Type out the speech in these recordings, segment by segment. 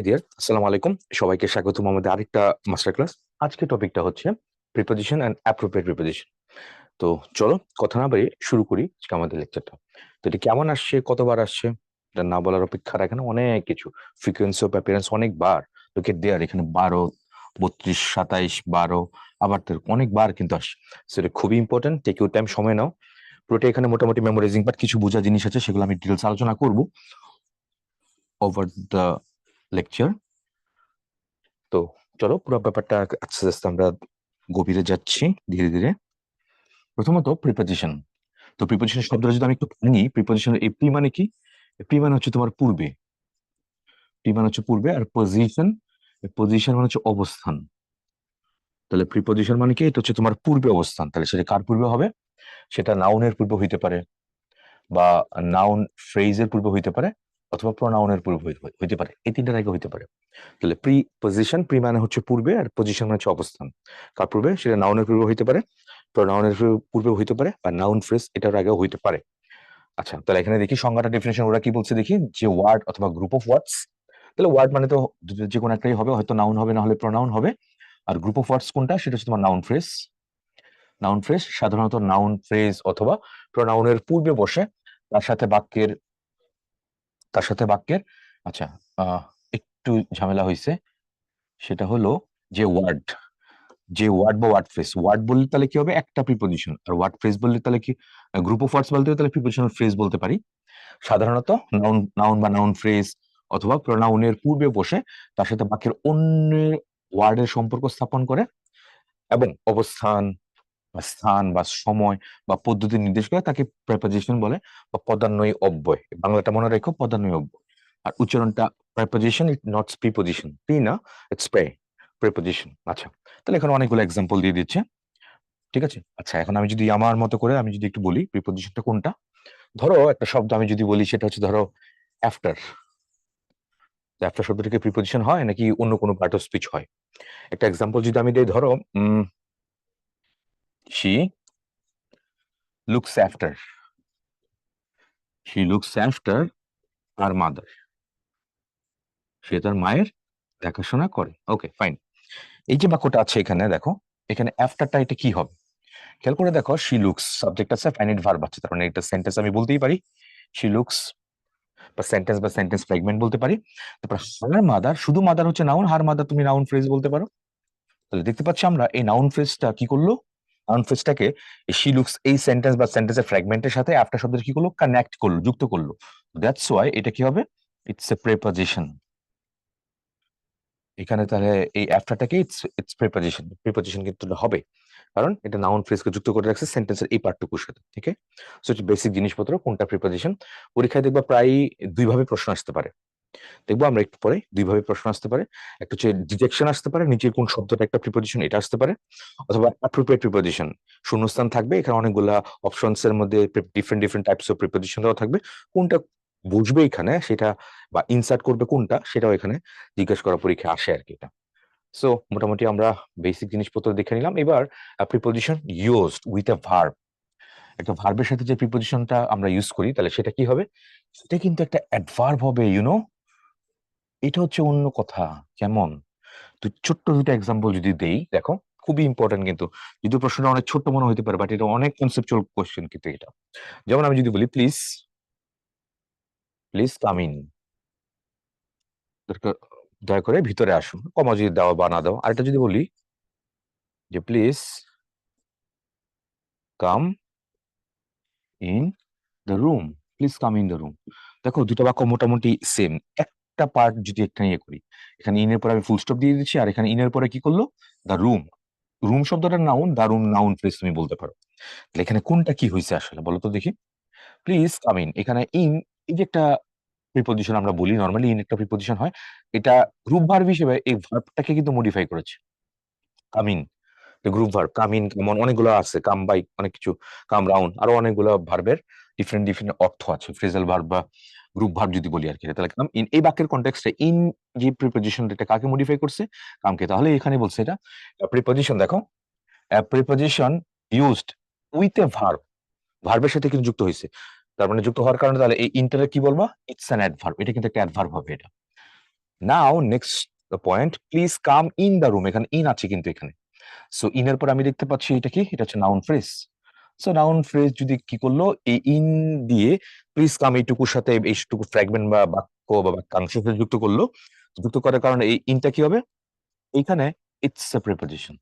Deer আসসালামু আলাইকুম, সবাইকে স্বাগতম আমাদের আরেকটা মাস্টার ক্লাস। আজকে টপিকটা হচ্ছে প্রিপোজিশন এন্ড অ্যাপ্রোপ্রিয়েট প্রিপোজিশন। তো চলো কথা না বাড়িয়ে শুরু করি আজকে আমাদের লেকচারটা। তো এটা কেমন আসছে, কতবার আসছে, এটা না বলার অপেক্ষা রাখে না, অনেক কিছু ফ্রিকোয়েন্সি অফ অ্যাপিয়ারেন্স অনেকবার। লোকে দেয়ার এখানে 12, 32, 27, 12, আবার তো অনেকবার কিন্তু আসে। সেটা খুবই ইম্পর্টেন্ট, টেক ইউর টাইম, সময় নাও। পুরোটা এখানে মোটামুটি মেমোরাইজিং বাট কিছু বোঝা জিনিস আছে, সেগুলো আমি ডিটেলস আলোচনা করবো ওভার দ্য লেকচার। তো চলো পুরো ব্যাপারটা আস্তে আস্তে আমরা গভীরে যাচ্ছি ধীরে ধীরে। প্রথমত প্রিপোজিশন। তো প্রিপোজিশন শব্দটা যদি আমি একটু ভাঙি, প্রিপোজিশন এই প্রি মানে কি? প্রি মানে হচ্ছে তোমার পূর্বে, প্রি মানে হচ্ছে পূর্বে, আর পজিশন, পজিশন মানে হচ্ছে অবস্থান। তাহলে প্রিপোজিশন মানে কি? এটা হচ্ছে তোমার পূর্বে অবস্থান। তাহলে সেটা কার পূর্বে হবে? সেটা নাউনের পূর্বে হইতে পারে, বা নাউন ফ্রেজের পূর্বে হইতে পারে, অথবা প্রোনাউনের পূর্বে হইতে পারে, এই তিনটার আগে হইতে পারে। তাহলে প্রি পজিশন, প্রি মানে হচ্ছে পূর্বে, আর পজিশন মানে হচ্ছে অবস্থান। কার পূর্বে? সেটা নাউনের পূর্বে হইতে পারে, প্রোনাউনের পূর্বে হইতে পারে, বা নাউন ফ্রেজ এটার আগেও হইতে পারে। আচ্ছা, তাহলে এখানে দেখি সংজ্ঞাটা, ডেফিনেশন ওরা কি বলছে দেখি, যে ওয়ার্ড অথবা গ্রুপ অফ ওয়ার্ডস। তাহলে ওয়ার্ড মানে তো যে কোনো একটাই হবে, হয়তো নাউন হবে, না হলে প্রোনাউন হবে। আর গ্রুপ অফ ওয়ার্ডস কোনটা? সেটা হচ্ছে তোমার নাউন ফ্রেজ। নাউন ফ্রেজ সাধারণত নাউন ফ্রেজ অথবা প্রোনাউনের পূর্বে বসে, তার সাথে বাক্যের, তার সাথে বাক্যের আচ্ছা, একটু ঝামেলা হয়েছে। সেটা হলো যে ওয়ার্ড, যে ওয়ার্ড বা ওয়ার্ড ফ্রেজ, ওয়ার্ড বললে তাহলে কি হবে? একটা প্রিপোজিশন। আর ওয়ার্ড ফ্রেজ বললে তাহলে কি? গ্রুপ অফ ওয়ার্ডস বলতে তাহলে প্রিপোজিশনাল ফ্রেজ বলতে পারি। সাধারণত নাউন, নাউন বা নাউন ফ্রেজ অথবা প্রোনাউনের পূর্বে বসে তার সাথে বাক্যের অন্য ওয়ার্ডের সম্পর্ক স্থাপন করে, এবং অবস্থান বা স্থান বা সময় বা পদ্ধতি নির্দেশ করে, তাকে প্রেপোজিশন বলে, বা পদান্বয়ী অব্যয়। বাংলাটা মনে রেখো, পদান্বয়ী অব্যয়। আর উচ্চারণটা preposition, it not preposition, pre না, ইটস প্রেপোজিশন। আচ্ছা, তাহলে এখানে অনেকগুলো এক্সাম্পল দিয়ে দিচ্ছে। ঠিক আছে, আচ্ছা এখন আমি যদি আমার মতো করে আমি যদি একটু বলি প্রিপোজিশনটা কোনটা। ধরো একটা শব্দ আমি যদি বলি, সেটা হচ্ছে ধরো আফটার। আফটার শব্দটাকে প্রিপোজিশন হয় নাকি অন্য কোনো পার্ট অফ স্পিচ হয়? একটা এক্সাম্পল যদি আমি দিই, ধরো she looks after, she looks after her mother, সে তার মায়ের দেখাশোনা করে। Okay fine. এই যে বাক্যটা আছে এখানে দেখো, এখানে আফটারটা এটা কি হবে? খেয়াল করে দেখো, শি লুকস সাবজেক্ট আছে, ফাইনাইট ভার্ব আছে, তার মানে এটা সেন্টেন্স আমি বলতেই পারি, শি লুকস, বা সেন্টেন্স বা সেন্টেন্স ফ্র্যাগমেন্ট বলতে পারি। তারপর হার মাদার, শুধু মাদার হচ্ছে নাউন, হার মাদার তুমি নাউন ফ্রেজ বলতে পারো। তাহলে দেখতে পাচ্ছি আমরা এই নাউন ফ্রেজটা কি করলো, নাউন ফ্রেজটাকে শি লুকস এই সেন্টেন্স বা সেন্টেন্সের ফ্র্যাগমেন্টের সাথে আফটার শব্দের কি করলো, কানেক্ট করলো, যুক্ত করলো। দ্যাটস ওয়াই এটা কি হবে, ইটস এ প্রেপোজিশন। এখানে তাহলে এই আফটারটাকে ইটস ইটস প্রিপোজিশন, প্রিপোজিশন কিন্তু হবে, কারণ এটা নাউন ফ্রেজকে যুক্ত করে রাখছে সেন্টেন্সের এই পার্টটুকুর সাথে। ঠিক আছে, সো এটা বেসিক জিনিসপত্র, কোনটা প্রিপোজিশন। পরীক্ষায় দেখবা প্রায় দুই ভাবে প্রশ্ন আসতে পারে, দেখবো আমরা একটু পরে। দুই ভাবে প্রশ্ন আসতে পারে, একটা হচ্ছে ডিটেকশন আসতে পারে, নিচের কোন শব্দটা একটা প্রিপোজিশন, এটা আসতে পারে। অথবা অ্যাপ্রোপ্রিয়েট প্রিপোজিশন, শূন্যস্থান থাকবে, এখানে অনেকগুলা অপশনস এর মধ্যে different different types of preposition দেওয়া থাকবে, কোনটা বুঝবে এখানে সেটা, বা ইনসার্ট করবে কোনটা, সেটাও এখানে জিজ্ঞেস করা পরীক্ষায় আসে আর কি। এটা সো মোটামুটি আমরা বেসিক জিনিসপত্র দেখে নিলাম। এবার preposition used with a verb, একটা ভার্বের সাথে যে প্রিপোজিশনটা আমরা ইউজ করি, তাহলে সেটা কি হবে? সেটা কিন্তু একটা অ্যাডভার্ব হবে, এটা হচ্ছে অন্য কথা। কেমন? তো ছোট্ট দুটো এক্সাম্পল যদি দেই, দেখো খুবই ইম্পর্টেন্ট কিন্তু, যদিও প্রশ্নটা অনেক ছোট্ট মনে হতে পারে, বাট এটা অনেক কনসেপচুয়াল কোশ্চেন কিন্তু এটা। যেমন আমি যদি বলি প্লিজ, প্লিজ কাম ইন, দয়া করে ভিতরে আসুন, কমা যদি দাও বা না দাও। আরেকটা যদি বলি যে please come in the room, please come in the room. দেখো দুটো বাক্য মোটামুটি সেম, একটা পার্ট যদি একটা ইয়ে করি, এখানে ইনের পরে আমি ফুল স্টপ দিয়ে দিচ্ছি, আর এখানে ইনের পরে কি করলো, দ্য রুম। রুম শব্দটা noun, the room noun phrase তুমি বলতে পারো। তাহলে এখানে কোনটা কি হয়েছে আসলে বলো তো দেখি। প্লিজ কাম ইন, এখানে ইন, এই যে একটা প্রিপোজিশন আমরা বলি, নর্মালি ইন একটা প্রিপোজিশন হয়, এটা গ্রুপ ভার্ব হিসেবে এই ভার্বটাকে কিন্তু মডিফাই করেছে। Come in group verb, come in, কেমন অনেকগুলো আছে, কাম বাই অনেক কিছু, কাম রাউন্ড, আরো অনেকগুলো ভার্বের ডিফারেন্ট ডিফারেন্ট অর্থ আছে, ফ্রেজাল ভার্ব বা গ্রুপ ভার্ব যদি বলি আর কি। তাহলে কাম ইন এই বাক্যের কনটেক্সটে ইন যে প্রিপোজিশন, এটা কাকে মডিফাই করছে? কামকে। তাহলে এখানে বলছে এটা প্রিপোজিশন। দেখো preposition used with a verb, ভার্বের সাথে কিন্তু যুক্ত হয়েছে, তার মানে যুক্ত হওয়ার কারণে তাহলে এই ইন্টারে কি বলবো, ইটস অ্যান অ্যাডভার্ব, এটা কিন্তু একটা অ্যাডভার্ব হবে এটা। Now next point, please come in the room. এখানে ইন আছে কিন্তু এখানে, সো ইনের পর আমি দেখতে পাচ্ছি এটা কি, এটা হচ্ছে noun phrase. So noun phrase যদি কি করলো, এই ইন দিয়ে প্লিজ কাম এইটুকুর সাথে এইটুকু ফ্র্যাগমেন্ট বা বাক্য বা বাক্যাংশের সাথে যুক্ত করলো। যুক্ত করার কারণে এই ইনটা কি হবে, এইখানে ইটস এ প্রিপোজিশন।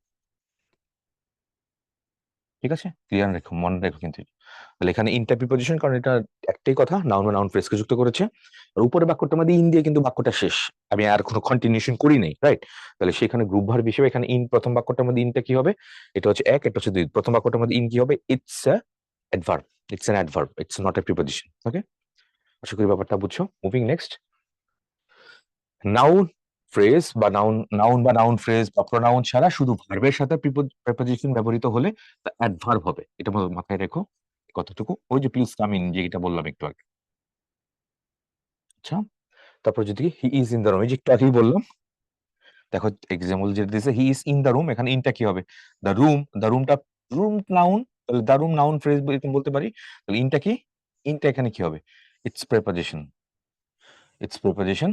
ঠিক আছে, ক্লিয়ার রেখো, মনে রেখো কিন্তু। তাহলে এখানে ইনটা প্রিপোজিশন, কারণ এটা একটাই কথা, নাউন বা নাউন ফ্রেজকে যুক্ত করেছে। আর উপরে বাক্যটা মধ্যে ইন দিয়ে কিন্তু বাক্যটা শেষ, আমি আর কোনো কন্টিনিউশন করি নাই, রাইট? তাহলে সেখানে গ্রুপ ভার্ব হিসেবে এখানে ইন, প্রথম বাক্যটার মধ্যে ইনটা কি হবে, এটা হচ্ছে এক, এটা হচ্ছে দুই। প্রথম বাক্যটার মধ্যে ইন কি হবে, it's a adverb, it's an adverb, it's not a preposition. Okay, আশা করি ব্যাপারটা বুঝছো। মুভিং নেক্সট, নাউন ফ্রেজ বা নাউন বা নাউন ফ্রেজ বা প্রোনাউন ছাড়া শুধু ভার্বের সাথে প্রিপোজিশন ব্যবহৃত হলে তা অ্যাডভার্ব হবে, এটা মাথায় রেখো কতটুকু। ওই যে প্লিজ কাম ইন, যে এটা বললাম একটু আগে। আচ্ছা, তারপর যদি হি ইজ ইন দ্য রুম, এই যে একটু আগেই বললাম, দেখো এক্সাম্পল যেটা দিয়েছে হি ইজ ইন দ্য রুম, এখানে ইনটা কি হবে, দ্য রুম, দ্য রুমটা রুম নাউন, তাহলে দ্য রুম নাউন ফ্রেজ এরকম বলতে পারি। তাহলে ইনটা কি, ইনটা এখানে কি হবে, ইটস প্রিপোজিশন, ইটস প্রিপোজিশন।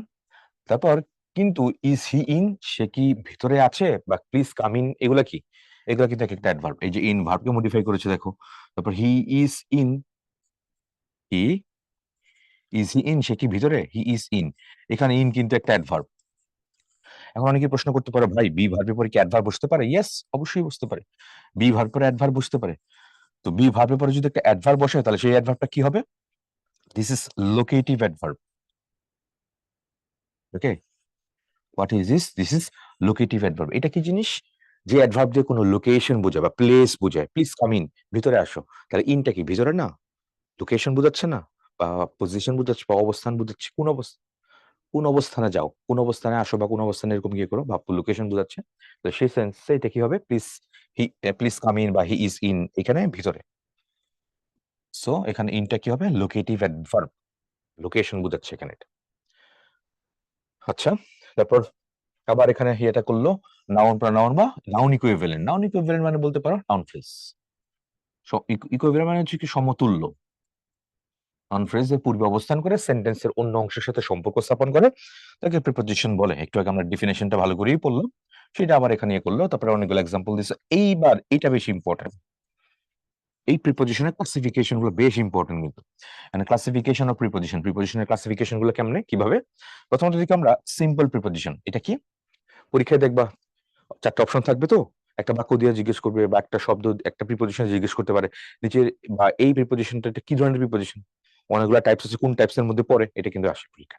তারপর কিন্তু ইজ হি ইন, সে কি ভিতরে আছে, বা প্লিজ কাম ইন, এগুলা কি, এগুলা কিন্তু একটা অ্যাডভার্ব। এই যে ইন ভার্বকে মডিফাই করেছে দেখো। তারপর he is in, he is he in, সে কি ভিতরে, হি ইজ ইন, এখানে ইন কিন্তু একটা অ্যাডভার্ব। এখন অনেকে প্রশ্ন করতে পারে, ভাই বি ভার্বের পরে কি অ্যাডভার্ব বসতে পারে? ইয়েস, অবশ্যই বসতে পারে, বি ভার্ব পরে অ্যাডভার্ব বসতে পারে। তো বি ভার্বের পরে যদি একটা অ্যাডভার্ব বসে, তাহলে সেই অ্যাডভার্বটা কি হবে, this is locative adverb. Okay, what is this, this is locative adverb. এটা কি জিনিস, যে অ্যাডভার্ব দিয়ে কোনো লোকেশন বোঝায় বা প্লেস বোঝায়। প্লিজ কাম ইন, ভিতরে আসো, তাহলে ইনটা কি, ভিতরে না, লোকেশন বোঝাচ্ছে না, বা পজিশন বোঝাচ্ছে, বা অবস্থান বোঝাচ্ছে, কোন অবস্থা, কোন অবস্থানে যাও, কোন অবস্থানে আসো, বা কোন অবস্থানে এরকম গিয়ে করো, বা লোকেশন বোঝাচ্ছে। তো সেই সেন্সে এটা কি হবে, please he, please come in বা হি ইজ ইন, এখানে ভিতরে। সো এখানে ইনটা কি হবে, লোকেটিভ অ্যাডভার্ব, লোকেশন বোঝাচ্ছে এখানে এটা। আচ্ছা, তারপর আবার এখানে এটা করলো নাউন প্রনাউন বা নাউন ইকুইভ্যালেন্ট। নাউন ইকুইভ্যালেন্ট মানে বলতে পারো নাউন ফ্রেজ। ইকুইভ্যালেন্ট মানে হচ্ছে কি, সমতুল্য। নাউন ফ্রেজ এর পূর্বে অবস্থান করে সেন্টেন্সের অন্য অংশের সাথে সম্পর্ক স্থাপন করে, তাকে প্রিপোজিশন বলে। একটু আগে আমরা ডেফিনেশনটা ভালো করেই পড়লাম, সেটা আবার এখানে করলো। তারপরে অনেকগুলো এক্সাম্পল দিচ্ছে। এইবার এটা বেশি ইম্পর্টেন্ট, এই প্রিপোজিশনের ক্লাসিফিকেশন গুলো বেশ ইম্পর্টেন্ট কিন্তু। মানে ক্লাসিফিকেশন অফ প্রিপোজিশন, প্রিপোজিশনের ক্লাসিফিকেশন গুলো কেমনে, কিভাবে। প্রথমত দিকে আমরা সিম্পল প্রিপোজিশন, এটা কি, পরীক্ষায় দেখবা চারটা অপশন থাকবে, তো একটা বাক্য দিয়ে জিজ্ঞেস করবে, বা একটা শব্দ একটা প্রিপোজিশন জিজ্ঞেস করতে পারে নিচে, বা এই প্রিপোজিশনটা কি ধরনের প্রিপোজিশন, অনেকগুলো টাইপস আছে, কোন টাইপস এর মধ্যে পড়ে, এটা কিন্তু আসে পরীক্ষা।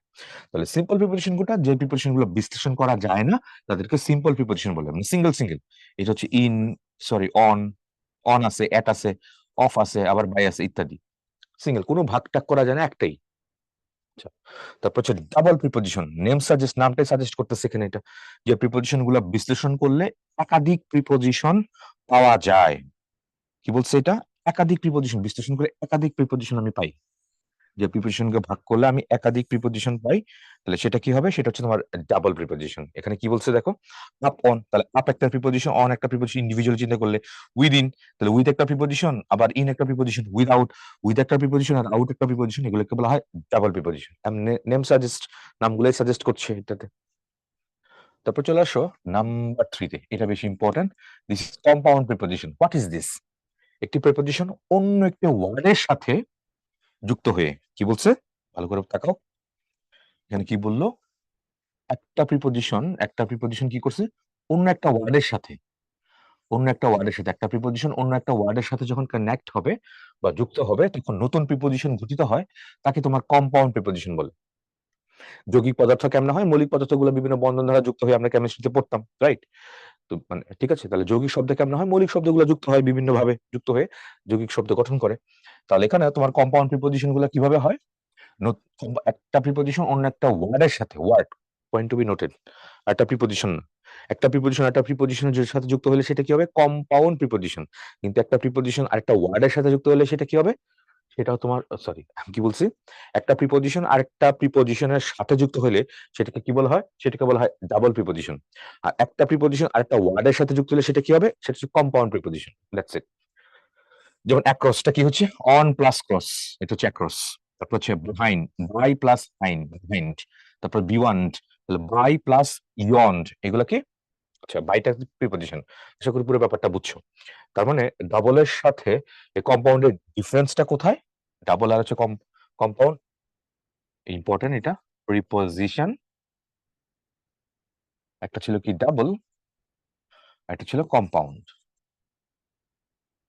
তাহলে সিম্পল প্রিপোজিশন গুলো, যে প্রিপোজিশন গুলো বিশ্লেষণ করা যায় না, তাদেরকে সিম্পল প্রিপোজিশন বলে। মানে সিঙ্গেল সিঙ্গেল, এটা হচ্ছে ইন, সরি অন, অন আছে, এট আছে, অফ আছে, আবার বাই আছে ইত্যাদি। সিঙ্গেল, কোনো ভাগ টাগ করা যায় না, একটাই। আচ্ছা, তারপর হচ্ছে ডাবল প্রিপোজিশন, নেম সাজেস্ট, নামটাই সাজেস্ট করতেছে এখানে এটা, যে প্রিপোজিশন গুলো বিশ্লেষণ করলে একাধিক প্রিপোজিশন পাওয়া যায়। কি বলছে এটা, একাধিক প্রিপোজিশন বিশ্লেষণ করে একাধিক প্রিপোজিশন আমি পাই, যে প্রিপোজিশনকে ভাগ করলে আমি একাধিক প্রিপোজিশন পাই, তাহলে সেটা কি হবে, সেটা হচ্ছে তোমার ডাবল প্রিপোজিশন। এখানে কি বলছে দেখো, আপ অন, তাহলে আপ একটা প্রিপোজিশন, অন একটা প্রিপোজিশন, ইন্ডিভিজুয়াল চিন্তা করলে উইদিন, তাহলে উইথ একটা প্রিপোজিশন, আবার ইন একটা প্রিপোজিশন, উইদাউট, উইথ একটা প্রিপোজিশন আর আউট একটা প্রিপোজিশন, এগুলোকে বলা হয় ডাবল প্রিপোজিশন। নেম সাজেস্ট, নামগুলাই সাজেস্ট করছে এটাতে। তারপর চলে আসো নাম্বার 3-তে, এটা বেশি important, this is compound preposition. What is this, একটি প্রিপোজিশন অন্য একটি ওয়ার্ডের সাথে যুক্ত হয়ে, কি বলছে, ভালো করে তাকাও, এখানে কি বললো, একটা প্রিপোজিশন কি করছে, অন্য একটা ওয়ার্ডের সাথে, অন্য একটা ওয়ার্ডের সাথে, একটা প্রিপোজিশন অন্য একটা ওয়ার্ডের সাথে যখন কানেক্ট হবে বা যুক্ত হবে, তখন নতুন প্রিপোজিশন গঠিত হয়, তাকে তোমার কম্পাউন্ড প্রিপোজিশন বলে। যৌগিক পদার্থ কেমন হয়, মৌলিক পদার্থগুলো বিভিন্ন বন্ধন দ্বারা যুক্ত হয়ে, আমরা কেমিস্ট্রিতে পড়তাম, রাইট? তো মানে ঠিক আছে, তাহলে যৌগিক শব্দ কেমন হয়, মৌলিক শব্দগুলো যুক্ত হয়, বিভিন্ন ভাবে যুক্ত হয়ে যৌগিক শব্দ গঠন করে। তাহলে এখানে তোমার কম্পাউন্ড প্রিপোজিশন গুলো কিভাবে হয়, একটা প্রিপোজিশন অন্য একটা ওয়ার্ডের সাথে, word point to be noted, একটা প্রিপোজিশন না, একটা প্রিপোজিশন একটা প্রিপোজিশনের সাথে যুক্ত হলে সেটা কি হবে, কম্পাউন্ড প্রিপোজিশন। কিন্তু একটা প্রিপোজিশন আরেকটা ওয়ার্ডের সাথে যুক্ত হলে সেটা কি হবে, সেটাও তোমার, সরি আমি কি বলছি, একটা প্রিপোজিশন আরেকটা প্রিপোজিশনের সাথে যুক্ত হলে সেটাকে কি বলা হয়, সেটাকে বলা হয় ডাবল প্রিপোজিশন। আর একটা প্রিপোজিশন আরেকটা ওয়ার্ডের সাথে যুক্ত হলে সেটা কি হবে, সেটা হচ্ছে কম্পাউন্ড প্রিপোজিশন। That's it. যেমন অ্যাক্রসটা কি হচ্ছে, অন প্লাস ক্রস, এটা হচ্ছে অ্যাক্রস। তারপর হচ্ছে behind, by plus hind, behind. তারপর বিয়ন্ড, তাহলে বাই প্লাস ইয়ন্ড এগুলা কি? আচ্ছা, বাইটা প্রিপজিশন। আশা করি পুরো ব্যাপারটা বুঝছো। তার মানে ডাবলের সাথে কম্পাউন্ডের ডিফারেন্সটা কোথায়? ডাবল আর হচ্ছে কম্পাউন্ড, ইম্পর্টেন্ট এটা। প্রিপজিশন একটা ছিল কি ডাবল, একটা ছিল কম্পাউন্ড।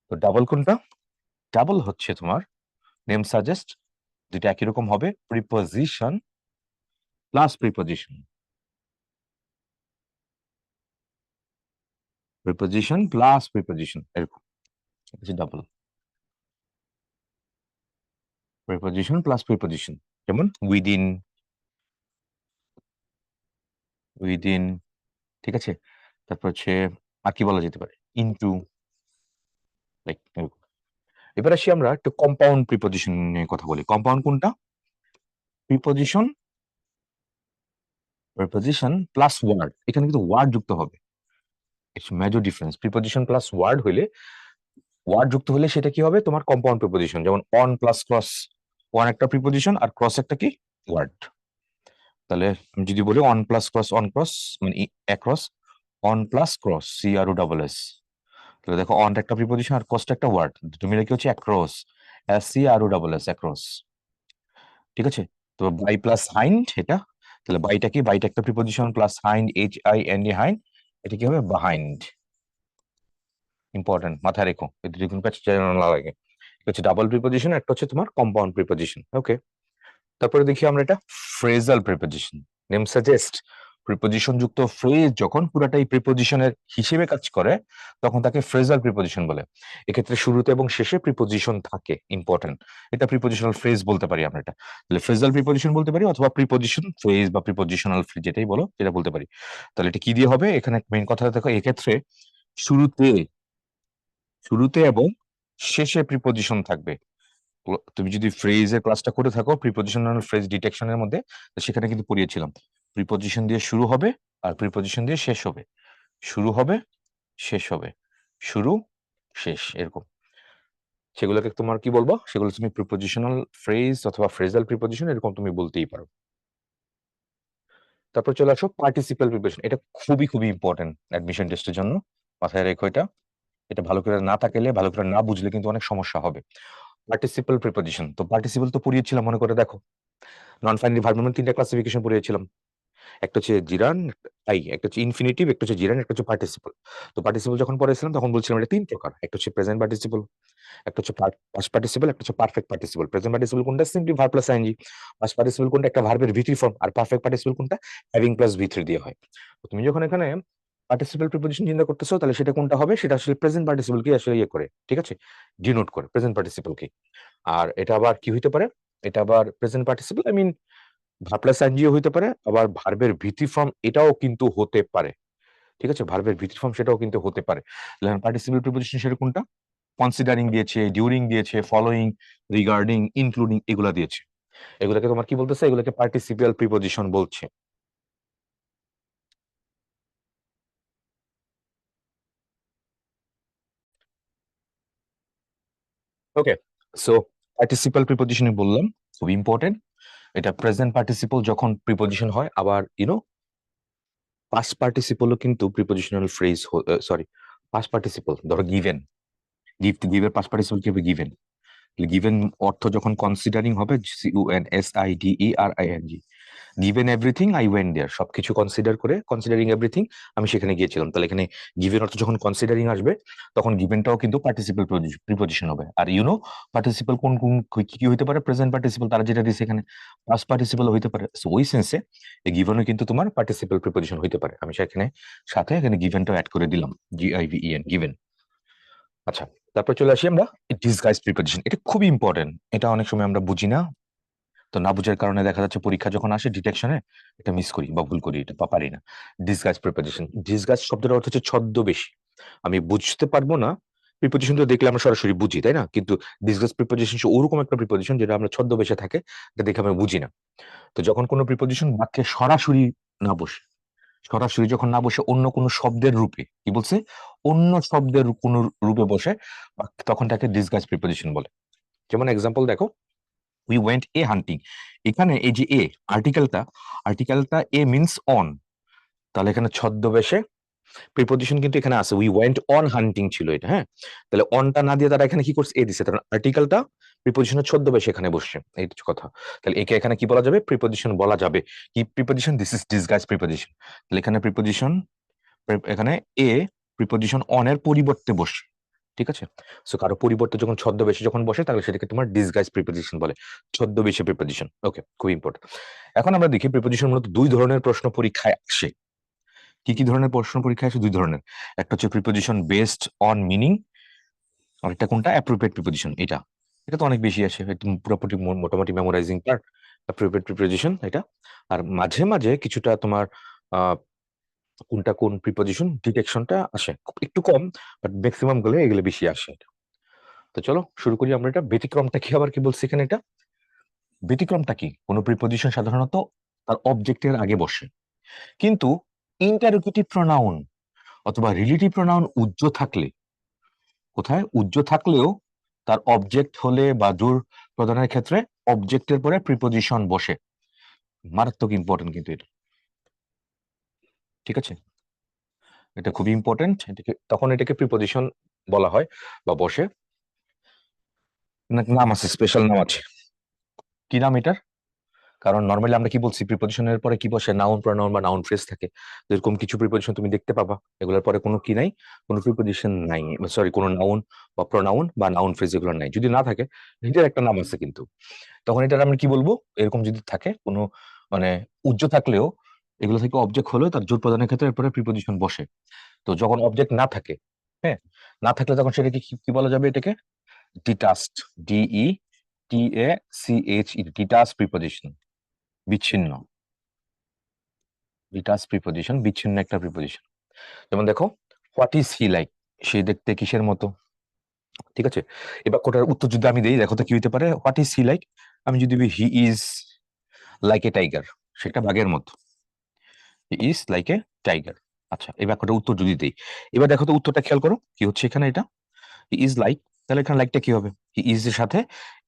তো ডাবল কোনটা? ডাবল হচ্ছে তোমার নেম সাজেস্ট দুটো একই রকম হবে, preposition plus preposition, preposition plus preposition এরকম হচ্ছে ডাবল। প্রিপজিশন প্লাস প্রিপজিশন, যেমন উইদিন, উইদিন, ঠিক আছে। তারপর হচ্ছে আর কি বলা যেতে পারে, ইনটু, লাইক এরকম। এবার আসি আমরা একটু কম্পাউন্ড প্রিপজিশন নিয়ে কথা বলি। কম্পাউন্ড কোনটা? প্রিপজিশন, প্রিপজিশন প্লাস ওয়ার্ড, এখানে কিন্তু ওয়ার্ড যুক্ত হবে। It's major difference. Preposition plus word হইলে, ওয়ার্ড যুক্ত হলে সেটা কি হবে? তোমার কম্পাউন্ড প্রিপজিশন। যেমন অন প্লাস ক্রস, ওয়ান একটা প্রিপজিশন আর ক্রস একটা কি? ওয়ার্ড। তাহলে আমি যদি বলি on plus cross, on cross মানে across, on plus cross C R O double S. তাহলে দেখো অন একটা প্রিপজিশন আর ক্রসটা একটা ওয়ার্ড, দুটো মিলে কি হচ্ছে? Across, S C R O double S, across. ঠিক আছে। তো বাই প্লাস হাইন্ড এটা, তাহলে বাইটা কি? বাইটা একটা preposition plus hind, H I N D, hind. এটা কি হবে? বাহাইন্ড। ইম্পর্টেন্ট, মাথায় রেখো, এই দুটো কিন্তু প্যাচ না লাগে। এটা হচ্ছে ডাবল প্রিপজিশন, একটা হচ্ছে তোমার কম্পাউন্ড প্রিপজিশন। ওকে। তারপরে দেখি আমরা এটা phrasal preposition. Name suggest preposition যুক্ত ফ্রেজ যখন পুরাটাই প্রিপজিশনের হিসেবে কাজ করে তখন তাকে ফ্রেজাল প্রিপজিশন বলে। এক্ষেত্রে শুরুতে এবং শেষে প্রিপজিশন থাকে, ইম্পর্টেন্ট। এটা প্রিপজিশনাল ফ্রেজ বলতে পারি আমরা এটা। তাহলে ফ্রেজাল প্রিপজিশন বলতে পারি, অথবা প্রিপজিশন ফ্রেজ বা প্রিপজিশনাল ফ্রেজ যেটাই বলো যেটা বলতে পারি। তাহলে এটা কি দিয়ে হবে? এখানে মেইন কথা দেখো, এক্ষেত্রে শুরুতে, শুরুতে এবং শেষে প্রিপজিশন থাকবে। তুমি যদি ফ্রেজের ক্লাসটা করে থাকো প্রিপজিশনাল ফ্রেজ ডিটেকশনের মধ্যে, তো সেখানে কিন্তু পড়িয়েছিলাম প্রিপজিশন দিয়ে শুরু হবে আর প্রিপজিশন দিয়ে শেষ হবে। শুরু হবে, শেষ হবে, শুরু, শেষ, এরকম। সেগুলোকে তোমার কি বলবো? সেগুলো তুমি প্রিপজিশনাল ফ্রেজ অথবা ফ্রেজাল প্রিপজিশন এরকম তুমি বলতেই পারো। তারপর চলে আসো পার্টিসিপাল প্রিপজিশন। এটা খুবই খুবই ইম্পর্টেন্ট অ্যাডমিশন টেস্টের জন্য, মাথায় রেখো এটা। এটা ভালো করে না তাকালে, ভালো করে না বুঝলে কিন্তু অনেক সমস্যা হবে। পার্টিসিপাল প্রিপজিশন, তো পার্টিসিপাল তো পড়িয়েছিলাম, মনে করে দেখো। নন ফাইনালি ভার্ব নামের তিনটা ক্লাসিফিকেশন পড়িয়েছিলাম। একটা হচ্ছে জিরান, একটা হচ্ছে ইনফিনিটিভ, একটা হচ্ছে জিরান, একটা হচ্ছে পার্টিসিপল। তো পার্টিসিপল যখন পড়েছিলাম তখন বলছিলাম এটা তিন প্রকার। একটা হচ্ছে প্রেজেন্ট পার্টিসিপল, একটা হচ্ছে পাস্ট পার্টিসিপল, একটা হচ্ছে পারফেক্ট পার্টিসিপল। প্রেজেন্ট পার্টিসিপল কোনটা? Simply verb plus ING. Past participle কোনটা? একটা ভার্বের ভি থ্রি ফর্ম। আর পারফেক্ট পার্টিসিপল কোনটা? হ্যাভিং প্লাস ভি থ্রি দিয়ে হয়। তো তুমি যখন এখানে পার্টিসিপল প্রিপোজিশন চিন্তা করতেছো তাহলে সেটা কোনটা হবে? সেটা আসলে প্রেজেন্ট পার্টিসিপল কে আসলে ইয়ে করে, ঠিক আছে, ডিনোট করে প্রেজেন্ট পার্টিসিপল কে। আর এটা আবার কি হইতে পারে? এটা আবার present participle, I mean verb plus আইএনজিও হইতে পারে, আবার ভার্বের ভিত্তি ফর্ম এটাও কিন্তু হতে পারে। ঠিক আছে, ভার্বের ভিত্তি ফর্ম সেটাও কিন্তু হতে পারে। পার্টিসিপল প্রিপোজিশন সেটা কোনটা? কনসিডারিং দিয়েছে, ডিউরিং দিয়েছে, ফলোইং, রিগার্ডিং, ইনক্লুডিং এগুলা দিয়েছে। এগুলাকে তোমার কি বলতেছে? এগুলাকে পার্টিসিপিয়াল প্রিপোজিশন বলছে। ওকে, সো পার্টিসিপাল প্রিপোজিশন বললাম, খুব ইম্পর্টেন্ট। এটা প্রেজেন্ট পার্টিসিপল যখন প্রিপোজিশন হয়, আবার পাস্ট পার্টিসিপলও কিন্তু prepositional phrase, sorry, past participle ধরো গিভেন, গিভের পাস্ট পার্টিসিপল কি হবে? গিভেন। গিভেন অর্থ যখন কনসিডারিং হবে, CUNSIDERING, given everything I went there, সবকিছু কনসিডার করে, কনসিডারিং এভরিথিং, আমি সেখানে গিয়েছিলাম। তাহলে এখানে গিভেন অর্থ যখন কনসিডারিং আসবে তখন গিভেনটাও কিন্তু পার্টিসিপল প্রিপোজিশন হবে। আর পার্টিসিপল কোন কোন কি কি হইতে পারে? প্রেজেন্ট পার্টিসিপল, তারা যেটা দিচ্ছে এখানে পাস্ট পার্টিসিপল হইতে পারে। সো ওই সেন্সে এই গিভেনও কিন্তু তোমার পার্টিসিপল প্রিপোজিশন হইতে পারে। আমি সেখানে সাথে এখানে গিভেনটাও অ্যাড করে দিলাম, GIVEN, গিভেন। আচ্ছা, তারপর চলে আসি আমরা ডিসগাইজ প্রিপোজিশন। এটা খুবই ইম্পর্টেন্ট, এটা অনেক সময় আমরা বুঝি না। তো না বুঝার কারণে দেখা যাচ্ছে পরীক্ষা যখন আসে ডিটেকশনে এটা মিস করি বা ভুল করি, এটা পারি না। ডিসগাইজ প্রিপোজিশন, ডিসগাইজ শব্দের অর্থ হচ্ছে ছদ্মবেশী। আমি বুঝতে পারবো না, প্রিপোজিশন তো দেখলে আমরা সরাসরি বুঝি, তাই না? কিন্তু ডিসগাইজ প্রিপোজিশন ওরকম একটা প্রিপোজিশন যেটা আমরা ছদ্মবেশে থাকে, এটা দেখে আমরা বুঝি না। তো যখন কোনো প্রিপোজিশন বাক্যে সরাসরি না বসে, সরাসরি যখন না বসে অন্য কোনো শব্দের রূপে, কি বলছে? অন্য শব্দের কোনো রূপে বসে, তখন তাকে ডিসগাইজ প্রিপোজিশন বলে। যেমন এক্সাম্পল দেখো, উই ওয়েন্ট এ হান্টিং। এখানে এই যে এ আর্টিকেলটা এ মিনস অন, তাহলে এখানে ছদ্মবেশে প্রিপোজিশন কিন্তু এখানে আছে, উই ওয়েন্ট অন হান্টিং ছিল এটা, হ্যাঁ। তাহলে অনটা না দিয়ে তারা এখানে কি করছে, এ দিছে, কারণ আর্টিকেলটা প্রিপোজিশনের ছদ্মবেশে এখানে বসছে, এই কথা। তাহলে একে এখানে কি বলা যাবে, প্রিপোজিশন বলা যাবে। কি preposition, this is disguise preposition. তাহলে এখানে প্রিপোজিশন, এখানে এ প্রিপোজিশন অন এর পরিবর্তে বসে, ঠিক আছে। সো কারো পরিবর্তে যখন ছদ্মবেশে যখন বসে তাহলে সেটাকে তোমার ডিসগাইজ প্রিপোজিশন বলে, ছদ্মবেশে প্রিপোজিশন। ওকে, খুব ইম্পর্টেন্ট। এখন আমরা দেখি প্রিপোজিশন মূলত দুই ধরনের প্রশ্ন পরীক্ষায় আসে। কি কি ধরনের প্রশ্ন পরীক্ষায় আসে? দুই ধরনের। একটা হচ্ছে প্রিপোজিশন বেসড অন মিনিং, আর একটা কোনটা, অ্যাপ্রোপ্রিয়েট প্রিপোজিশন। এটা তো অনেক বেশি আসে, পুরোপুরি মোটামুটি মেমোরাইজিং পার্ট অ্যাপ্রোপ্রিয়েট প্রিপোজিশন এটা। আর মাঝে মাঝে কিছুটা তোমার কোনটা কোন প্রিপোজিশন ডিটেকশনটা আসে, একটু কম, বাট ম্যাক্সিমাম গুলো এগুলো বেশি আসে। তো চলো শুরু করি আমরা। এটা ব্যতিক্রমটা কি, আবার কি বলছি এখানে, এটা ব্যতিক্রমটা কি, কোনো প্রিপোজিশন সাধারণত তার অবজেক্টের আগে বসে, কিন্তু ইন্টারোগেটিভ প্রোনাউন অথবা রিলেটিভ প্রোনাউন উজ্জ্ব থাকলে, কোথায় উজ্জ্ব থাকলেও তার অবজেক্ট হলে বা জোর প্রদানের ক্ষেত্রে অবজেক্টের পরে প্রিপোজিশন বসে। মারাত্মক ইম্পর্টেন্ট কিন্তু এটা, ঠিক আছে, এটা খুবই ইম্পর্টেন্ট। তখন এটাকে প্রিপোজিশন বলা হয় বা বসে। নাম আছে, স্পেশাল নাম আছে। কি নাম এটার? কারণ নর্মালি আমরা কি বলছি, প্রিপোজিশনের পরে কি বসে, নাউন প্রনাউন বা নাউন ফ্রেজ থাকে। যেরকম কিছু প্রিপোজিশন তুমি দেখতে পাবা এগুলোর পরে কোনো কি নাই, কোনো প্রিপোজিশন নাই, সরি কোনো নাউন বা প্রনাউন বা নাউন ফ্রেজ এগুলো নাই। যদি না থাকে এটার একটা নাম আছে কিন্তু, তখন এটার আমরা কি বলবো, এরকম যদি থাকে কোনো মানে উজ্জ্ব থাকলেও এগুলো থেকে অবজেক্ট হলেও তার জোর প্রদানের ক্ষেত্রে এরপরে প্রিপোজিশন বসে। তো যখন অবজেক্ট না থাকে, হ্যাঁ, না থাকলে তখন সেটাকে কি বলা যাবে, এটাকে ডিটাচড, DETACHED, ডিটাচ প্রিপোজিশন, বিচ্ছিন্ন। ডিটাচ প্রিপোজিশন, বিচ্ছিন্ন একটা প্রিপোজিশন। যেমন দেখো, হোয়াট ইজ হি লাইক, সে দেখতে কিসের মতো, ঠিক আছে। এবার কোটার উত্তর যদি আমি দেই, দেখো তো কি হতে পারে, হোয়াট ইজ হি লাইক, আমি যদি he is like a tiger, সেটা বাঘের মতো, he is like a tiger. আচ্ছা, এই বাক্যটার উত্তর যদি দেই, এবার দেখো তো উত্তরটা খেয়াল করো কি হচ্ছে এখানে, এটা হি ইজ লাইক, তাহলে এখানে লাইকটা কি হবে, হি ইজ এর সাথে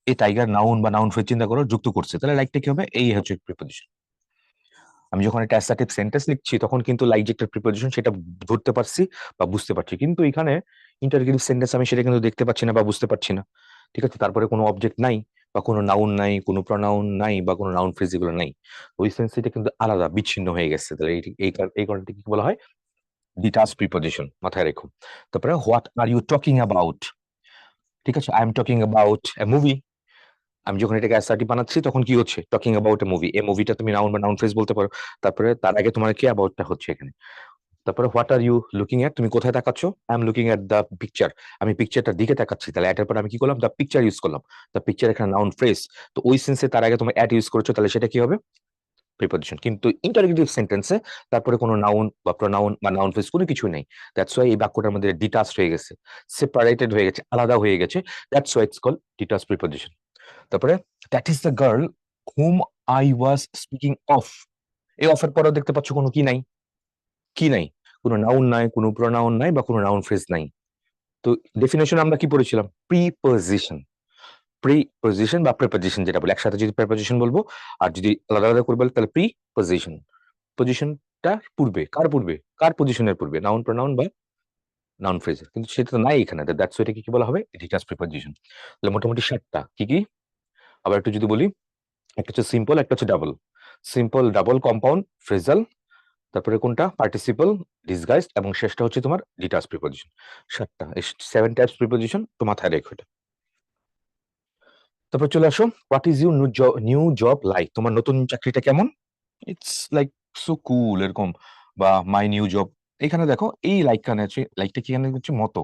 এই টাইগার নাউন বা নাউন ফ্রেজ চিন্তা করো যুক্ত করছে, তাহলে লাইকটা কি হবে, এই হচ্ছে প্রিপোজিশন। আমি যখন একটা অ্যাসার্টিভ সেন্টেন্স লিখছি তখন কিন্তু লাইক যে একটা প্রিপোজিশন সেটা ধরতে পারছি বা বুঝতে পারছি, কিন্তু এখানে ইন্টারগেটিভ সেন্টেন্স আমি সেটা কিন্তু দেখতে পাচ্ছি না বা বুঝতে পারছি না, ঠিক আছে। তারপরে কোনো অবজেক্ট নাই বা কোনো নাউন নাই, কোনো প্রনাউন নাই বা কোনো নাউন ফ্রেজ এগুলো নাই, ওই সেন্সটা কিন্তু আলাদা বিচ্ছিন্ন হয়ে গেছে। তাহলে এই কারণে কি বলা হয়, ডিটাচ প্রিপোজিশন, মাথায় রেখো। তারপরে what are you talking about, ঠিক আছে, I am talking about a movie. আমি যখন এটাকে অ্যাসার্টিভ বানাচ্ছি তখন কি হচ্ছে, টকিং অ্যাবাউট এ মুভি, এই মুভিটা তুমি নাউন বা নাউন ফ্রেজ বলতে পারো। তারপরে তার আগে তোমার কি অ্যাবাউটটা হচ্ছে এখানে। তারপরে what are you looking at, তুমি কোথায় তাকাচ্ছ, I am looking at the picture, আমি পিকচারটার দিকে তাকাচ্ছি। তাহলে এটার পর আমি কি করলাম, দ্য পিকচার ইউজ করলাম, দ্য পিকচার এখানে নাউন ফ্রেজ। তো ওই সেন্সে তার আগে তুমি অ্যাট ইউজ করেছো, তাহলে সেটা কি হবে, প্রিপোজিশন। কিন্তু ইন্টারোগেটিভ সেন্টেন্সে তারপরে কোনো নাউন বা প্রোনাউন বা নাউন ফ্রেজ কোনো কিছু নেই, দ্যাটস ওয়াই এই বাক্যটার মধ্যে ডিটাচড হয়ে গেছে, সেপারেটেড হয়ে গেছে, আলাদা হয়ে গেছে, that's why it's called detached preposition. তারপরে that is the girl whom I was speaking of, এই অফের পরেও দেখতে পাচ্ছ কোনো কি নাই, কি নাই, কোনো নাউন নাই, কোনো প্রোনাউন নাই বা কোনো নাউন ফ্রেজ নাই। তো ডেফিনেশন আমরা কি পড়েছিলাম, প্রিপোজিশন, প্রিপোজিশন বা প্রিপোজিশন যেটা বলি, একসাথে যদি প্রিপোজিশন বলবো আর যদি আলাদা আলাদা করে বলি তাহলে প্রিপোজিশন। পজিশনটার পূর্বে, কার পূর্বে, কার পজিশনের পূর্বে, নাউন প্রোনাউন বা নাউন ফ্রেজ, কিন্তু সেটা তো নাই এখানে, দ্যাটস এটাকে কি বলা হবে, ডিটাচ প্রিপোজিশন। তাহলে মোটামুটি 7টা কি কি, আবার একটু যদি বলি, একটা হচ্ছে সিম্পল, একটা হচ্ছে double, simple, double, compound, phrasal, তারপরে কোনটা পার্টিসিপল, ডিসগাইজড, এবং শেষটা হচ্ছে তোমার ডিটাচ প্রিপোজিশন। 7টা, এই 7 টাইপস প্রিপোজিশন তো মাথায় রেখো এটা। তারপর চলে আসো, what is you new job like, তোমার নতুন চাকরিটা কেমন, ইটস লাইক সো কুল, এরকম, বা মাই নিউ জব। এখানে দেখো এই লাইক কানে আছে, লাইকটা কি এখানে হচ্ছে মতো,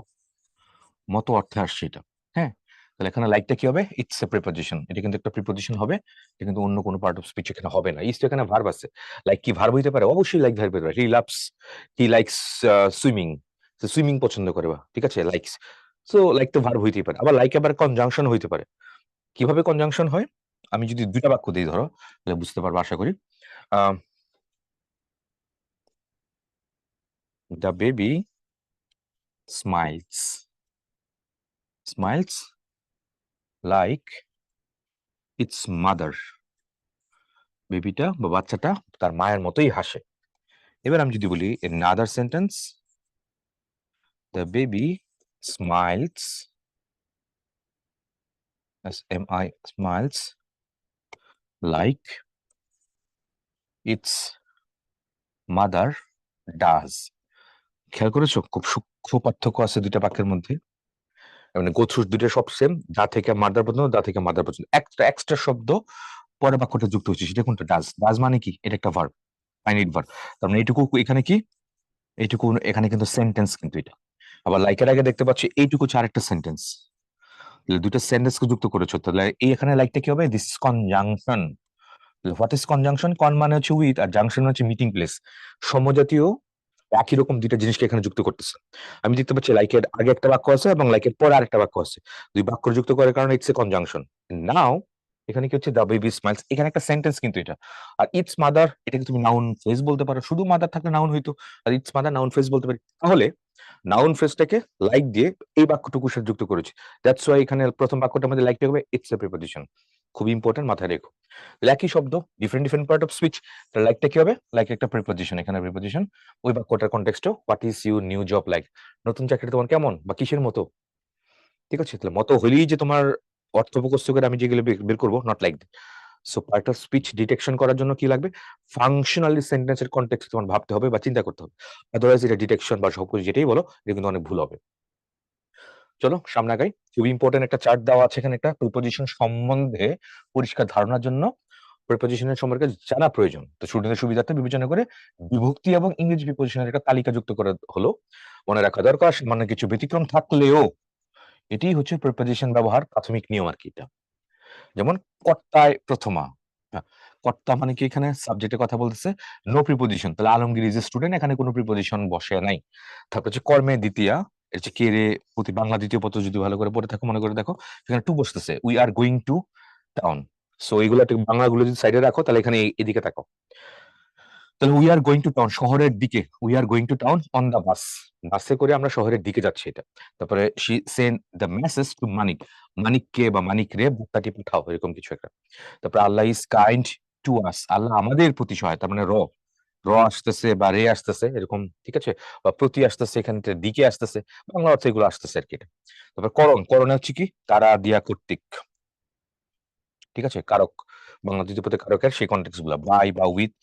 মতো অর্থে আসছে এটা, হ্যাঁ। তাহলে এখানে লাইকটা কি হবে, ইটস এ প্রিপোজিশন, এটা কিন্তু একটা প্রিপোজিশন হবে, এটা কিন্তু অন্য কোনো পার্ট অফ স্পিচ এখানে হবে না। ইস তো এখানে ভার্ব আছে, লাইক কি ভার্ব হইতে পারে, অবশ্যই লাইক ভার্ব হইতে পারে। He loves, he likes swimming, say swimming পছন্দ করে, বা ঠিক আছে, লাইকস। সো লাইক তো ভার্ব হইতেই পারে, আবার লাইক আবার কনজাংশন হইতে পারে। কিভাবে কনজাংশন হয়, আমি যদি দুইটা বাক্য দিই ধরো, তাহলে বুঝতে পারবো আশা করি। The baby smiles, smiles like its mother, বেবিটা বা বাচ্চাটা তার মায়ের মতোই হাসে। এবার আমি যদি বলি in another sentence, the baby smiles, SMI, smiles like its mother does. খেয়াল করেছো খুব সূক্ষ্ম পার্থক্য আছে দুইটা বাক্যের মধ্যে। মানে গোত্র দুইটা সব সেম, দা থেকে মাদার পর্যন্ত, দা থেকে মাদার পর্যন্ত একটা এক্সট্রা শব্দ পরে বাক্যটা যুক্ত হচ্ছে, সেটা কোনটা? ডাজ। ডাজ মানে কি? এটা একটা ভার্ব, ফাইনাইট ভার্ব। তার মানে এইটুকু এখানে কি, এইটুকু এখানে কিন্তু সেন্টেন্স, কিন্তু এটা আবার লাইকের আগে দেখতে পাচ্ছি এইটুকু হচ্ছে আরেকটা সেন্টেন্স। দুটো সেন্টেন্সকে যুক্ত করেছো, তাহলে এই এখানে লাইকটা কি হবে? This is conjunction. What is conjunction? কন মানে হচ্ছে উইথ, আর জাংশন হচ্ছে মিটিং প্লেস। সমজাতীয় একই রকম দুইটা জিনিসকে এখানে যুক্ত করতেছে। আমি দেখতে পাচ্ছি লাইকের আগে একটা বাক্য আছে এবং লাইকের পরে আরেকটা বাক্য আছে, দুই বাক্য যুক্ত করার কারণে ইটস এ কনজাংশন। নাও এখানে কি হচ্ছে? দ্য বেবি স্মাইলস, এখানে একটা সেন্টেন্স কিন্তু এটা। আর ইটস মাদার, এটাকে তুমি নাউন ফ্রেজ বলতে পারো, শুধু মাদার থাকলে নাউন হইতো, আর ইটস মাদার নাউন ফ্রেজ বলতে পারি। তাহলে নাউন ফ্রেজটাকে লাইক দিয়ে এই বাক্যটুকুর সাথে যুক্ত করেছি। দ্যাটস ওয়াই এখানে প্রথম বাক্যটার মধ্যে লাইকটা হবে ইটস এ প্রিপোজিশন। খুব ইম্পর্টেন্ট, মাথায় রেখো। একই শব্দ, different different part of speech, লাইকটা কি হবে? লাইক একটা প্রিপোজিশন, এখানে প্রিপোজিশন। ওই বাক্যটার কনটেক্সটও what is your new job like, নতুন চাকরি তোমার কেমন বা কিসের মতো। ঠিক আছে, তাহলে মতো হলেই যে তোমার অর্থ মুখস্থ করে আমি যেগুলো বের করবো, not like that. So part of speech detection করার জন্য কি লাগবে? ফাংশনালি সেন্টেন্সের কনটেক্সট তোমার ভাবতে হবে বা চিন্তা করতে হবে। আদারওয়াইজ এটা ডিটেকশন বা সবকিছু যেটাই বলো, এটা কিন্তু অনেক ভুল হবে। চলো সামনে আগাই। খুব ইম্পর্টেন্ট একটা চার্ট দেওয়া আছে এখানে, একটা প্রিপোজিশন সম্বন্ধে পরিষ্কার ধারণার জন্য প্রিপোজিশনের সম্পর্কে জানা প্রয়োজন। তো স্টুডেন্টের সুবিধার্থে বিবেচনা করে বিভক্তি এবং ইংরেজি প্রিপোজিশনের একটা তালিকা যুক্ত করা হলো। মনে রাখা দরকার, সামান্য কিছু ব্যতিক্রম থাকলেও এটি হচ্ছে প্রিপোজিশন ব্যবহার প্রাথমিক নিয়ম আর কি। এটা যেমন কর্তায় প্রথমা, হ্যাঁ, কর্তা মানে কি? এখানে সাবজেক্টের কথা বলতেছে, নো প্রিপোজিশন, তাহলে আলমগীর ইজ এ স্টুডেন্ট, এখানে কোনো প্রিপোজিশন বসে নাই। তারপর হচ্ছে কর্মে দ্বিতীয়া, এর হচ্ছে কে রে প্রতি বাংলা দ্বিতীয় পত্র যদি ভালো করে পড়ে থাকো, মনে করে দেখো এখানে টু বসতেছে, we are going to town. So এইগুলো বাংলাগুলো যদি সাইডে রাখো, তাহলে এখানে এদিকে তাকো। তাহলে we are going to town, শহরের দিকে, we are going to town on the bus, বাসে করে আমরা শহরের দিকে যাচ্ছি, এটা। তারপরে she send the message to Manik, মানিককে বা মানিক রে বার্তাটি পাঠাও, এরকম কিছু একটা। তারপরে Allah is kind to us, Allah আমাদের প্রতি সহায়, তার মানে র, র আসতেছে বা রে আসতেছে এরকম, ঠিক আছে, বা প্রতি আসতেছে, এখানে দিকে আসতেছে, বাংলা অর্থে এগুলো আসতেছে আর কি এটা। তারপর করণ, করণে হচ্ছে কি? তারা দিয়া কর্তৃক, ঠিক আছে, কারক, বাংলা দ্বিতীয় পদে কারকের সেই কন্টেক্সট গুলা, বাই বা উইথ,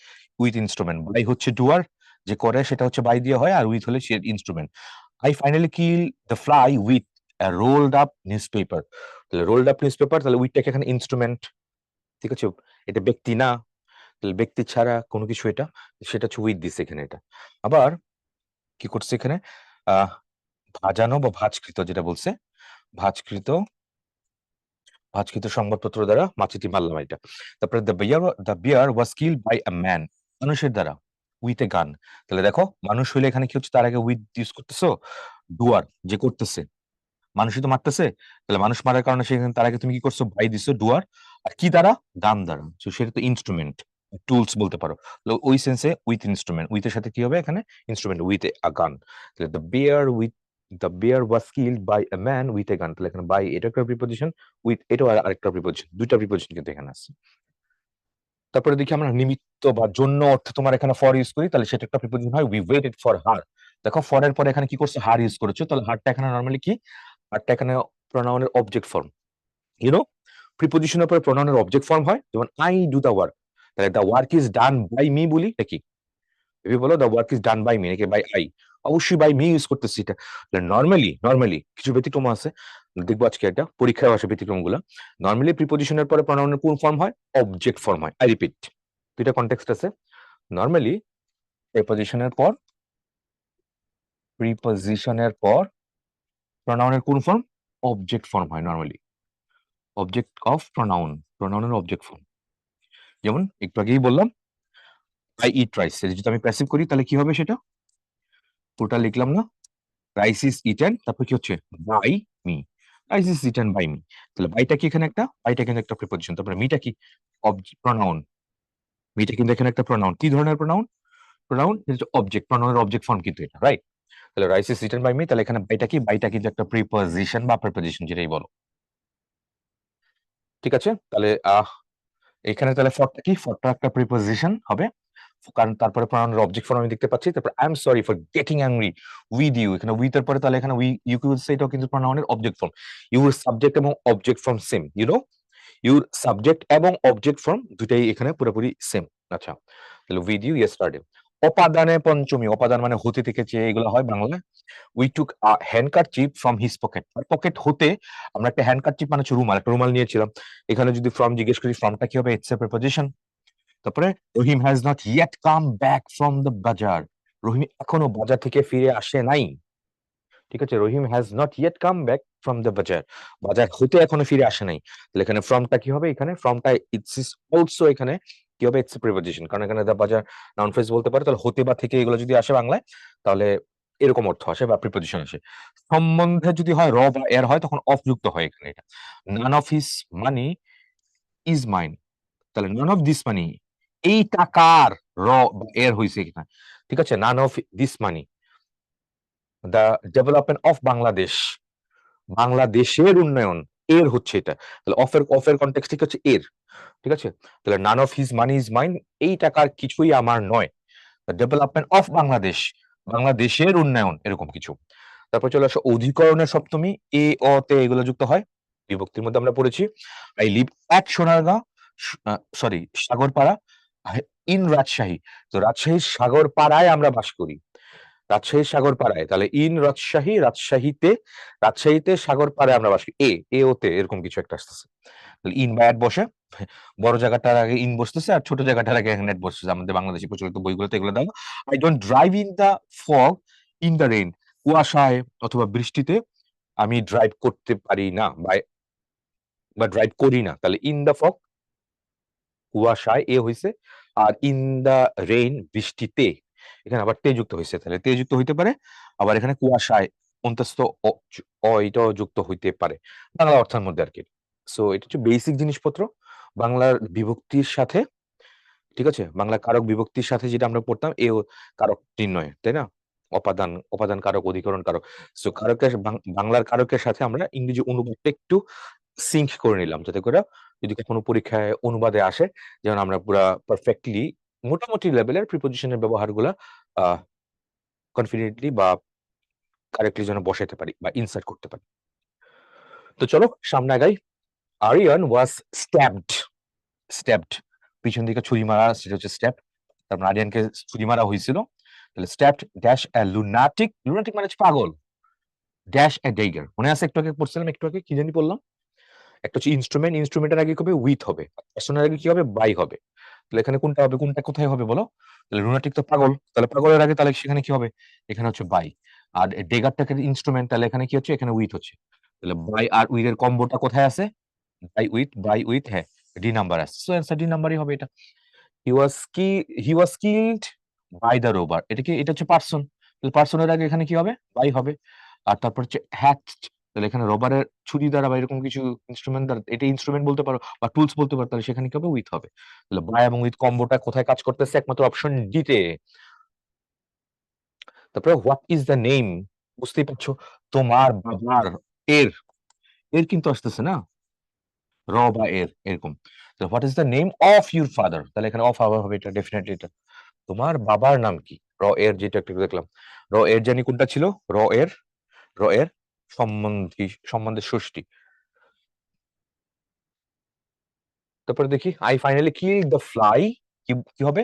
উইথ ইনস্ট্রুমেন্ট, বাই হচ্ছে ডুয়ার, যে করে সেটা হচ্ছে বাই দিয়ে হয়, আর উইথ হলে সে instrument. I finally kill the fly with rolled up newspaper, তাহলে রোলড আপ নিউজ পেপার, তাহলে উইথটাকে এখানে ইনস্ট্রুমেন্ট, ঠিক আছে, এটা ব্যক্তি না, তাহলে ব্যক্তি ছাড়া কোনো কিছু, এটা সেটা হচ্ছে উইথ দিছে এখানে। এটা আবার কি করছে এখানে? আহ ভাজানো বা ভাজকৃত, যেটা বলছে ভাজকৃত, ভাজকৃত সংবাদপত্র দ্বারা মাছিটি মারলাম, এটা। তারপরে the bear was killed by a man, মানুষের দ্বারা, উইথ এ গান। তাহলে দেখো মানুষ হইলে এখানে কি হচ্ছে? তার আগে উইথ ইউজ করতেছো, ডুয়ার যে করতেছে, মানুষই তো মারতেছে, তাহলে মানুষ মারার কারণে সেখানে তার আগে তুমি কি করছো? বাই দিছো, ডুয়ার। আর কি দ্বারা? গান দ্বারা, তো সেটা তো ইনস্ট্রুমেন্ট, টুলস বলতে পারো। ওই সেন্সে উইথ ইনস্ট্রুমেন্ট, উইথ এর সাথে কি হবে এখানে? Instrument, with a gun. তাহলে the bear was killed by a man with a gun, তাহলে এখানে বাই এটা একটা প্রিপোজিশন, উইথ এটাও আরেকটা প্রিপোজিশন, দুইটা প্রিপোজিশন কিন্তু এখানে আছে। তারপরে দেখি আমরা নিমিত্ত বা জন্য অর্থে তোমার এখানে ফর ইউজ করি, তাহলে সেটা একটা প্রিপোজিশন হয়, উই ওয়েটেড ফর হার। দেখো ফর এর পরে এখানে কি করছো? হার ইউজ করেছো, তাহলে হারটা এখানে নরমালি কি? হারটা এখানে প্রোনাউনের অবজেক্ট ফর্ম। ইউনো, প্রিপোজিশনের পরে প্রোনাউনের অবজেক্ট ফর্ম হয়, যেমন আই ডু দা ওয়ার্ক, তাহলে the work is done by me বলি নাকি? তুমি বলো the work is done by me নাকি বাই আই? অবশ্যই বাই মি ইউজ করতেছি এটা। নর্মালি নর্মালি কিছু ব্যতিক্রম আছে, দেখবো আজকে একটা পরীক্ষায় আসে ব্যতিক্রম গুলা। নর্মালি প্রিপোজিশনের পরে প্রোনাউনের কোন ফর্ম হয়? অবজেক্ট ফর্ম হয়। আই রিপিট, দুইটা কনটেক্সট আছে। নর্মালি প্রিপোজিশনের পর প্রোনাউনের কোন ফর্ম? অবজেক্ট ফর্ম হয় নর্মালি, অবজেক্ট অফ প্রোনাউন, প্রোনাউনের অবজেক্ট ফর্ম। যেমন একটু আগেই বললাম আই ইট রাইস, যদি আমি প্যাসিভ করি তাহলে কি হবে? সেটা পুরোটা লিখলাম না, রাইস ইজ ইটেন, তারপর কি হচ্ছে? By me, rice is eaten by me. তাহলে বাইটা কি এখানে? একটা বাইটা কিন্তু একটা প্রিপোজিশন। তারপরে মিটা কি? প্রোনাউন, মিটা কিন্তু এখানে একটা প্রোনাউন। কি ধরনের প্রোনাউন? প্রোনাউন অবজেক্ট, প্রোনাউনের অবজেক্ট ফর্ম কিন্তু এটা, রাইট? তাহলে rice is eaten by me, তাহলে এখানে বাইটা কি? বাইটা কিন্তু একটা প্রিপোজিশন বা প্রিপোজিশন, যেটাই বলো। ঠিক আছে? তাহলে এখানে তাহলে ফরটা কি? ফরটা একটা প্রিপোজিশন হবে। কারণ তারপরে প্রনাউনের অবজেক্ট ফর্ম আমি দেখতে পাচ্ছি। তারপর I am sorry for getting angry with you. এখানে উইথ এর পরে তাহলে এখানে ইউ কি বলছে, এটাও কিন্তু প্রনাউনের অবজেক্ট ফর্ম। ইউর সাবজেক্ট এবং object form same, you know? Your subject এবং অবজেক্ট ফর্ম দুটাই এখানে পুরোপুরি সেম। আচ্ছা, তাহলে উইথ ইউ ইয়েস্টারডে। অপাদানে পঞ্চমী, অপাদান মানে হতে থেকে চেয়ে এগুলো হয় বাংলায়। We took a handkerchief from his pocket. আর পকেট হতে আমরা একটা হ্যান্ডকারচিফ মানে হচ্ছে রুমাল, একটা রুমাল নিয়েছিলাম। এখানে যদি ফ্রম জিজ্ঞেস করি, ফ্রমটা কি হবে? It's a preposition. তারপরে Rahim has not yet come back from the bazaar. Rahim এখনো বাজার থেকে ফিরে আসে নাই। ঠিক আছে, Rahim has not yet come back from the bazaar. বাজার হতে এখনো ফিরে আসে নাই। তাহলে এখানে ফ্রমটা কি হবে? এখানে ফ্রমটা ইটস ইজ অলসো এখানে কি হবে? It's preposition. কারণ এখানে দ্য বাজার নাউন ফ্রেজ বলতে পারে, তাহলে হতে বা থেকে এগুলো যদি আসে বাংলায়, তাহলে এরকম অর্থ আসে বা প্রিপোজিশন আসে। সম্বন্ধে যদি হয় র বা এর হয়, তখন অফ যুক্ত হয় এখানে। এটা none of his money is mine. তাহলে নান অফ দিস মানি, এই টাকার র বা এর হইছে কিনা। ঠিক আছে, none of this money the development of Bangladesh, বাংলাদেশের উন্নয়ন এর হচ্ছে এটা। তাহলে অফের কনটেক্সট ঠিক হচ্ছে এর। ঠিক আছে, তাহলে none of his money is mine, এই টাকার কিছুই আমার নয়। ডেভেলপমেন্ট অফ বাংলাদেশ, বাংলাদেশের উন্নয়ন, এরকম কিছু। তারপর চলে আসো অধিকরণের সপ্তমী, এ অ তে এগুলো যুক্ত হয়। বিভক্তির মধ্যে আমরা পড়েছি I live at Sonargaon, sorry Sagarpara, in Rajshahi. তো রাজশাহীর সাগরপাড়ায় আমরা বাস করি। রাজশাহীর সাগরপাড়ায়, তাহলে ইন রাজশাহী, রাজশাহীতে সাগরপাড়ায় আমরা বাস করি। এ ওতে এরকম কিছু একটা আসতেছে। তাহলে ইন বা অ্যাট বসে, বড় জায়গাটার আগে ইন বসতেছে আর ছোট জায়গাটার আগে নেট বসতেছে। আমাদের বাংলাদেশি প্রচলিত বইগুলোতে এগুলো দেওয়া। I don't drive in the fog, in the rain, কুয়াশায় অথবা বৃষ্টিতে আমি ড্রাইভ করতে পারি না বা ড্রাইভ করি না। তাহলে ইন দ্য ফগ কুয়াশায় এ হইছে, আর ইন দ্য রেইন বৃষ্টিতে, এখানে আবার তে যুক্ত হইছে। তাহলে তে যুক্ত হইতে পারে, আবার এখানে কুয়াশায় অন্তস্থ এটাও যুক্ত হইতে পারে, বাংলা অর্থের মধ্যে আর কি। সো এটা হচ্ছে বেসিক জিনিসপত্র বাংলার বিভক্তির সাথে। ঠিক আছে, বাংলা কারক বিভক্তির সাথে যেটা আমরা পড়তাম, কারক নির্ণয়, তাই না? অপাদান কারক, অধিকরণ কারক। সো বাংলার কারকের সাথে আমরা ইংরেজি অনুবাদটা একটু সিঙ্ক করে নিলাম, যাতে করে যদি কখনো পরীক্ষায় অনুবাদে আসে, যেমন আমরা পুরা পারফেক্টলি মোটামুটি লেভেলের প্রিপোজিশনের ব্যবহারগুলা কনফিডেন্টলি বা কারেক্টলি যেন বসাইতে পারি বা ইনসার্ট করতে পারি। তো চলো সামনে আগাই। আরিয়ান ওয়াজ স্ট্যাবড, পিছন দিকে ছুরি মারা, সেটা হচ্ছে স্ট্যাব। তারপর আরিয়ানকে ছুরি মারা হয়েছিল। তাহলে স্ট্যাবড ড্যাশ এ লুনাটিক, লুনাটিক মানে হচ্ছে পাগল, ড্যাশ এ ডেইগার। মনে আছে একটু আগে পড়ছিলাম, একটু আগে কি জানি বললাম? একটা হচ্ছে ইনস্ট্রুমেন্ট, ইনস্ট্রুমেন্টের আগে কি হবে? উইথ হবে। পার্সনের আগে কি হবে? বাই হবে। তাহলে এখানে কোনটা হবে, কোনটা কোথায় হবে বলো? তাহলে লুনাটিক তো পাগল, তাহলে পাগলের আগে তাহলে সেখানে কি হবে? এখানে হচ্ছে বাই। আর ডেগারটাকে ইনস্ট্রুমেন্ট, তাহলে এখানে কি হচ্ছে? এখানে উইথ হচ্ছে। তাহলে বাই আর উইথ এর কম্বোটা কোথায় আছে? বাই উইথ, হ্যাঁ, ডি নাম্বার আছে। সো অ্যান্সার ডি নাম্বারই হবে এটা। হি ওয়াজ কিলড বাই দ্য রোবার, এটা হচ্ছে পার্সন। তাহলে পার্সনের আগে এখানে কি হবে? বাই হবে। আর তারপর হচ্ছে হ্যাচড, তাহলে এখানে রবারের ছুরি দ্বারা বা এরকম কিছু ইনস্ট্রুমেন্ট দ্বারা, এটা ইনস্ট্রুমেন্ট বলতে পারো বা টুলস বলতে পারো, তাহলে সেখানে কি হবে? উইথ হবে। তাহলে বাই এবং উইথ কম্বোটা কোথায় কাজ করতেছে? একমাত্র অপশন ডি তে। তারপরে হোয়াট ইজ দ্য নেম, বুঝতেই পারছো, তোমার বাবার, এর এর কিন্তু আসতেছে না, র বা এর এরকম। What is the name of your father, তাহলে এখানে অফ হবে, এটা ডেফিনেটলি এটা। তোমার বাবার নাম কি? র এর, যেটা একটু দেখলাম, র এর জানি কোনটা ছিল, র এর সম্বন্ধে ষষ্ঠী। তারপরে দেখি I finally kill the fly, কি হবে?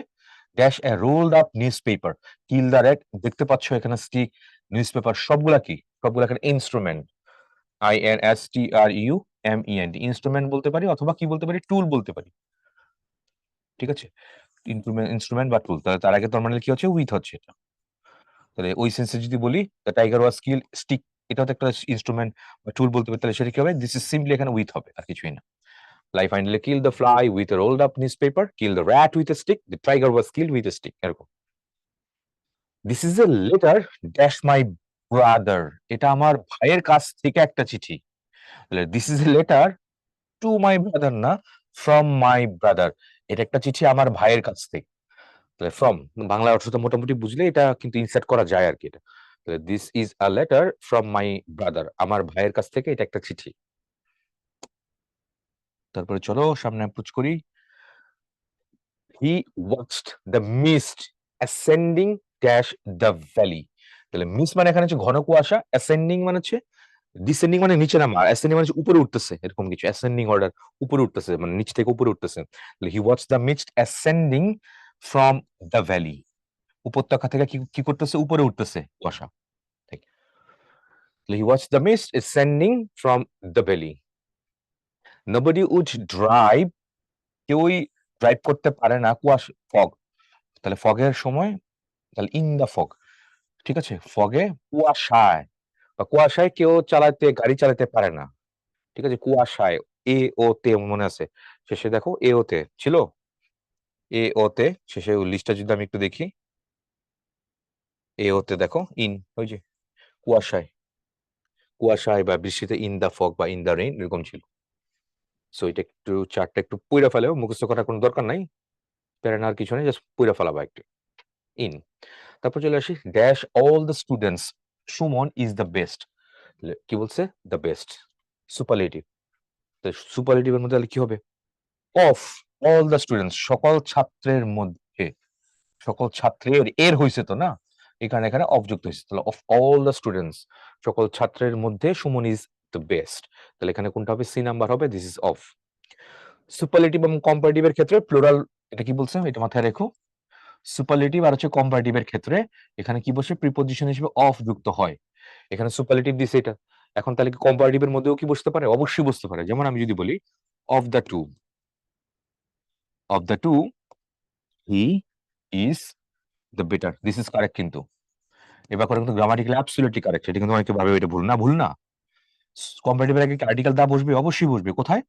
Dash a rolled up newspaper, kill the red, দেখতে পাচ্ছ এখানে স্টিক, নিউজ পেপার, সবগুলা কি? সবগুলা এখানে ইনস্ট্রুমেন্ট। INSTRUMENT, ইনস্ট্রুমেন্ট বলতে পারি অথবা কি বলতে পারি? টুল বলতে পারি। ঠিক আছে, ইনস্ট্রুমেন্ট বা টুল, তাহলে তার আগে তার মানে কি হচ্ছে? উইথ হচ্ছে এটা। তাহলে ওই সেন্সে যদি বলি the tiger was kill stick, এটাও তো একটা ইনস্ট্রুমেন্ট বা টুল বলতে পারি, তাহলে সেটা কি হবে? দিস ইজ সিম্পলি এখানে উইথ হবে, আর কিছুই না। Life finally kill the fly with a rolled up newspaper, kill the rat with a stick, the tiger was killed with a stick, এরকম। This is a letter dash my brother, এটা আমার ভাইয়ের কাছ থেকে একটা চিঠি। তাহলে this is a letter to my brother না, ফ্রম মাই ব্রাদার, এটা একটা চিঠি আমার ভাইয়ের কাছ থেকে। তাহলে ফ্রম বাংলা অর্থটা মোটামুটি বুঝলে এটা কিন্তু ইনসার্ট করা যায় আর কি। এটা তাহলে this is a letter from my brother, আমার ভাইয়ের কাছ থেকে এটা একটা চিঠি। তারপরে চলো সামনে অ্যাপ্রোচ করি। He watched the mist ascending dash the valley. তাহলে মিস্ট মানে এখানে হচ্ছে ঘন কুয়াশা, অ্যাসেন্ডিং মানে হচ্ছে ডিসেন্ডিং মানে নিচে নামা, অ্যাসেন্ডিং মানে হচ্ছে উপরে উঠতেছে, এরকম কিছু অ্যাসেন্ডিং অর্ডার, উপরে উঠতেছে মানে নিচ থেকে উপরে উঠতেছে। তাহলে he watch the mist ascending from the valley, উপত্যকা থেকে কি করতেছে, উপরে উঠতেছে কুয়াশা। He watch the mist ascending from the valley. Nobody would drive, কেউই ড্রাইভ করতে পারে না, কুয়াশা ফগ, তাহলে ফগের সময়, তাহলে ইন দ্য ফগ, ঠিক আছে, ফগে কুয়াশায় বা কুয়াশায় কেউ গাড়ি চালাতে পারে না, ঠিক আছে, কুয়াশায়, এ ও তে মনে আছে, শেষে দেখো এ ও তে ছিল, এ ও তে শেষে লিস্টটা যদি আমি একটু দেখি, এ ও তে দেখো ইন, ওই যে কুয়াশায়, কুয়াশায় বা বৃষ্টিতে ইন দা ফগ বা ইন দা রেইন এরকম ছিল। সো এটা একটু চারটা একটু পইরা ফেলেও, মুখস্থ করার কোনো দরকার নাই, প্যারা আর কিছু নেই, জাস্ট পইরা ফেলাবা একটু ইন। তারপর চলে আসি dash all the students, Suman is the best, কি বলছে, দ্য বেস্ট, সুপারলেটিভ। তো সুপারলেটিভের মধ্যে তাহলে কি হবে, অফ অল দ্য স্টুডেন্টস, সকল ছাত্রের মধ্যে, সকল ছাত্রের, এর হইছে তো না, এখানে এখানে অফ যুক্ত হয়েছে, তাহলে অফ অল দ্য স্টুডেন্টস, সকল ছাত্রের মধ্যে সুমন ইজ দ্য বেস্ট, তাহলে এখানে কোনটা হবে, সি নাম্বার হবে, দিস ইজ অফ। সুপারলেটিভ এবং কম্পারেটিভের ক্ষেত্রে প্লুরাল, এটা কি বলছে এটা মাথায় রেখো, সুপারলেটিভ আর হচ্ছে কম্পারেটিভের ক্ষেত্রে এখানে কি বসে, প্রিপজিশন হিসেবে অফ যুক্ত হয়, এখানে সুপারলেটিভ দিছে এটা, এখন তাহলে কি কম্পারেটিভের মধ্যেও কি বসতে পারে, অবশ্যই বসতে পারে। যেমন আমি যদি বলি of the two, of the two he is the better, this is correct, কিন্তু এবার করে কিন্তু গ্রামাটিক্যালি অ্যাবসলিউটলি কারেক্ট, এটা কিন্তু অনেকে ভাবে এটা ভুল না, ভুল না। কম্পারেটিভের আগে আর্টিকেল দা বসবে, অবশ্যই বসবে, কোথায়,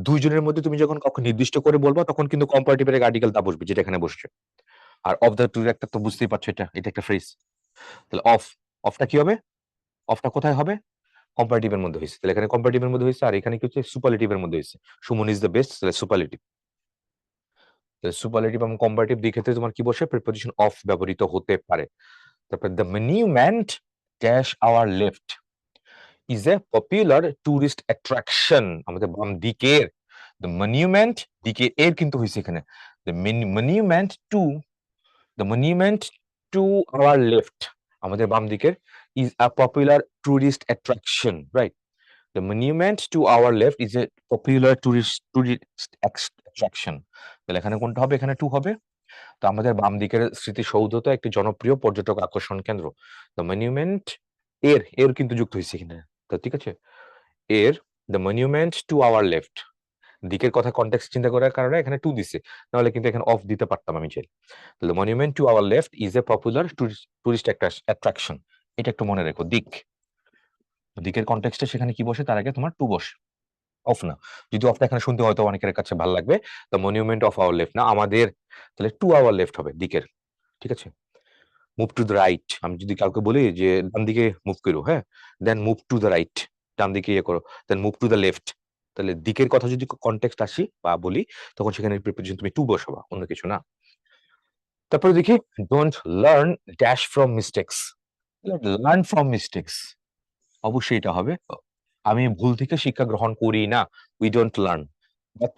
দুইজনের মধ্যে তুমি যখন কাউকে নির্দিষ্ট করে বলবা তখন কিন্তু কম্পারেটিভের আগে আর্টিকেল দা বসবে, যেটা এখানে বসছে। আর অফ দ্য টু একটা তো বুঝতেই পারছো, এটা এটা একটা ফ্রেজ, তাহলে অফ, অফটা কি হবে, অফটা কোথায় হবে, কম্পারেটিভের মধ্যে হয়েছে, তাহলে এখানে কম্পারেটিভের মধ্যে হয়েছে, আর এখানে কি হচ্ছে, সুপারলেটিভের মধ্যে হয়েছে, সুমন ইজ দ্য বেস্ট, তাহলে সুপারলেটিভ। সুপারলেটিভ এবং কম্পারেটিভ দুই ক্ষেত্রে তোমার কি বসে, প্রিপজিশন অফ ব্যবহৃত হতে পারে। তারপর the monument dash our left is a popular tourist attraction, আমাদের বাম দিকের, দ্য মনুমেন্ট দিকে এর কিন্তু হয়েছে এখানে, the monument to, the monument to our left, আমাদের বাম দিকের, is a popular tourist attraction, right, the monument to our left is a popular tourist attraction, তাহলে এখানে কোনটা হবে, এখানে টু হবে। তো আমাদের বাম দিকের স্মৃতিসৌধ তো একটি জনপ্রিয় পর্যটক আকর্ষণ কেন্দ্র, দ্য মনুমেন্ট, এর কিন্তু যুক্ত হয়েছে এখানে, তো ঠিক আছে, এর, the monument to our left, দিকের কথা কনটেক্সট চিন্তা করার কারণে এখানে টু দিছে, নাহলে কিন্তু এখানে অফ দিতে পারতাম আমি চাই। তাহলে monument to our left is a popular tourist attraction, এটা একটু মনে রেখো, দিকের কনটেক্সটে সেখানে কি বসে, তার আগে তোমার টু বসে, অফ না। যদি অফটা এখানে শুনতে হয়তো অনেকের কাছে ভালো লাগবে, the monument of our left না, আমাদের, তাহলে টু আওয়ার লেফট হবে দিকের, ঠিক আছে। মুভ টু দ্য রাইট, আমি যদি কাউকে বলি যে ডান দিকে মুভ করো, হ্যাঁ, দেন মুভ টু দ্য রাইট, ডান দিকে ইয়ে করো, দেন মুভ টু দ্য লেফট, তাহলে দিকের কথা যদি কনটেক্সট আসি বা বলি, তখন সেখানে প্রিপজিশন তুমি টু বসাবা, অন্য কিছু না। তারপরে দেখি don't learn dash from mistakes, learn from mistakes, অবশ্যই এটা হবে, আমি ভুল থেকে শিক্ষা গ্রহণ করি না, উই ডোন্ট লার্ন, বাট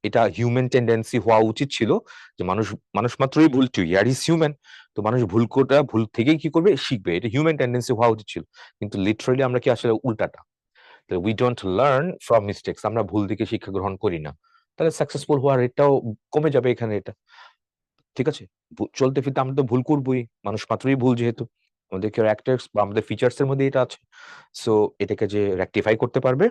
এটা হিউম্যান টেন্ডেন্সি হওয়া উচিত ছিল, যে মানুষ, মানুষ মাত্রই ভুল, টু ইয়ার ইজ হিউম্যান, তো মানুষ ভুল থেকেই কি করবে, শিখবে, এটা হিউম্যান টেন্ডেন্সি হওয়া উচিত ছিল, কিন্তু লিটারালি আমরা কি আসলে উল্টাটা, we don't learn from mistakes, আমরা ভুল থেকে শিক্ষা গ্রহণ করি না, তাহলে সাকসেসফুল হওয়ার রেটটাও কমে যাবে এখানে, এটা ঠিক আছে। চলতে ফিরতে আমরা তো ভুল করবোই, মানুষ মাত্রই ভুল, যেহেতু আমাদের ক্যারেক্টার্স বা আমাদের ফিচার্স এর মধ্যে এটা আছে, সো এটাকে যে রেকটিফাই করতে পারবে,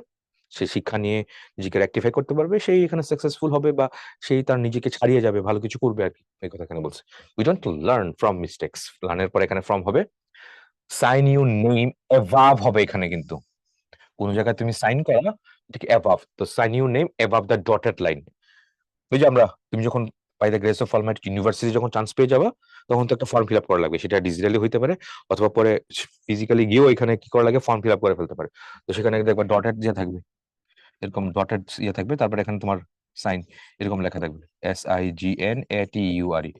সে শিক্ষা নিয়ে নিজেকে রেকটিফাই করতে পারবে, সেই এখানে সাকসেসফুল হবে, বা সেই তার নিজেকে ছাড়িয়ে যাবে, ভালো কিছু করবে আর কি, এই কথা এখানে বলছে। We don't learn from mistakes, লার্নের পর এখানে ফ্রম হবে, সাইন ইউ নেম অ্যাভাব হবে এখানে, কিন্তু কোন জায়গায় তুমি সাইন করা, এটাকে অ্যাভাব, তো sign you name above the dotted line, ওই যে তুমি যখন by the grace of almighty university যখন চান্স পেয়ে যাবা, তখন তো একটা ফর্ম ফিল আপ করা লাগবে, সেটা ডিজিটালি হইতে পারে, অথবা পরে ফিজিক্যালি গিয়েও এখানে কি করা লাগে, ফর্ম ফিল আপ করে ফেলতে পারে, তো সেখানে দেখবা ডটেড যে থাকবে, এরকম ডটেড ইয়ে থাকবে, তারপরে এখানে তোমার সাইন এরকম লেখা থাকবে, SIGNATURE,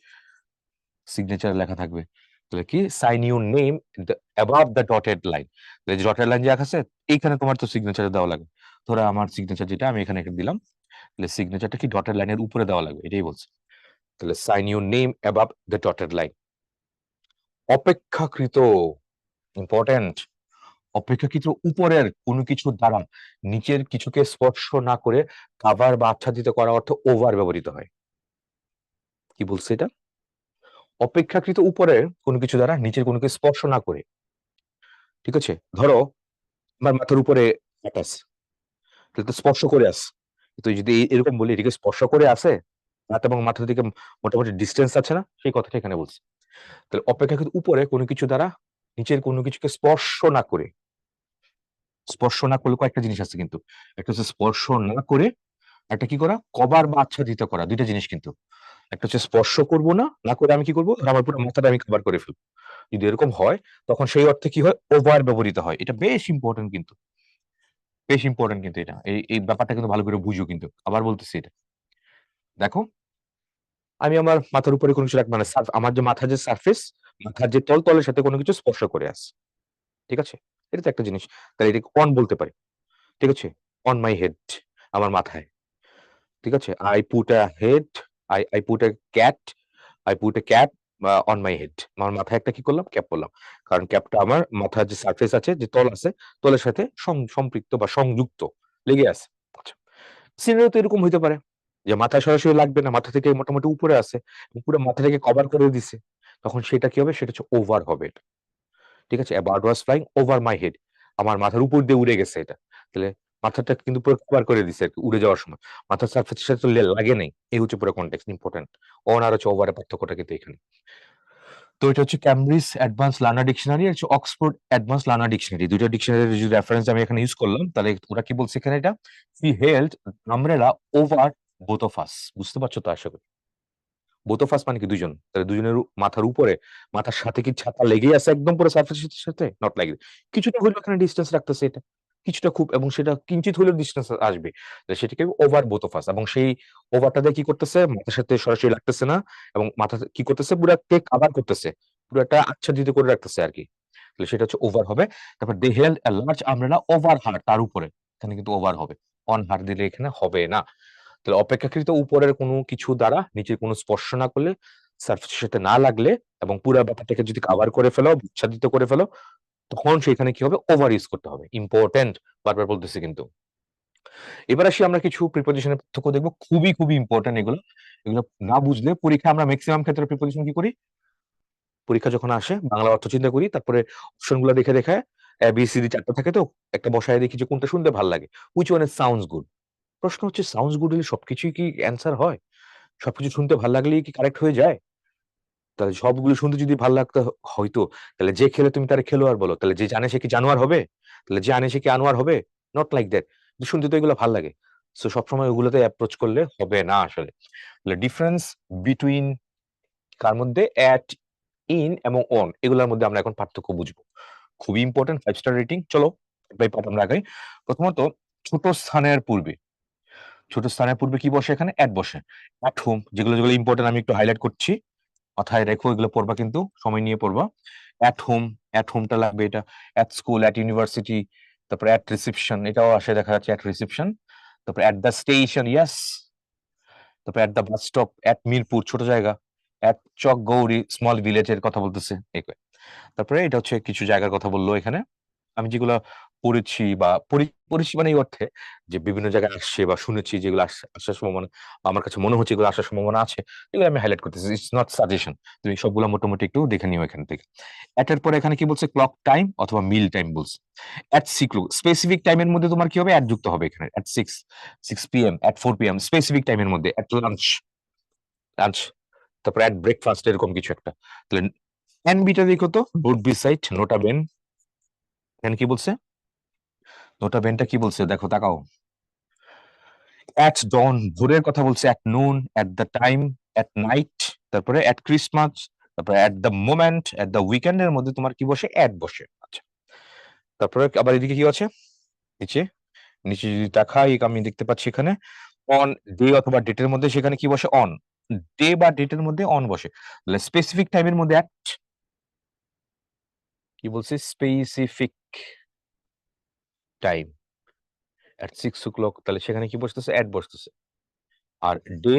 সিগনেচার লেখা থাকবে, তাহলে কি sign your name above the dotted line, যে ডটেড লাইন যে আছে এইখানে তোমার তো সিগনেচার দেওয়া লাগে, ধরো আমার সিগনেচার যেটা আমি এখানে দিলাম, তাহলে সিগনেচারটা কি ডটেড লাইনের উপরে দেওয়া লাগবে, এটাই বলছে। তাহলে sign your name above the dotted line. অপেক্ষাকৃত, ইম্পর্টেন্ট, অপেক্ষাকৃত উপরের কোনো কিছু দ্বারা নিচের কিছুকে স্পর্শ না করে কাভার বা আচ্ছাদিত করা অর্থ ওভার ব্যবহৃত হয়। কি বলছে এটা? অপেক্ষাকৃত উপরের কোনো কিছু দ্বারা নিচের কোনো কিছু স্পর্শ না করে। ঠিক আছে, ধরো আমার মাথার উপরে আকাশ, তাহলে তো স্পর্শ করে আস, তো যদি এরকম বলি এটাকে স্পর্শ করে আসে, হাত এবং মাথার দিকে মোটামুটি ডিস্টেন্স আছে না, সেই কথাটা এখানে বলছি। তাহলে অপেক্ষাকৃত উপরে কোনো কিছু দ্বারা নিচের কোনো কিছুকে স্পর্শ না করে। স্পর্শ না করলে কয়েকটা জিনিস আছে কিন্তু, একটা হচ্ছে স্পর্শ না করে, একটা কি করা, কভার বা আচ্ছাদিত করা, দুইটা জিনিস কিন্তু। একটা হচ্ছে স্পর্শ করব না, না করে আমি কি করবো, আমার পুরো মাথাটা আমি কভার করে ফেলবো। যদি এরকম হয় তখন সেই অর্থে কি হয়, ওভার ব্যবহৃত হয়। এটা বেশ ইম্পর্টেন্ট কিন্তু, বেশ ইম্পর্টেন্ট কিন্তু এটা, এই ব্যাপারটা কিন্তু ভালো করে বুঝো কিন্তু। আবার বলতেছি এটা, দেখো আমি আমার মাথার উপরে কোনো কিছু রাখ, মানে আমার যে মাথার যে সারফেস, মাথার যে তলের সাথে কোনো কিছু স্পর্শ করে আছে, ঠিক আছে, এটা তো একটা জিনিস। তাহলে এটাকে অন বলতে পারি, ঠিক আছে, অন মাই হেড, আমার মাথায়, ঠিক আছে। I put a head, I put a cat, I put A cap on my head, আমার মাথায় একটা কি করলাম, ক্যাপ করলাম। কারণ ক্যাপটা আমার মাথার যে সারফেস আছে, যে তল আছে, তলের সাথে সম্পৃক্ত বা সংযুক্ত, লেগে আছে। আচ্ছা, সিনারিও তো এরকম হইতে পারে যে মাথায় সরাসরি লাগবে না, মাথা থেকে মোটামুটি উপরে আছে, পুরো মাথাটাকে কভার করে দিছে, তখন সেটা কি হবে, সেটা হচ্ছে ওভার হবে এটা। ঠিক আছে, a bird was flying over my head, আমার মাথার উপর দিয়ে উড়ে গেছে এটা। তাহলে মাথাটা কিন্তু পুরো কভার করে দিছে আরকি উড়ে যাওয়ার সময়। মাথার সারফেসের সাথে তো লাগে নাই। এই হচ্ছে পুরো কনটেক্সট, ইম্পোর্টেন্ট। অন আর হচ্ছে ওভার এর পার্থক্যটা কিন্তু এখানে। তো এটা হচ্ছে ক্যামব্রিজ অ্যাডভান্স লার্নার ডিকশনারি আর হচ্ছে অক্সফোর্ড অ্যাডভান্স লার্নার ডিকশনারি। দুইটা ডিকশনারির যদি রেফারেন্স আমি এখানে ইউজ করলাম, তাহলে ওরা কি বলছে এখানে, এটা হি held umbrella over both of us. বুঝতে পারছো তো আশা করি। বোথ অফ আস মানে কি, দুইজন, তাহলে দুজনের মাথার উপরে, মাথার সাথে কি ছাতা লেগেই আছে একদম পুরো সারফেসের সাথে, নট লাইক কিছুটা হলেও এখানে ডিসটেন্স রাখতেছে এটা, কিছুটা খুব, এবং সেটা কিঞ্চিত হলেও ডিসটেন্স আসবে, সেটাকে ওভার বোথ অফ আস, এবং সেই ওভারটা দিয়ে কি করতেছে, মাথার সাথে সরাসরি লাগতেছে না, এবং মাথা কি করতেছে, পুরাকে কাভার করতেছে, পুরাটা আচ্ছাদিত করে রাখতেছে আর কি। তাহলে সেটা হচ্ছে ওভার হবে। তারপর they held a large umbrella over her, তার উপরে, এখানে কিন্তু ওভার হবে, অন হার দিলে এখানে হবে না। তাহলে অপেক্ষাকৃত উপরের কোনো কিছু দ্বারা নিচের কোনো স্পর্শ না করলে, সারফেসের সাথে না লাগলে, এবং পুরা ব্যাপারটাকে যদি কাভার করে ফেলো, আচ্ছাদিত করে ফেলো, তখন সেখানে কি হবে, ওভার ইউজ করতে হবে। ইম্পর্টেন্ট, বারবার বলতেছি কিন্তু। এবার আসি আমরা কিছু প্রিপোজিশনের পার্থক্য দেখবো, খুবই খুবই ইম্পর্টেন্ট এগুলো। এগুলো না বুঝলে পরীক্ষা আমরা ম্যাক্সিমাম ক্ষেত্রে প্রিপোজিশন কি করি, পরীক্ষা যখন আসে বাংলা অর্থ চিন্তা করি, তারপরে অপশন গুলো দেখে দেখে, ABCD 4টা থাকে, তো একটা বসায় দেখি যে কোনটা শুনতে ভালো লাগে, হুইচ ওয়ান সাউন্ডস গুড। প্রশ্ন হচ্ছে সাউন্ডস গুড হলে সবকিছুই কি অ্যান্সার হয়? সবকিছু শুনতে ভাল লাগলেই কি কারেক্ট হয়ে যায়? তাহলে সবগুলো শুনতে যদি ভাল লাগতে হইতো, তাহলে যে খেলে তুমি তারে খেলোয়াড় বলো। তাহলে যে জানে সে কি জানোয়ার হবে? তাহলে যে আনে সে কি আনোয়ার হবে? Not like that. শুনতে তো এগুলো ভাল লাগে। সো সবসময় ওগুলোতে অ্যাপ্রোচ করলে হবে না আসলে। তাহলে ডিফারেন্স বিটুইন কার মধ্যে? এট, ইন এবং অন, এগুলোর মধ্যে আমরা এখন পার্থক্য বুঝবো। খুবই ইম্পর্টেন্ট, 5 স্টার রেটিং। চলো বাই পার্ট আমরা আগাই। প্রথমত, ছোট স্থানের পূর্বে, ছোট স্থানের পূর্বে কি বসে এখানে? এট বসে। এট হোম, যেগুলো যেগুলো ইম্পর্টেন্ট আমি একটু হাইলাইট করছি, মাথায় রেখো, এগুলো পড়বা কিন্তু, সময় নিয়ে পড়বা। এট হোম, এট হোমটা লাগবে এটা। এট স্কুল, এট ইউনিভার্সিটি, তারপর এট রিসেপশন, এটাও আসে দেখা যাচ্ছে, এট রিসেপশন। তারপর এট দ্য স্টেশন, ইয়েস। তারপর এট দ্য বাস স্টপ, এট মিরপুর, ছোট জায়গা। এট চক গৌরী, স্মল ভিলেজের কথা বলতেছে। তারপরে এটা হচ্ছে কিছু জায়গার কথা বললো এখানে। আমি যেগুলা পড়েছি বা পড়েছি মানে এই অর্থে যে বিভিন্ন জায়গায় আসছে বা শুনেছি, যেগুলো আসার সম্ভাবনা, আমার কাছে মনে হচ্ছে এগুলো আসার সম্ভাবনা আছে, এগুলো আমি হাইলাইট করতেছি। ইটস নট সাজেশন, তুমি সবগুলো মোটামুটি একটু দেখে নিও এখান থেকে। এটার পরে এখানে কি বলছে? ক্লক টাইম অথবা মিল টাইম বলছে। এট সিক্স, স্পেসিফিক টাইমের মধ্যে তোমার কি হবে? অ্যাট যুক্ত হবে এখানে। এট সিক্স, 6 PM, এট 4 PM, স্পেসিফিক টাইমের মধ্যে। এট লাঞ্চ, লাঞ্চ। তারপর এট ব্রেকফাস্ট, এরকম কিছু একটা। তাহলে এনবিটা দেখো তো, নোট বিসাইড, নোটা বেন, এখানে কি বলছে? নোটা বেনটা কি বলছে দেখো, তাকাও। অ্যাট ডন, ভোরের কথা বলছে। At noon, at the time, at night, তারপরে অ্যাট ক্রিসমাস, তারপরে at the moment, at the weekend এর মধ্যে তোমার কি বসে? অ্যাট বসে। আচ্ছা, তারপরে আবার এদিকে কি আছে নিচে? নিচে যদি তাকাই, আমি দেখতে পাচ্ছি এখানে অন ডে অথবা ডেটের মধ্যে সেখানে কি বসে? অন। ডে বা ডেটের মধ্যে অন বসে। তাহলে স্পেসিফিক টাইমের মধ্যে অ্যাট, কি বলছে? স্পেসিফিক টাইম, অ্যাট 6 o'clock, তাহলে সেখানে কি বসতেছে? অ্যাট বসতেছে। আর ডে,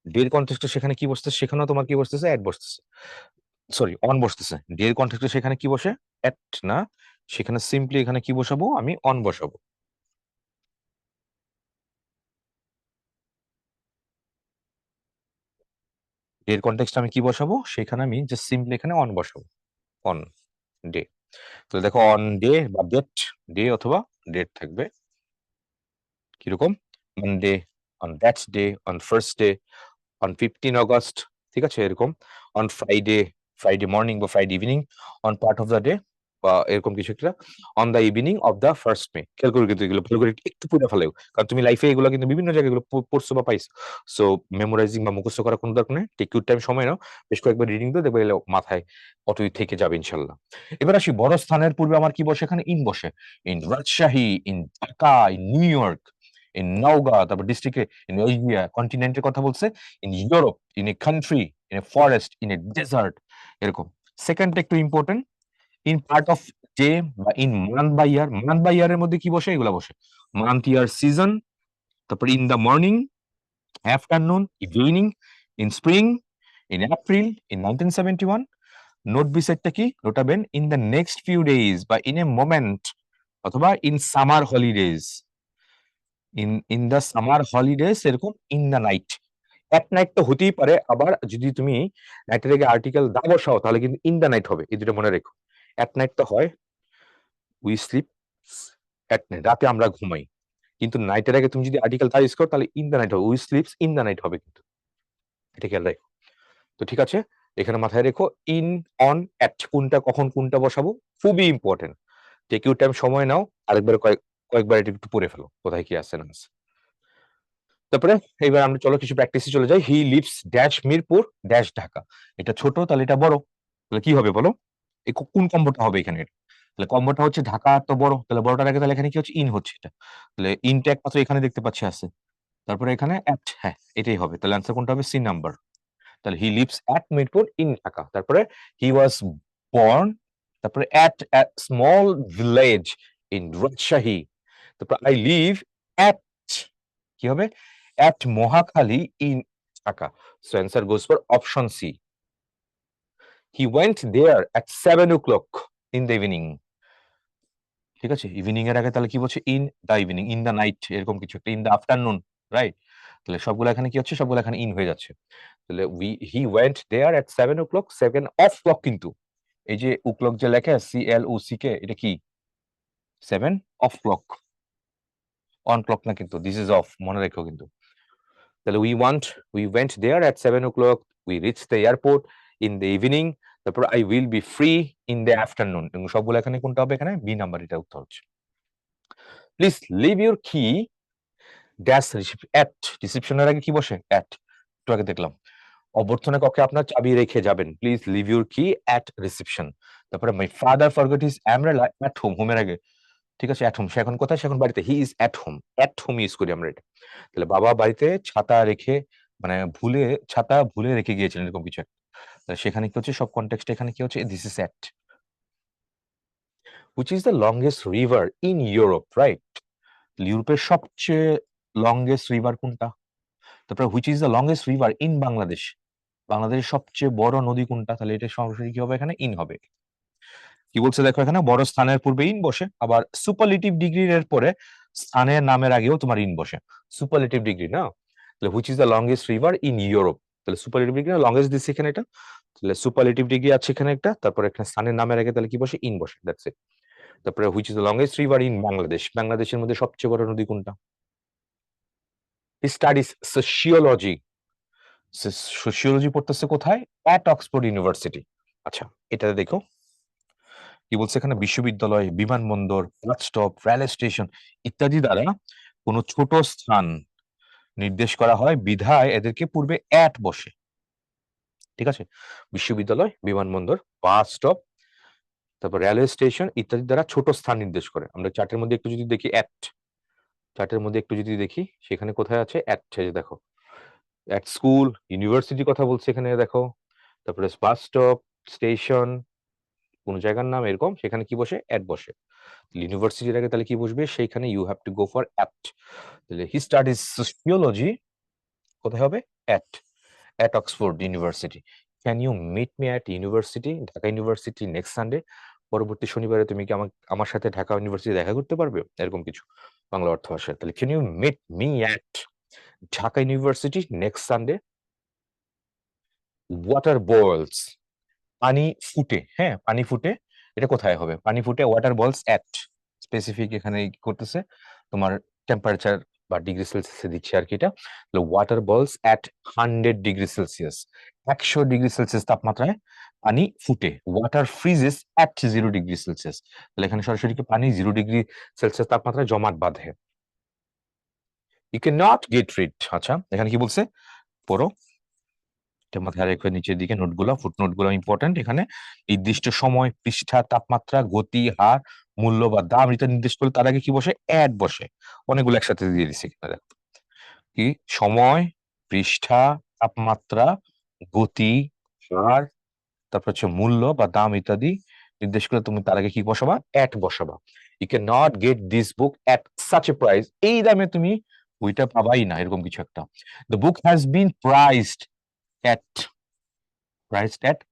ডের কনটেক্সটে সেখানে কি বসতেছে, সেখানেও তোমার কি বসতেছে, অ্যাট বসতেছে, সরি অন বসতেছে। ডের কনটেক্সটে সেখানে কি বসে, অ্যাট না, সেখানে সিম্পলি এখানে কি বসাবো, আমি অন বসাবো। ডের কনটেক্সটে আমি কি বসাবো, সেখানে আমি জাস্ট সিম্পলি এখানে অন বসাবো, অন ডে। তো দেখো অন ডে বা ডেট, ডে অথবা ডেট থাকবে কিরকম, Monday, on that day, on first day, on 15 August, ঠিক আছে এরকম, অন ফ্রাইডে, ফ্রাইডে মর্নিং বা Friday evening, on part of the day বা এরকম কিছু একটা, on the evening of the first May. খেয়াল করে কিন্তু এগুলো ভালো করে একটু পড়ে ফেলেও, কারণ তুমি লাইফে এগুলো কিন্তু বিভিন্ন জায়গায় এগুলো পড়ছো বা পাইছো। সো মেমোরাইজিং বা মুখস্থ করার কোনো দরকার নেই, টেক ইউর টাইম, সময় নাও, বেশ কয়েকবার রিডিং দাও, দেখবে এগুলো মাথায় অতই থেকে যাবে ইনশাল্লাহ। এবার আসি বড় স্থানের পূর্বে আমার কি বসে, এখানে ইন বসে। In Rajshahi, in Dhaka, in new York, in Naogaon, তারপর ডিস্ট্রিক্টে, ইন এশিয়া কন্টিনেন্টের কথা বলছে, in Europe, in a country, in a forest, in a desert, এরকম। সেকেন্ডটা একটু important, in part off day বা ইন মান্থ বা ইয়ার, মান্থ বা ইয়ারের মধ্যে কি বসে, এগুলা বসে মান্থ, ইয়ার, সিজন, তারপর in the morning, afternoon, evening, in spring, in April, in 1971। Note B সেটটা কি, nota bene in the next few days বা ইন এ মোমেন্ট, অথবা in summer holidays, in the summer holidays, এরকম in the night. At night তো হতেই পারে, আবার যদি তুমি নাইটের আগে আর্টিকেল দা বসাও তাহলে কিন্তু ইন দ্য নাইট হবে, এই দুটো মনে রেখো। অ্যাট নাইট তো হয় উই স্লিপ অ্যাট নাইট, রাতে আমরা ঘুমাই, কিন্তু নাইটের আগে তুমি যদি আর্টিকেল দা ইউজ করো তাহলে ইন দ্য নাইট হবে, we slips in the night হবে কিন্তু, এটা খেয়াল রাখো। তো ঠিক আছে, এখানে মাথায় রেখো ইন, অন, অ্যাট, কোনটা কখন কোনটা বসাবো খুবই ইম্পর্টেন্ট। টেক ইউর টাইম, সময় নাও, আরেকবার কয়েকবার এটা একটু পড়ে ফেলো কোথায় কি আছে না আছে। তারপরে এবার আমরা চলো কিছু প্র্যাকটিসে চলে যাই। He lives dash Mirpur dash Dhaka, এটা ছোট তাহলে এটা বড়, তাহলে কি হবে বলো, এই কোন কম্বোটা হবে এখানে, তাহলে কম্বোটা হচ্ছে ঢাকা তো বড়, তাহলে বড়টার আগে তাহলে এখানে কি হচ্ছে, ইন হচ্ছে এটা, তাহলে ইনটা একমাত্র এখানে দেখতে পাচ্ছি আছে, তারপরে এখানে অ্যাট, হ্যাঁ এটাই হবে, তাহলে অ্যান্সার কোনটা হবে, সি নাম্বার। তাহলে he lives at Mirpur in Dhaka, তারপরে হি ওয়াজ বর্ন, তারপরে at small village in Rajshahi, তারপর আই লিভ অ্যাট, কি হবে, at Mohakhali in Dhaka. So answer goes for option C. He went there at 7 o'clock in the evening, ঠিক আছে, evening এর আগে তাহলে কি বলছে, in the evening, in the night, এরকম কিছু একটা, ইন দ্য আফটারনুন, রাইট। তাহলে সবগুলো এখানে কি হচ্ছে, সবগুলো এখানে ইন হয়ে যাচ্ছে। তাহলে হি went there at 7 o'clock, 7 o'clock কিন্তু এই যে উক্লক যে লেখে CLOCK, এটা কি 7 o'clock, অন ক্লক না কিন্তু, দিস ইজ অফ, মনে রেখো কিন্তু। তাহলে we went there at 7 o'clock, we reach the airport in the evening, তারপর I will be free in the afternoon, এবং সবগুলো এখানে কোনটা হবে, এখানে বি নাম্বার, এটা উত্তর হচ্ছে। প্লিজ লিভ ইউর কি ড্যাশ অ্যাট, রিসিপশনের আগে কি বসে, অ্যাট, একটু আগে দেখলাম। অভ্যর্থনা কক্ষে আপনার চাবি রেখে যাবেন, please leave your key at reception. তারপরে my father forgot his umbrella at home, হোমের আগে, ঠিক আছে, অ্যাট হোম, সে এখন কোথায়, সে এখন বাড়িতে, he is at home use করি আমরা এটা। তাহলে বাবা বাড়িতে ছাতা রেখে, মানে ছাতা ভুলে রেখে গিয়েছিলেন, এরকম কিছু একটা। তাহলে সেখানে কি হচ্ছে, সব কনটেক্সটে এখানে কি হচ্ছে, this is at. Which is the longest river in Europe, right, ইউরোপের সবচেয়ে লংগেস্ট রিভার কোনটা। তারপরে which is the longest river in Bangladesh, বাংলাদেশের সবচেয়ে বড় নদী কোনটা, তাহলে এটা সরাসরি কি হবে, এখানে ইন হবে। কি বলছে দেখো, এখানে বড় স্থানের পূর্বে ইন বসে, আবার সুপারলেটিভ ডিগ্রির এর পরে স্থানের নামের আগেও তোমার ইন বসে, সুপারলেটিভ ডিগ্রি না। তাহলে which is the longest river in Europe, তাহলে সুপারলেটিভ ডিগ্রি লংগেস্ট দিচ্ছে এখানে এটা, তাহলে সুপারলেটিভ ডিগ্রি আছে এখানে একটা, তারপরে এখানে স্থানের নামের আগে তাহলে কি বসে, ইন বসে, দ্যাটস ইট। তারপরে which is the longest river in Bangladesh, বাংলাদেশের মধ্যে সবচেয়ে বড় নদী কোনটা। স্টাডিজ সোশিওলজি, সোশিওলজি পড়তেছে কোথায়, অ্যাট অক্সফোর্ড ইউনিভার্সিটি। আচ্ছা, এটাতে দেখো কি বলছে, এখানে বিশ্ববিদ্যালয়, বিমানবন্দর, বাস স্টপ, রেল স্টেশন ইত্যাদি দ্বারা কোনো ছোট স্থান নির্দেশ করা হয় বিধায় এদেরকে পূর্বে অ্যাট বসে, ঠিক আছে। বিশ্ববিদ্যালয়, বিমানবন্দর, বাস স্টপ, তারপর রেলওয়ে স্টেশন ইত্যাদি দ্বারা ছোট স্থান নির্দেশ করে। আমরা চার্টের মধ্যে একটু যদি দেখি অ্যাট, চার্টের মধ্যে একটু যদি দেখি সেখানে কোথায় আছে অ্যাট, দেখো অ্যাট স্কুল, ইউনিভার্সিটি কথা বলছে এখানে দেখো, তারপরে বাস স্টপ, স্টেশন, কোন জায়গার নাম এরকম, সেখানে কি বসে? অ্যাট বসে। ইউনিভার্সিটির আগে তাহলে কি বসবে? সেইখানে you have to go for at. তাহলে হি স্টাডিজ সোশিওলজি কোথায় হবে? At Oxford University. Can you meet me at university, Dhaka university next Sunday? পরবর্তী শনিবারে তুমি কি আমার সাথে ঢাকা ইউনিভার্সিটি দেখা করতে পারবে? এরকম কিছু বাংলা অর্থ আসে। তাহলে can you meet me at Dhaka university next Sunday? Water boils, পানি ফুটে, হ্যাঁ পানি ফুটে, এটা কোথায় হবে? পানি ফুটে ওয়াটার বয়েলস অ্যাট, স্পেসিফিক এখানে কি করতেছে তোমার টেম্পারেচার বা ডিগ্রি সেলসিয়াসে দিচ্ছে আর কি এটা। Water বয়েলস at 100 degree Celsius, 100 degree Celsius তাপমাত্রায় পানি ফুটে। Water freezes at 0 degree Celsius, তাহলে এখানে সরাসরি কি পানি 0 ডিগ্রি সেলসিয়াস তাপমাত্রায় জমাট বাঁধে। You can not get read, আচ্ছা এখানে কি বলছে পড়ো, মাথায় রেখে নিচের দিকে নোটগুলো, ফুটনোটগুলো ইম্পর্টেন্ট। এখানে নির্দিষ্ট সময়, পৃষ্ঠা, তাপমাত্রা, গতি, হার, মূল্য বা দাম এটা নির্দেশ করলে তার আগে কি বসে? অ্যাট বসে। অনেকগুলো একসাথে দিয়ে দিচ্ছে এখানে দেখো। কি সময়, পৃষ্ঠা, তাপমাত্রা, গতি, হার, তারপর হচ্ছে মূল্য বা দাম ইত্যাদি নির্দেশ করে তুমি তার আগে কি বসাবা? অ্যাট বসাবা। You can not get this book at such a price, এই দামে তুমি বইটা পাবাই না, এরকম কিছু একটা। The book has been priced at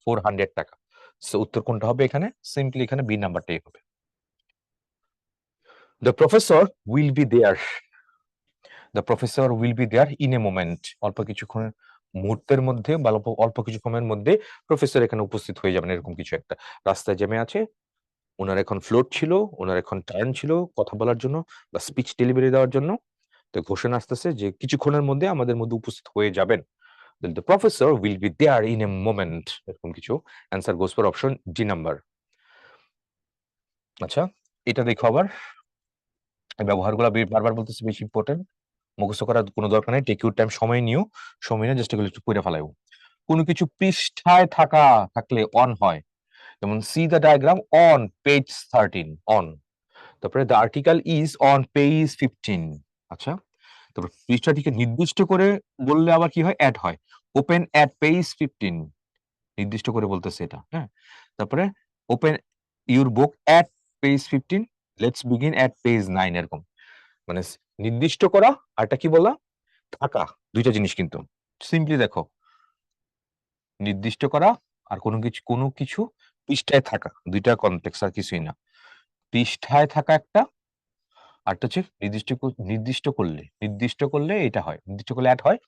400 টাকা। সো উত্তর কোনটা হবে এখানে? সিম্পলি এখানে বি নাম্বারটাই হবে। The professor will be there, the professor will be there in a moment, অল্প কিছুক্ষণ, মুহূর্তের মধ্যে বা অল্প কিছু সময়ের মধ্যে প্রফেসর এখানে উপস্থিত হয়ে যাবেন, এরকম কিছু একটা। রাস্তায় জ্যামে আছে, ওনার এখন ফ্লোট ছিল, ওনার এখন টার্ন ছিল কথা বলার জন্য বা স্পিচ ডেলিভারি দেওয়ার জন্য। তো ঘোষণা আসতেছে যে কিছুক্ষণের মধ্যে আমাদের মধ্যে উপস্থিত হয়ে যাবেন। The professor will be there in a moment, এরকম কিছু। Answer goes for option D number. আচ্ছা এটা দেখো আবার, ব্যবহারগুলো বারবার বলতেছি বেশি ইম্পর্টেন্ট, মুখস্থ করার কোনো দরকার নেই। টেক ইউর টাইম, সময় নিও, সময় নিয়ে জাস্ট এগুলো একটু পড়ে ফেলাইও। কোনো কিছু পৃষ্ঠায় থাকলে অন হয়, যেমন see the diagram on page 13, on. তারপরে the article is on page 15। আচ্ছা তারপর পৃষ্ঠাটিকে নির্দিষ্ট করে বললে আবার কি হয়? অ্যাড হয়। ওপেন অ্যাট পেজ 15, নির্দিষ্ট করে বলতেছে এটা, হ্যাঁ। তারপরে open your book at page 15, let's begin at page 9, এরকম। মানে নির্দিষ্ট করা আর এটা কি বলা? থাকা, দুইটা জিনিস কিন্তু। সিম্পলি দেখো, নির্দিষ্ট করা আর কোনো কিছু পৃষ্ঠায় থাকা, দুইটা কনটেক্সট আর কিছুই না। পৃষ্ঠায় থাকা একটা, আরটা হচ্ছে নির্দিষ্ট করলে এটা হয়, নির্দিষ্ট করলে অ্যাড হয়।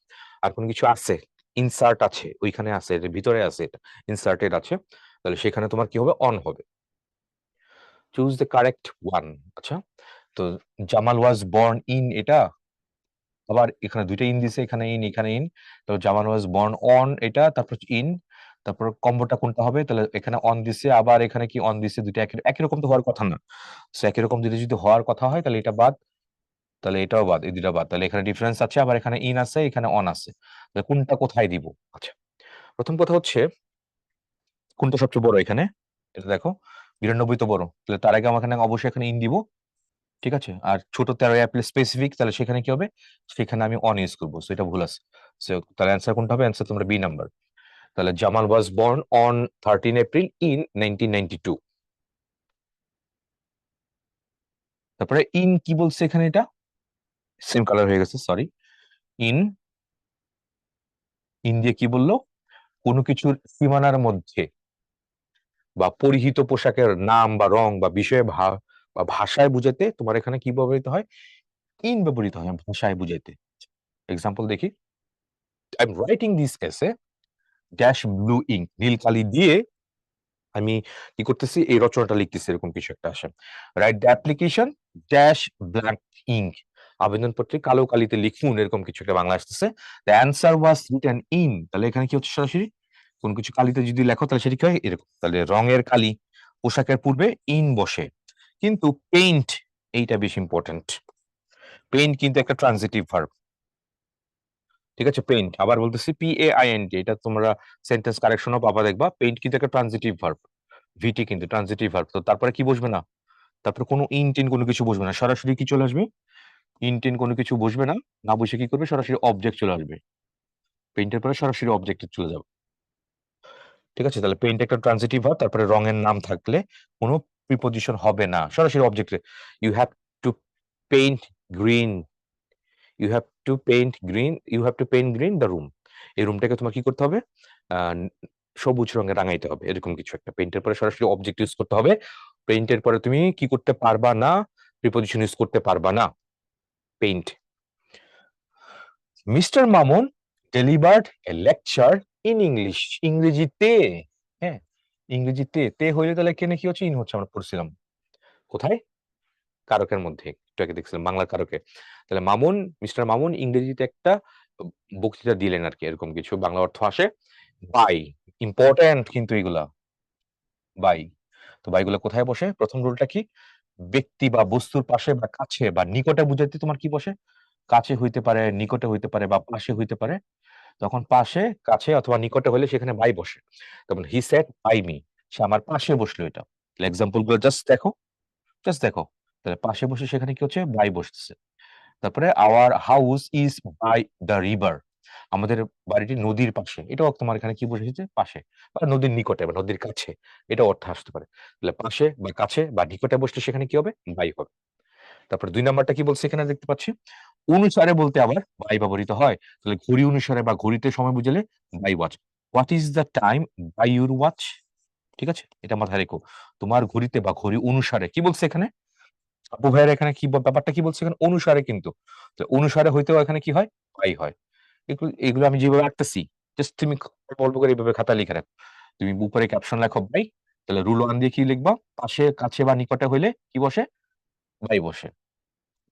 আর কোনো কিছু আছে, ইনসার্ট আছে, ওইখানে আছে, এর ভিতরে আছে, এটা ইনসার্টেড আছে, তাহলে সেখানে তোমার কি হবে? অন হবে। Choose the correct one. আচ্ছা তো জামাল ওয়াজ বর্ন ইন, এটা আবার এখানে দুইটা ইন দিছে, এখানে ইন এখানে ইন। তো জামান ওয়াজ বর্ন অন, এটা তারপর ইন, তারপর কম্বোটা কোনটা হবে? তাহলে এখানে অন দিছে, আবার এখানে কি অন দিছে, দুইটা একই রকম তো হওয়ার কথা না। সো একই রকম যদি হওয়ার কথা হয় তাহলে এটা বাদ, তাহলে এটাও বাদ, এই দুইটা বাদ। তাহলে এখানে ডিফারেন্স আছে, আবার এখানে ইন আছে, এখানে অন আছে, তাহলে কোনটা কোথায় দিব? আচ্ছা প্রথম কথা হচ্ছে কোনটা সবচেয়ে বড় এখানে? এটা দেখো 92 তো বড়, তাহলে তার আগে আমার এখানে অবশ্যই এখানে ইন দিব, ঠিক আছে। আর ছোট 13 অ্যাপ্লে স্পেসিফিক, তাহলে সেখানে কি হবে? সেখানে আমি অন ইউজ করবো, সো এটা ভুল আছে। সো তাহলে অ্যান্সার কোনটা হবে? অ্যান্সার তোমরা বি নাম্বার। তাহলে Jamal was born on 13 April in 1992। তারপরে ইন কি বলছে এখানে? এটা সেম কালার হয়ে গেছে, সরি। ইন, ইন দিয়ে কি বললো? কোনো কিছুর সীমানার মধ্যে বা পরিহিত পোশাকের নাম বা রং বা বিষয়ে বা ভাষায় বুঝাইতে তোমার এখানে কি ব্যবহৃত হয়? ইন ব্যবহৃত হয় ভাষায় বুঝাইতে। এক্সাম্পল দেখি, I am writing this essay dash blue ink, নীল কালি দিয়ে আমি কি করতেছি? এই রচনাটা লিখতেছি, এরকম কিছু একটা আসে। Write the application dash black ink, আবেদনপত্রে কালো কালিতে লিখুন, এরকম কিছু একটা বাংলা আসতেছে। The answer was written in, তাহলে এখানে কি হচ্ছে? সরাসরি কোন কিছু কালিতে যদি লেখো তাহলে সেটা কি হয়? এরকম। তাহলে রঙের কালি, পোশাকের পূর্বে ইন বসে। কিন্তু পেইন্ট, এইটা বেশি ইম্পর্টেন্ট। পেইন্ট কিন্তু একটা ট্রানজিটিভ ভার্ব, ঠিক আছে। পেইন্ট, আবার বলতেছি PAINT, এটা তোমরা সেন্টেন্স কারেকশনও পাবা, দেখবা পেইন্ট কিন্তু একটা ট্রানজিটিভ ভার্ব, ভিটি কিন্তু ট্রানজিটিভ ভার্ব। তো তারপরে কি বসবে না? তারপরে কোনো ইন টিন কোনো কিছু বসবে না, সরাসরি কি চলে আসবে? ইন টিন কোনো কিছু বসবে না, না বসে কি করবে? সরাসরি অবজেক্ট চলে আসবে। পেইন্টের পরে সরাসরি অবজেক্টে চলে যাবে। ঠিক আছে, তাহলে পেইন্ট একটা ট্রানজিটিভ ভার্ব, তারপরে রঙের নাম থাকলে কোনো প্রিপজিশন হবে না, সরাসরি অবজেক্টে। You have to paint green, you have to paint green, you have to paint green the room. এই রুমটাকে তোমার কি করতে হবে, সবুজ রঙে রাঙাইতে হবে, এরকম কিছু একটা। পেইন্টের পরে সরাসরি অবজেক্ট ইউজ করতে হবে। পেইন্টের পরে তুমি কি করতে পারবা না, প্রিপজিশন ইউজ করতে পারবা না। Paint. Mister Mamun delivered a lecture in English, ইংরেজিতে। হ্যাঁ, ইংরেজিতে। তে হইলে তাহলে কেনে কি হচ্ছে, ইন হচ্ছে, আমরা পড়ছিলাম কোথায়, কারকের মধ্যে একটু আগে দেখছিলাম, বাংলার কারকে। তাহলে মামুন, মিস্টার মামুন ইংরেজিতে একটা বক্তৃতা দিলেন আর কি, এরকম কিছু বাংলা অর্থ আসে বাই। ইম্পর্টেন্ট কিন্তু এগুলা, বাই। তো বাইগুলো কোথায় বসে, প্রথম রুলটা কি, ব্যক্তি বা বস্তুর পাশে বা কাছে বা নিকটে বুঝাইতে তোমার কি বসে, কাছে হইতে পারে, নিকটে হইতে পারে, বা পাশে হইতে পারে। তখন পাশে, কাছে অথবা নিকটে হলে সেখানে বাই বসে। তখন হি সেড বাই মি, সে আমার পাশে বসলো। এটা এক্সাম্পল গুলো জাস্ট দেখো, জাস্ট দেখো। তাহলে পাশে বসে সেখানে কি হচ্ছে, বাই বসতেছে। তারপরে our house is by the river, আমাদের বাড়িটি নদীর পাশে, এটাও তোমার এখানে কি বসেছে, পাশে বা নদীর নিকটে বা নদীর কাছে, এটা অর্থ আসতে পারে। তাহলে পাশে বা কাছে বা নিকটে বসলে সেখানে কি হবে, বাই হবে। তারপরে 2 নাম্বারটা কি বলছে এখানে দেখতে পাচ্ছি, অনুসারে বলতে আবার বাই ব্যবহৃত হয়। তাহলে ঘড়ি অনুসারে বা ঘড়িতে সময় বুঝালে by watch. What is the time by your watch, ঠিক আছে, এটা মাথায় রেখো। তোমার ঘড়িতে বা ঘড়ি অনুসারে কি বলছে এখানে, আপু ভাইয়ের এখানে কি ব্যাপারটা কি বলছে এখানে, অনুসারে কিন্তু। তো অনুসারে হইতেও এখানে কি হয়, বাই হয়। এগুলো এগুলো আমি যেভাবে আঁকতেছি, জাস্ট তুমি অল্প করে এইভাবে খাতা লিখে রাখো। তুমি উপরে ক্যাপশন লেখো বাই, তাহলে রুল 1 দিয়ে কি লিখবা, পাশে, কাছে বা নিকটে হইলে কি বসে, বাই বসে।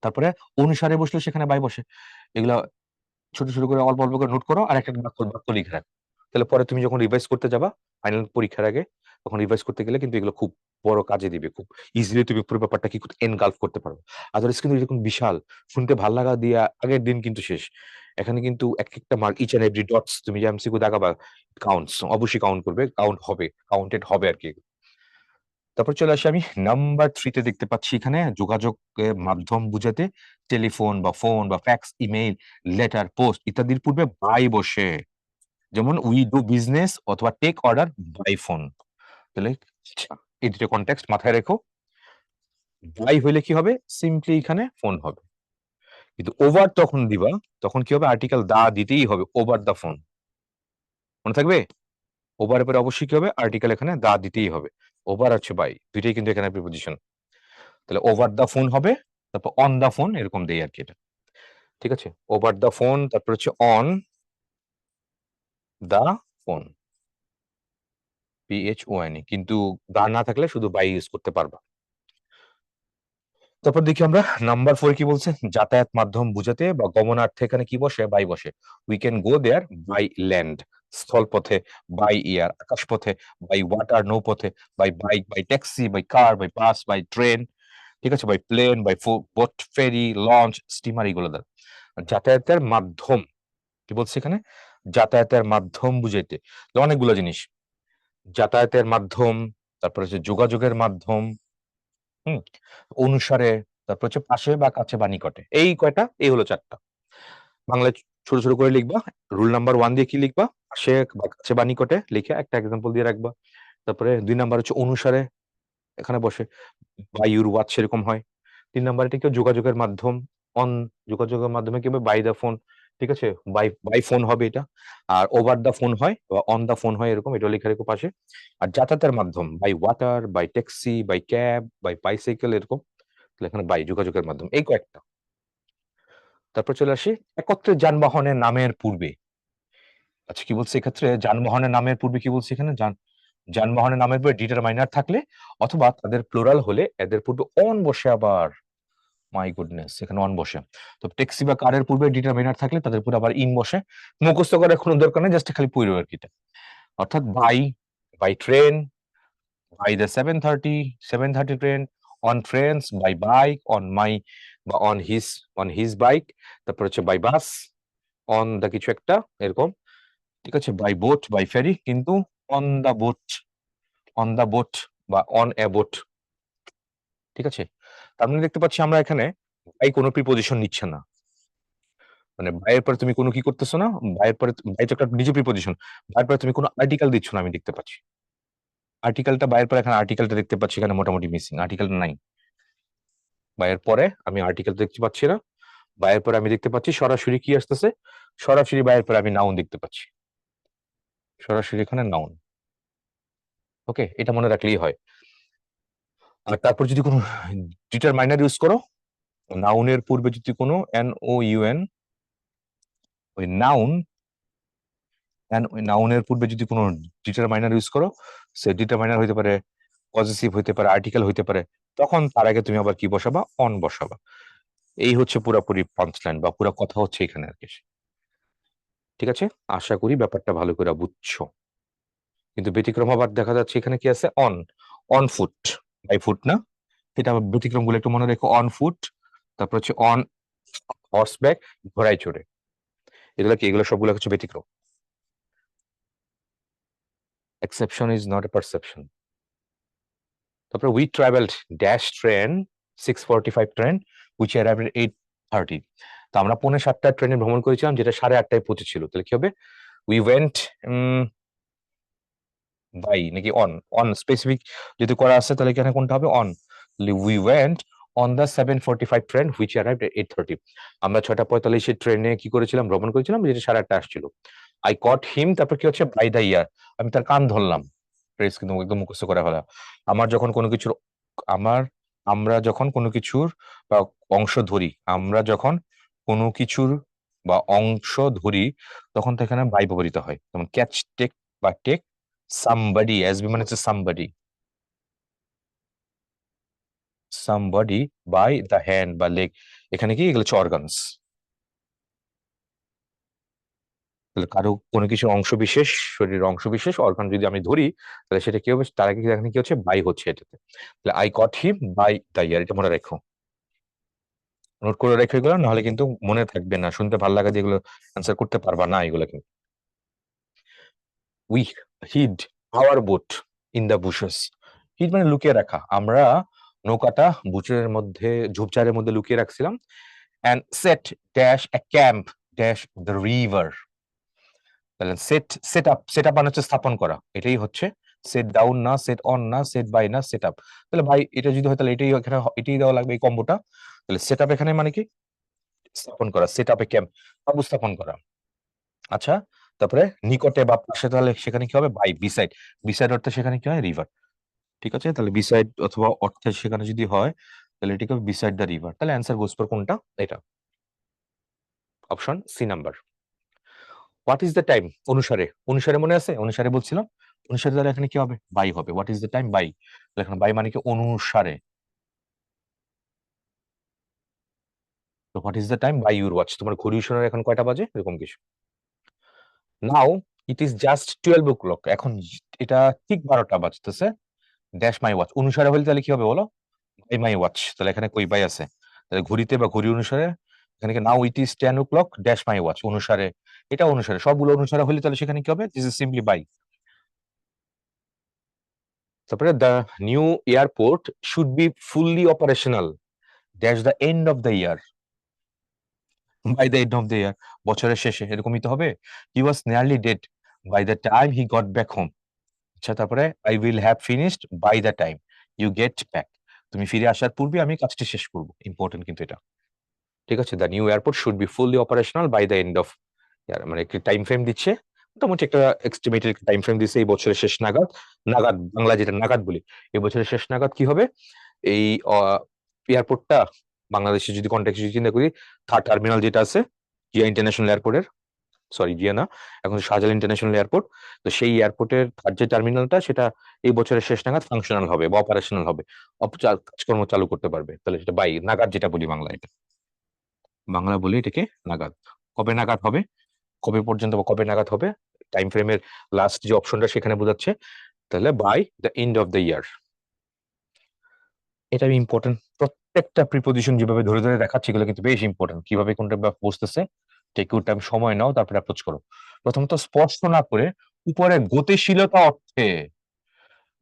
তারপরে অনুসারে বসলে সেখানে বাই বসে। এগুলা ছোট, ছোট করে অল্প, অল্প করে নোট করো, আর একটা বাক্য বাক্য লিখে রাখো। তাহলে পরে তুমি যখন রিভাইজ করতে যাবা ফাইনাল পরীক্ষার আগে, তখন রিভাইজ করতে গেলে কিন্তু এগুলো খুব বড় কাজে দিবে। খুব ইজিলি তুমি পুরো ব্যাপারটা কি এনগালফ করতে পারবে। আদারওয়াইজ কিন্তু এরকম বিশাল, শুনতে ভাল লাগা দিয়া আগের দিন কিন্তু শেষ। এখানে কিন্তু একেকটা mark, each and every dots তুমি যে এমসিকিউ দাগাবা, কাউন্টস, অবশ্যই কাউন্ট করবে, কাউন্ট হবে, কাউন্টেড হবে আরকি। তারপর চলে আসি আমি নাম্বার 3 তে দেখতে পাচ্ছি এখানে যোগাযোগের মাধ্যম বুঝাতে টেলিফোন বা ফোন বা ফ্যাক্স, ইমেইল, লেটার, পোস্ট ইত্যাদির পূর্বে বাই বসে। যেমন উই ডু বিজনেস অথবা টেক অর্ডার বাই ফোন। তাহলে আচ্ছা, এই দুটো কনটেক্সট মাথায় রেখো। বাই হইলে কি হবে, সিম্পলি এখানে ফোন হবে। কিন্তু ওভার তখন দিবা, তখন কি হবে, আর্টিকেল দা দিতেই হবে, ওভার দা ফোন। মনে থাকবে, ওভারের পরে অবশ্যই কি হবে, আর্টিকেল এখানে দা দিতেই হবে। ওভার হচ্ছে বাই, দুইটাই কিন্তু এখানে প্রিপজিশন। তাহলে ওভার দা ফোন হবে, তারপর অন দা ফোন, এরকম দেই আর কি এটা। ঠিক আছে, ওভার দা ফোন, তারপর হচ্ছে অন দা ফোন, PHONE, কিন্তু দা না থাকলে শুধু বাই ইউজ করতে পারবা। তারপর দেখি আমরা নাম্বার 4 কি বলছে, যাতায়াত মাধ্যম বুঝাতে বা গমনার্থে এখানে কি বসে, বাই বসে। We can go there by land, স্থলপথে, বাই এয়ার আকাশপথে, বাই ওয়াটার নৌপথে, by bike, by taxi, by car, by bus, by train, ঠিক আছে, by plane, by boat, ferry, launch, steamer, এগুলো দ্বারা। যাতায়াতের মাধ্যম কি বলছে এখানে, যাতায়াতের মাধ্যম বুঝাইতে অনেকগুলো জিনিস, যাতায়াতের মাধ্যম, তারপর হচ্ছে যোগাযোগের মাধ্যম, হুম, অনুসারে, তারপর হচ্ছে পাশে বা কাছে বা নিকটে, এই কয়টা, এই হলো 4টা। বাংলায় ছোট ছোট করে লিখবা। রুল নাম্বার 1 দিয়ে কি লিখবা, পাশে বা কাছে বা নিকটে লিখে একটা এক্সাম্পল দিয়ে রাখবা। তারপরে 2 নাম্বার হচ্ছে অনুসারে, এখানে বসে বাই ইউর ওয়াচ, সেরকম হয়। 3 নাম্বার এটা কি যোগাযোগের মাধ্যম, অন, যোগাযোগের মাধ্যমে কি হবে, বাই দা ফোন, ঠিক আছে, বাই বাই ফোন হবে এটা। আর ওভার দা ফোন হয় বা অন দা ফোন হয়, এরকম, এটা লিখে রেখো পাশে। আর যাতায়াতের মাধ্যম by water, by taxi, by cab, by bicycle, এরকম। তাহলে এখানে বাই যোগাযোগের মাধ্যম, এই কয়েকটা। তারপর চলে আসি একত্রে যানবাহনের নামের পূর্বে। আচ্ছা, কি বলছে এক্ষেত্রে, যানবাহনের নামের পূর্বে কি বলছে এখানে, যানবাহনের নামের পূর্বে ডিটারমাইনার থাকলে অথবা তাদের প্লুরাল হলে এদের পূর্বে অন বসে আবার। মাই গুডনেস, এখানে অন বসে। তো ট্যাক্সি বা কারের পূর্বে ডিটারমাইনার থাকলে তাদের পূর্বে আবার ইন বসে। মুখস্থ করার কোনো দরকার নেই, জাস্ট খালি পড়ো আর কি এটা। অর্থাৎ by, by train, by the 7:30 train, on trains, by bike, on my বা অন হিজ বাইক, তারপর হচ্ছে বাই বাস, অন দা কিছু একটা, এরকম, ঠিক আছে, বাই বোট, বাই ফেরি, কিন্তু on the boat, on the boat বা অন এ বোট, ঠিক আছে। তার মানে দেখতে পাচ্ছি আমরা এখানে বাই কোনো প্রিপজিশন নিচ্ছে না। মানে বাইয়ের পরে তুমি কোনো কি করতেছো না, বাইয়ের পরে বাই তো একটা নিজে প্রিপোজিশন, বাইয়ের পরে তুমি কোনো আর্টিকেল দিচ্ছ না, আমি দেখতে পাচ্ছি আর্টিকেলটা বাইয়ের পরে, এখানে আর্টিকেলটা দেখতে পাচ্ছি এখানে মোটামুটি মিসিং, আর্টিকেলটা নাই বাইয়ের পরে, আমি আর্টিকেল দেখতে পাচ্ছি না। বাইয়ের পরে আমি দেখতে পাচ্ছি সরাসরি কি আসতেছে, সরাসরি বাইয়ের পরে আমি নাউন দেখতে পাচ্ছি, সরাসরি এখানে নাউন। ওকে, এটা মনে রাখলেই হয়। আর তারপর যদি কোনো ডিটারমাইনার ইউজ করো, নাউনের পূর্বে যদি কোনো NOUN, ওই নাউন, ওই নাউনের পূর্বে যদি কোনো ডিটারমাইনার ইউজ করো, সে ডিটারমাইনার হইতে পারে পজিটিভ, হইতে পারে আর্টিকেল, হইতে পারে, তখন তার আগে তুমি আবার কি বসাবা, অন বসাবা। এই হচ্ছে পুরোপুরি পাঞ্চলাইন বা পুরো কথা হচ্ছে এখানে আর কি। ঠিক আছে, আশা করি ব্যাপারটা ভালো করে বুঝছো। কিন্তু ব্যতিক্রম আবার দেখা যাচ্ছে এখানে কি আছে, on, on foot, by foot না, এটা আবার ব্যতিক্রম গুলো একটু মনে রেখো, অন ফুট, তারপর হচ্ছে অন হর্স ব্যাক, ঘোড়ায় চড়ে, এগুলো কি, এগুলো সবগুলো হচ্ছে ব্যতিক্রম। Exception is not a perception. তারপরে we travelled dash train 6:45 train which arrived at 8:30। তো আমরা 6:45 ট্রেনে ভ্রমণ করেছিলাম, যেটা 8:30টায় পৌঁছেছিল। তাহলে কি হবে, উই ওয়েন্ট বাই নাকি অন, অন স্পেসিফিক যদি করা আছে তাহলে এখানে কোনটা হবে, on. We went on the 7:45 train which arrived at 8:30। আমরা 6:45 ট্রেনে কি করেছিলাম, ভ্রমণ করেছিলাম, যেটা 8:30 আসছিল। আই কট হিম, তারপর কি হচ্ছে, বাই দ্য ইয়ার, আমি তার কান ধরলাম। ফ্রেজ কিন্তু একদম মুখস্থ করা হলো। আমার যখন কোনো কিছুর, আমার, আমরা যখন কোনো কিছুর বা অংশ ধরি, আমরা যখন কোনো কিছুর বা অংশ ধরি, তখন তো এখানে বাই ব্যবহৃত হয়, যেমন ক্যাচ, টেক বা টেক সামবডি, এসবি মানে হচ্ছে somebody, somebody by the hand বা লেগ, এখানে কি, এগুলো হচ্ছে অর্গানস। তাহলে কারো কোনো কিছু অংশ বিশেষ, শরীরের অংশ বিশেষ অর্গান যদি আমি ধরি, তাহলে সেটা কি হবে, তার আগে এখানে কি হচ্ছে, বাই হচ্ছে এটাতে। তাহলে I caught him by the ইয়ার, এটা মনে রাখো, নোট করে রেখে এগুলো, নাহলে কিন্তু মনে থাকবে না, শুনতে ভালো লাগা দিয়ে এগুলো অ্যান্সার করতে পারবা না এগুলো কিন্তু। We hid our boat in the bushes, hid মানে লুকিয়ে রাখা, আমরা নৌকাটা বুচের মধ্যে, ঝোপঝাড়ের মধ্যে লুকিয়ে রাখছিলাম। And set dash a camp dash the river. তাহলে সেট, সেট আপ মানে হচ্ছে স্থাপন করা, এটাই হচ্ছে সেট ডাউন না, সেট অন না, সেট বাই না, সেট আপ। তাহলে ভাই এটা যদি হয় তাহলে এটাই এখানে, এটাই দেওয়া লাগবে এই কম্বোটা। তাহলে সেট আপ এখানে মানে কি, স্থাপন করা, সেট আপে ক্যাম্প, তাবু স্থাপন করা। আচ্ছা, তারপরে নিকটে বা পাশে, তাহলে সেখানে কি হবে, বাই, বিসাইড, বিসাইড অর্থে সেখানে কি হয়, রিভার। ঠিক আছে, তাহলে বিসাইড অথবা অর্থে সেখানে যদি হয়, তাহলে এটি হবে বিসাইড দ্য রিভার। তাহলে অ্যান্সার গোস ফর কোনটা, এটা option C number. What is the time, অনুসারে, অনুসারে মনে আছে, অনুসারে বলছিলাম, অনুসারে তাহলে এখানে কি হবে, বাই হবে, what is the time, by. তাহলে এখানে বাই মানে কি, অনুসারে। তো what is the time by your watch, তোমার ঘড়ি শোনার এখন কয়টা বাজে, এরকম কিছু। নাও ইট ইজ জাস্ট 12 o'clock, এখন এটা ঠিক 12টা বাজতেছে, ড্যাশ মাই ওয়াচ, অনুসারে হলে তাহলে কি হবে বলো, বাই মাই ওয়াচ। তাহলে এখানে কই বাই আছে, তাহলে ঘড়িতে বা ঘড়ি অনুসারে, এখানে কি now it is 10 o'clock dash my watch, অনুসারে, এটা অনুসারে, সবগুলো অনুসারে হলে তাহলে সেখানে কি হবে, দিস ইজ সিম্পলি বাই। তারপরে the new airport should be fully operational dash the end of the year, by the end of the year, বছরের শেষে, এরকমই তো হবে। He was nearly dead by the time he got back home. আচ্ছা, তারপরে I will have finished by the time you get back, তুমি ফিরে আসার পূর্বে আমি কাজটি শেষ করব, ইম্পর্টেন্ট কিন্তু এটা। ঠিক আছে, the new airport should be fully operational by the end of year, মানে একটি টাইম ফ্রেম দিচ্ছে, মোটামুটি একটা এস্টিমেটেড টাইম ফ্রেম দিচ্ছে, এই বছরের শেষ নাগাদ, নাগাদ বাংলা যেটা নাগাদ বলি, এই বছরের শেষ নাগাদ কি হবে, এই এয়ারপোর্টটা, বাংলাদেশে যদি কন্টেক্সট যদি চিন্তা করি, থার্ড টার্মিনাল যেটা আছে জিয়া ইন্টারন্যাশনাল এয়ারপোর্টের, সরি জিয়া না, এখন শাহজালাল ইন্টারন্যাশনাল এয়ারপোর্ট, তো সেই এয়ারপোর্টের থার্ড যে টার্মিনালটা, সেটা এই বছরের শেষ নাগাদ ফাংশনাল হবে বা অপারেশনাল হবে, কাজকর্ম চালু করতে পারবে। তাহলে সেটা বাই, নাগাদ যেটা বলি বাংলা, এটা বাংলা বলি এটাকে নাগাদ। কবে নাগাদ হবে, কবে পর্যন্ত বা কবে নাগাদ হবে, টাইম ফ্রেমের লাস্ট যে অপশনটা সেখানে বোঝাচ্ছে। তাহলে by the end of the ইয়ার, এটা ইম্পর্টেন্ট। প্রত্যেকটা প্রিপোজিশন যেভাবে ধরে ধরে দেখাচ্ছি, এগুলো কিন্তু বেশ ইম্পর্টেন্ট, কিভাবে কোনটা বুঝতেছে। টেক ইউর টাইম, সময় নাও, তারপরে অ্যাপ্রোচ করো। প্রথমত স্পর্শ না করে উপরে গতিশীলতা অর্থে,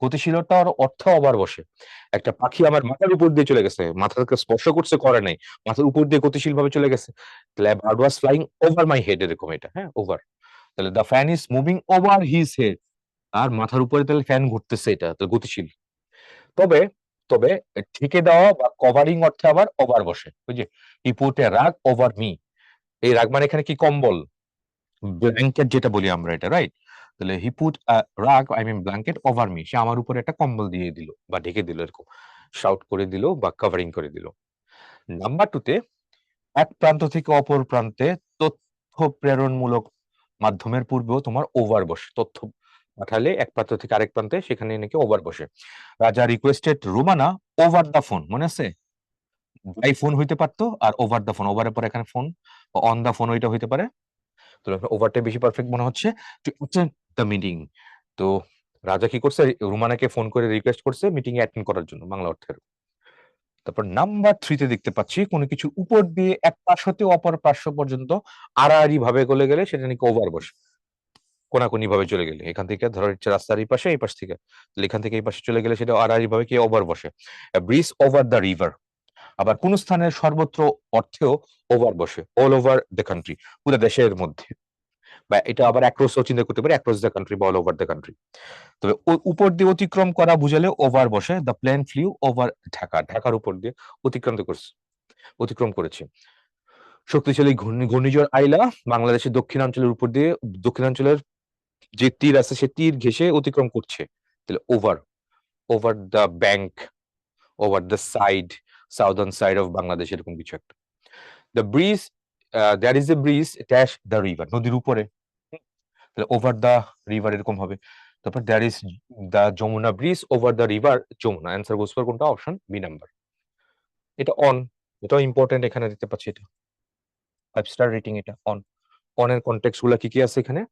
গতিশীলতার অর্থ আবার বসে। একটা পাখি আমার মাথার উপর দিয়ে চলে গেছে, মাথাকে স্পর্শ করছে করে নাই, মাথার উপর দিয়ে গতিশীল ভাবে চলে গেছে, তাহলে bird was flying over my head, এরকম এটা, হ্যাঁ, ওভার। তাহলে the fan is moving over his head, আর মাথার উপরে তাহলে ফ্যান ঘুরতেছে, এটা তো গতিশীল। তবে তবে ঢেকে দেওয়া বা কভারিং অর্থে আবার ওভার বসে। ওই যে হি পুট এ রাগ ওভার মি, এই রাগ মানে এখানে কি কম্বল, ব্ল্যাঙ্কেট যেটা বলি আমরা, এটা রাইট। তাহলে he put rug I mean blanket over me, সে আমার উপরে একটা কম্বল দিয়ে দিল বা ঢেকে দিল, এরকম শাউট করে দিল বা কভারিং করে দিল। নাম্বার 2 তে এক প্রান্ত থেকে অপর প্রান্তে তথ্য প্রেরণমূলক মাধ্যমের পূর্বেও তোমার ওভার বসে। তথ্য পাঠালে এক প্রান্ত থেকে আরেক প্রান্তে, সেখানে নাকি ওভার বসে। রাজা requested Rumana over the phone, মনে আছে? বাই ফোন হইতে পারতো, আর ওভার দ্য ফোন, ওভারের পর এখানে ফোন, অন দ্য ফোন ওইটা হইতে পারে। তো ওভারটা বেশি পারফেক্ট মনে হচ্ছে, টু অ্যাটেন্ড দ্য মিটিং। তো রাজা কি করছে, রুমানাকে ফোন করে রিকোয়েস্ট করছে মিটিং এ অ্যাটেন্ড করার জন্য, বাংলা অর্থের। তারপর নাম্বার 3 তে দেখতে পাচ্ছি কোনো কিছু উপর দিয়ে এক পাশ হতে অপর পার্শ্ব পর্যন্ত আড়াআড়ি ভাবে গলে গেলে সেটা নাকি ওভার বসে। কোনাকুনি ভাবে চলে গেলে, এখান থেকে ধরো হচ্ছে রাস্তার এই পাশে, এই পাশ থেকে, তাহলে এখান থেকে এই পাশে চলে গেলে সেটা আড়াআড়ি ভাবে কি ওভার বসে। ব্রিজ ওভার দ্য রিভার, আবার কোন স্থানের সর্বত্র অর্থেও ওভার বসে, অল ওভার দ্য কান্ট্রি, পুরো দেশের মধ্যে। বা এটা আবার অ্যাক্রস ও চিন্তা করতে পারে, অ্যাক্রস দ্য কান্ট্রি বা অল ওভার দ্য কান্ট্রি। তবে উপর দিয়ে অতিক্রম করা বুঝালে ওভার বসে, the plane flew over Dhaka, ঢাকার উপর দিয়ে অতিক্রান্ত করছে, অতিক্রম করেছে। শক্তিশালী ঘূর্ণিঝড় আইলা বাংলাদেশের দক্ষিণাঞ্চলের উপর দিয়ে, দক্ষিণাঞ্চলের যে তীর আছে সে তীর ঘেঁষে অতিক্রম করছে, তাহলে over, over the bank, over the side, southern side of Bangladesh, এরকম কিছু একটা। The bridge, there is a bridge dash the river, নদীর উপরে, তাহলে ওভার দ্য রিভার এরকম হবে। তারপর there is the Jamuna bridge over the river Jamuna, answer goes for কোনটা, অপশন বি নাম্বার। এটা অন, এটাও ইম্পর্টেন্ট, এখানে দেখতে পাচ্ছি এটা 5 স্টার রেটিং, এটা অন। অনের কনটেক্সট গুলা কি কি আছে এখানে?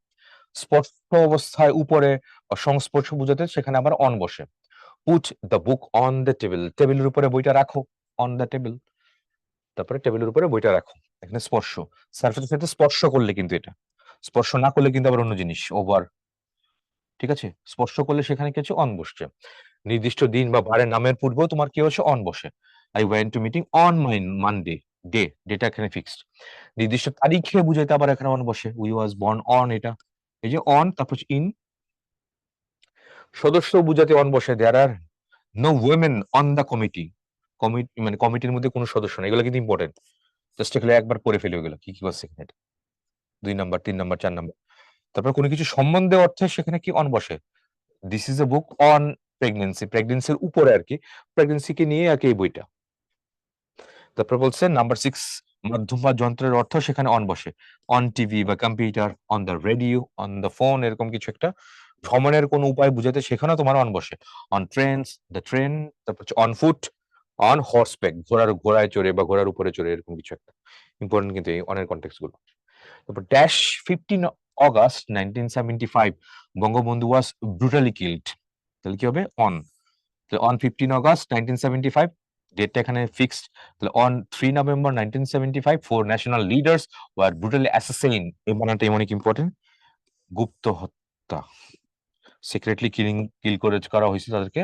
স্পষ্ট অবস্থায় উপরে সংস্পর্শ বুঝাতে সেখানে আবার অন বসে। Put the book on the table, টেবিলের উপরে বইটা রাখো, অন দ্য টেবিল। তারপরে টেবিলের উপরে বইটা রাখো, এখানে স্পর্শ, সার্ফেসের সাথে স্পর্শ করলে কিন্তু এটা, স্পর্শ না করলে কিন্তু আবার অন্য জিনিস, ওভার। ঠিক আছে, স্পর্শ করলে সেখানে কি হচ্ছে, অন বসছে। নির্দিষ্ট দিন বা বারের নামের পূর্বেও তোমার কি হচ্ছে, অন বসে। I went to meeting on my Monday, day, data এখানে ফিক্সড। নির্দিষ্ট তারিখে বুঝাইতে আবার এখানে অন বসে, উই ওয়াজ বর্ন অন, এটা এই যে অন, তারপর ইন। সদস্য বুঝাতে অন বসে, there are no women on the committee, committee মানে কমিটির মধ্যে কোনো সদস্য নেই, এগুলো কিন্তু ইম্পর্টেন্ট, জাস্ট এগুলো একবার পড়ে ফেলে, ওগুলো কি কি করছে এখানে, 2 নাম্বার 3 নাম্বার 4 নাম্বার। তারপর কোনো কিছু সম্বন্ধে অর্থে সেখানে কি অন বসে, this is A book on pregnancy, প্রেগনেন্সির উপরে আর কি, প্রেগনেন্সিকে নিয়ে আর কি এই বইটা। তারপর বলছে নাম্বার 6, মাধ্যম বা যন্ত্রের অর্থ সেখানে অন বসে, অন টিভি বা computer, on the radio, on the phone, এরকম কিছু একটা। ভ্রমণের কোনো উপায় বুঝাতে সেখানেও তোমার অন বসে, অন ট্রেনস, দ্য ট্রেন। তারপর হচ্ছে অন ফুট, অন হর্সব্যাক, ঘোড়ায় চড়ে বা ঘোড়ার উপরে চড়ে, এরকম কিছু একটা। ইম্পর্টেন্ট কিন্তু এই অনের কনটেক্সট গুলো। তারপর ড্যাশ 15 অগাস্ট 1975 বঙ্গবন্ধু ওয়াজ ব্রুটালি কিলড, তাহলে কি হবে, অন। তাহলে অন 15 অগাস্ট 1975, ডেটটা এখানে ফিক্সড। তাহলে on 3 November 1975 four national leaders were brutally assassin, এই বানানটা অনেক ইম্পর্টেন্ট, গুপ্ত হত্যা, সিক্রেটলি কিল করা হয়েছে তাদেরকে,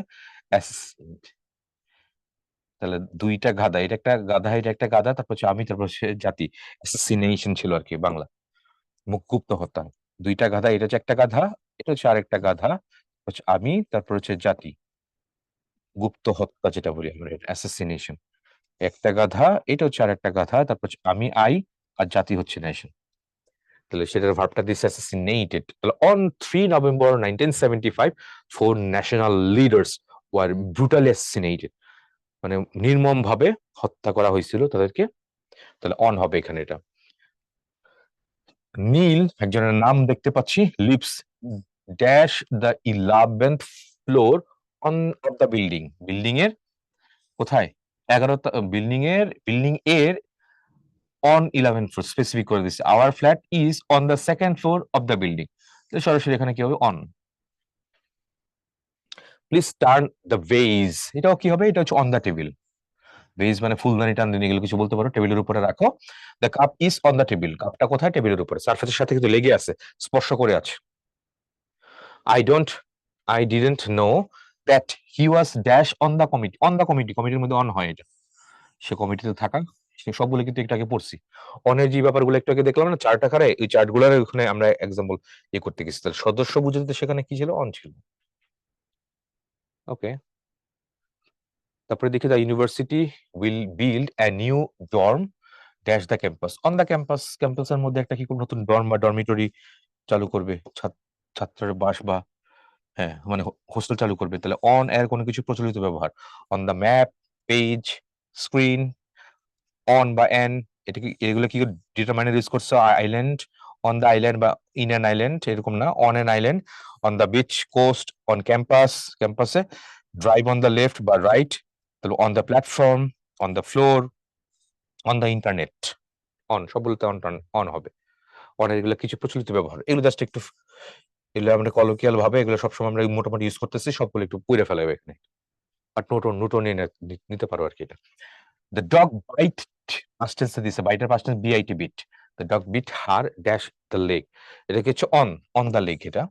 অ্যাসাসিন। তাহলে দুইটা গাধা, এটা একটা গাধা, এটা একটা গাধা, তারপর হচ্ছে আমি, তারপর হচ্ছে জাতি, অ্যাসাসিনেশন ছিল আর কি বাংলা, গুপ্ত হত্যা। দুইটা গাধা, এটা হচ্ছে একটা গাধা, এটা হচ্ছে আরেকটা গাধা, হচ্ছে আমি, তারপর হচ্ছে জাতি, গুপ্ত হত্যা যেটা বলি আমরা, অ্যাসাসিনেশন। একটা গাধা, এটা হচ্ছে আরেকটা গাধা, তারপর হচ্ছে আমি, আই, আর জাতি হচ্ছে নেশন। তাহলে সেটার ভার্বটা দিচ্ছে অ্যাসাসিনেটেড। তাহলে on 3 November 1975 four national leaders were brutally assassinated, মানে নির্মম ভাবে হত্যা করা হয়েছিল তাদেরকে, তাহলে অন হবে এখানে এটা। নীল একজনের নাম দেখতে পাচ্ছি, lives dash the 11th floor on of the building, building এর কোথায়, 11টা বিল্ডিং এর অন 11th ফ্লোর স্পেসিফিক করে দিচ্ছে, our flat is on the second floor of the building, সরাসরি এখানে কি হবে, on. Please turn the page, এটাও কি হবে, এটা হচ্ছে অন দ্য টেবিল, ভেজ মানে ফুলদানি টানদানি, এগুলো কিছু বলতে পারো, টেবিলের উপরে রাখো। The cup is on the table, কাপটা কোথায়, টেবিলের উপরে, সারফেসের সাথে কিন্তু লেগে আছে, স্পর্শ করে আছে। I didn't know that he was dash on the committee, কমিটির মধ্যে অন হয় এটা, সে কমিটিতে থাকা, সে সবগুলো কিন্তু একটু আগে পড়ছি। অনের যে ব্যাপারগুলো একটু আগে দেখলাম না চার্ট আকারে, ওই চার্ট গুলার ওখানে আমরা এক্সাম্পল করতে গেছি। তাহলে সদস্য বুঝতে সেখানে কি ছিল, অন ছিল। ওকে, তারপরে দেখি the university will build a new dorm dash the campus, on the campus, ক্যাম্পাসের মধ্যে একটা কি নতুন ডর্ম বা ডরমিটরি চালু করবে, ছাত্রের বাস বা হ্যাঁ মানে হোস্টেল চালু করবে। তাহলে অন এর কোনো কিছু প্রচলিত ব্যবহার, on the map, page, screen, on বা এন, এটা কি এগুলো কি ডিটারমাইনার ইউজ করছে, আইল্যান্ড, অন দ্য আইল্যান্ড বা ইন অ্যান আইল্যান্ড এরকম না, on an island, on the beach, coast, on campus, ক্যাম্পাসে, ড্রাইভ অন দ্য লেফট বা রাইট, তাহলে on the platform, on the floor, on the internet, on সবগুলোতে on on হবে। On এগুলো কিছু প্রচলিত ব্যবহার, এগুলো জাস্ট একটু, এগুলো আমরা কলোকিয়াল ভাবে এগুলো সবসময় আমরা মোটামুটি ইউজ করতেছি, সবগুলো একটু পুড়ে ফেলা হবে এখানে, বাট নোট নিয়ে নিতে পারো আর কি এটা। দ্য ডগ বাইট, পাস্ট টেন্সে দিছে, বাইটের past tense B I T bit, the dog bit her dash the leg, এটা কি হচ্ছে অন দ্য লেগ এটা।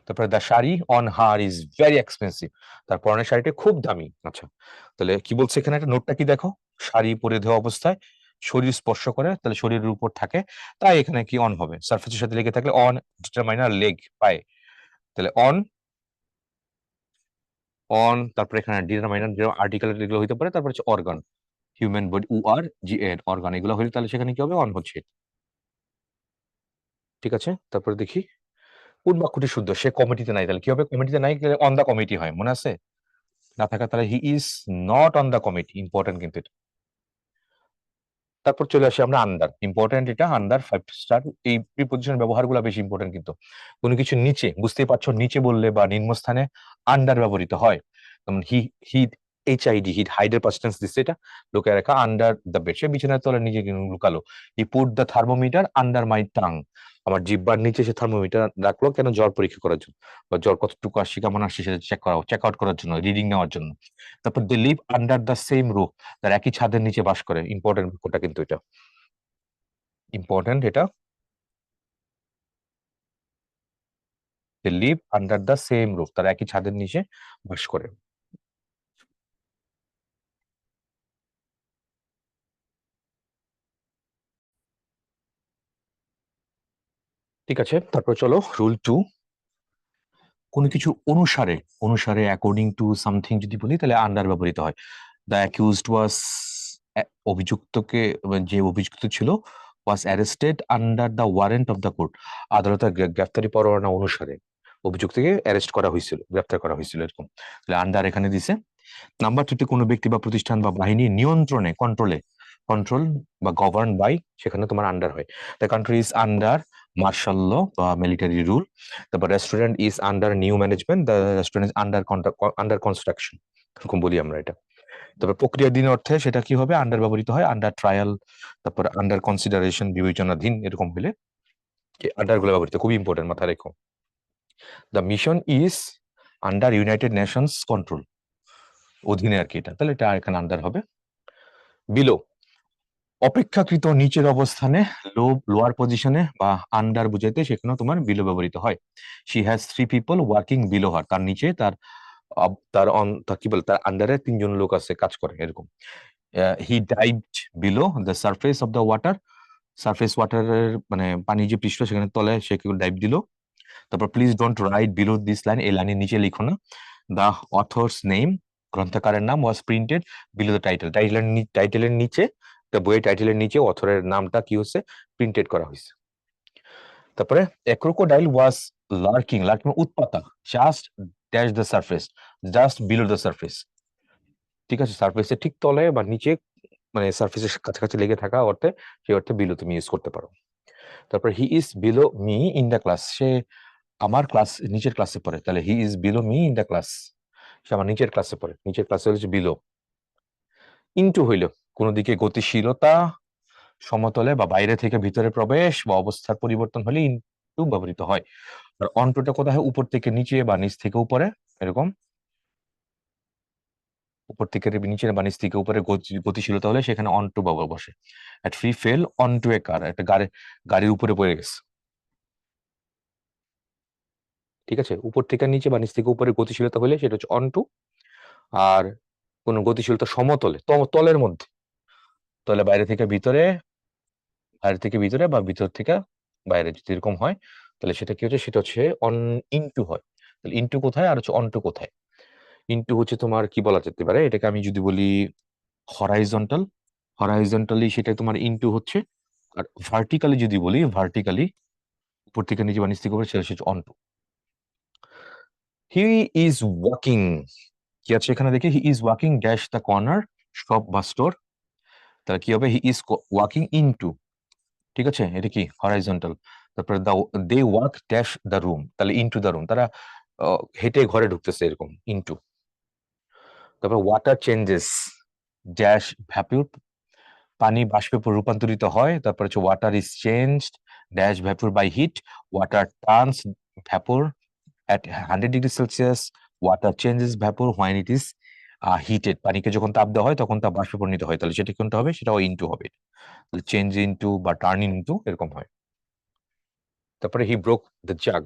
তারপরে the sari on her is very expensive, তার পরনের শাড়িটা খুব দামি। আচ্ছা, তাহলে কি বলছে এখানে, একটা নোটটা কি দেখো, শাড়ি পরে দেওয়া অবস্থায় শরীর স্পর্শ করে, তাহলে শরীরের উপর থাকে, তাই এখানে কি অন হবে, সারফেসের সাথে লেগে থাকলে অন ডিটারমাইনার লেগ পায়, তাহলে অন তারপরে এখানে ডিটারমাইনার আর্টিকেল এগুলো হইতে পারে, তারপরে হচ্ছে organ, human body, URGN organ, এগুলো হলে তাহলে সেখানে কি হবে, অন হচ্ছে। ঠিক আছে, তারপরে দেখি কোন বাক্যটি শুদ্ধ, সে কমিটিতে নাই, তাহলে কি হবে, কমিটিতে নাই অন দা কমিটি হয়, মনে আছে, না থাকা তাহলে he is not on the committee, important কিন্তু এটা। তারপর চলে আসি আমরা আন্ডার, ইম্পর্টেন্ট এটা, আন্ডার 5 স্টার, এই প্রিপজিশন ব্যবহারগুলো বেশি ইম্পর্টেন্ট কিন্তু। কোনো কিছু নিচে, বুঝতেই পারছো নিচে বললে বা নিম্নস্থানে আন্ডার ব্যবহৃত হয়, যেমন হি HID, হিড, হাইডের পাস্ট টেন্স দিচ্ছে, এটা লুকায় রাখা, আন্ডার দ্য বেড, সে বিছানার তলে নিজে লুকালো। He put the thermometer under my tongue, আমার জিহ্বার নিচে সে থার্মোমিটার রাখলো, কেন, জ্বর পরীক্ষা করার জন্য, বা জ্বর কতটুকু আসছে কেমন আসছে সেটা চেক আউট করার জন্য, রিডিং নেওয়ার জন্য। তারপর they live under the same roof, তার একই ছাদের নিচে বাস করে, ইম্পর্টেন্ট বাক্যটা কিন্তু এটা, ইম্পর্টেন্ট এটা, they live under the same roof, তারা একই ছাদের নিচে বাস করে। ঠিক আছে, তারপর চলো রুল 2, কোনো কিছু অনুসারে, অনুসারে অ্যাকর্ডিং টু সামথিং যদি বলি তাহলে আন্ডার ব্যবহৃত হয়। দ্য অ্যাকিউজড ওয়াজ, অভিযুক্তকে, যে অভিযুক্ত ছিল, was arrested under the warrant of the court, আদালতের গ্রেফতারি পরোয়ানা অনুসারে অভিযুক্তকে অ্যারেস্ট করা হয়েছিল, গ্রেফতার করা হয়েছিল এরকম, তাহলে আন্ডার এখানে দিছে। নাম্বার 2তে কোনো ব্যক্তি বা প্রতিষ্ঠান বা বাহিনী নিয়ন্ত্রণে, কন্ট্রোল বা গভর্ন বাই, সেখানে তোমার আন্ডার হয়। The country is under martial law বা মিলিটারি রুল। তারপর restaurant is under new management, the restaurant is under construction, এরকম বলি আমরা এটা। তারপর প্রক্রিয়াধীন অর্থে সেটা কি হবে, আন্ডার ব্যবহৃত হয়, আন্ডার ট্রায়াল, তারপর আন্ডার কনসিডারেশন, বিবেচনাধীন, এরকম হলে আন্ডার গুলো ব্যবহৃত, খুবই ইম্পর্টেন্ট, মাথায় রেখো। The mission is under United Nations control, অধীনে আর কি এটা, তাহলে এটা এখানে আন্ডার হবে। বিলো, অপেক্ষাকৃত নিচের অবস্থানে, লোয়ার পজিশনে বা আন্ডার বুঝাইতে সেখানেও তোমার বিলো ব্যবহৃত হয়। She has 3 people working below her, তার নিচে তার কি বলে, তার আন্ডারে 3 জন লোক আছে, কাজ করে, এরকম। He dived below the surface of the water, surface ওয়াটারের মানে পানি যে পৃষ্ঠ সেখানে তলে সে কি ডাইভ দিল। তারপর please don't write below this line, এই লাইনের নিচে লিখো না। দ্য অথর্স নেম, গ্রন্থকারের নাম, ওয়াজ প্রিন্টেড বিলো দ্য টাইটেল, টাইটেলের নিচে, বইয়ের টাইটেলের নিচে অথরের নামটা কি হচ্ছে, প্রিন্টেড করা হয়েছে। তারপরে এ ক্রোকোডাইল ওয়াজ লার্কিং, উৎপাতা, just dash the surface, just below the surface, ঠিক আছে, সারফেসের ঠিক তলে বা নিচে, মানে সারফেসের কাছাকাছি লেগে থাকা অর্থে, সেই অর্থে বিলো তুমি ইউজ করতে পারো। তারপর he is below me in the class, সে আমার ক্লাস নিচের ক্লাসে পড়ে, তাহলে he is below me in the class, সে আমার নিচের ক্লাসে পড়ে, নিচের ক্লাসে হচ্ছে বিলো। ইনটু হইল কোনো দিকে গতিশীলতা, সমতলে বা বাইরে থেকে ভিতরে প্রবেশ বা অবস্থার পরিবর্তন হলে ইনটু ব্যবহৃত হয়। আর অন্টুটা কোথায় হয়, উপর থেকে নিচে বা নিচ থেকে উপরে, এরকম, উপর থেকে নিচে বা নিচ থেকে উপরে গতিশীলতা হলে সেখানে অনটু বসে। এট ফ্রি ফেল অনটু এ কার, একটা গাড়ির উপরে পড়ে গেছে, ঠিক আছে, উপর থেকে নিচে বা নিচ থেকে উপরে গতিশীলতা হলে সেটা হচ্ছে অন টু। আর কোন গতিশীলতা সমতলে তলের মধ্যে, তলে বাইরে থেকে ভিতরে, বাইরে থেকে ভিতরে বা ভিতর থেকে বাইরে যদি এরকম হয়, তাহলে সেটা কি হচ্ছে, সেটা হচ্ছে অন ইনটু হয়। তাহলে ইনটু কোথায় আর হচ্ছে অনটু কোথায়? ইনটু হচ্ছে তোমার কি বলা যেতে পারে, এটাকে আমি যদি বলি হরাইজন্টাল, হরাইজন্টালি সেটা তোমার ইনটু হচ্ছে। আর ভার্টিক্যালি যদি বলি, ভার্টিক্যালি উপর থেকে নিচে বা নিচ থেকে উপরে, সেটা হচ্ছে অনটু। হি ইজ ওয়াকিং, কি আছে এখানে দেখি, he is walking dash the corner shop বা স্টোর। তাহলে কি হবে, হি ইজ ওয়াকিং ইনটু, ঠিক আছে, এটা কি হরাইজন্টাল। তারপরে they walk dash the room, তাহলে ইনটু দ্য রুম, তারা হেঁটে ঘরে ঢুকতেছে, এরকম ইনটু। তারপর ওয়াটার চেঞ্জেস ড্যাশ ভ্যাপর, পানি বাষ্পে রূপান্তরিত হয়। তারপর হচ্ছে water is changed dash vapour by heat, water turns vapour at 100°C, water changes vapour when it is heated, পানিকে যখন তাপ দেওয়া হয় তখন তা বাষ্পে পরিণত হয়, তাহলে সেটা কোনটা হবে, সেটাও ইনটু হবে, তাহলে চেঞ্জ ইনটু বা টার্ন ইনটু এরকম হয়। তারপরে হি ব্রোক দ্য জাগ,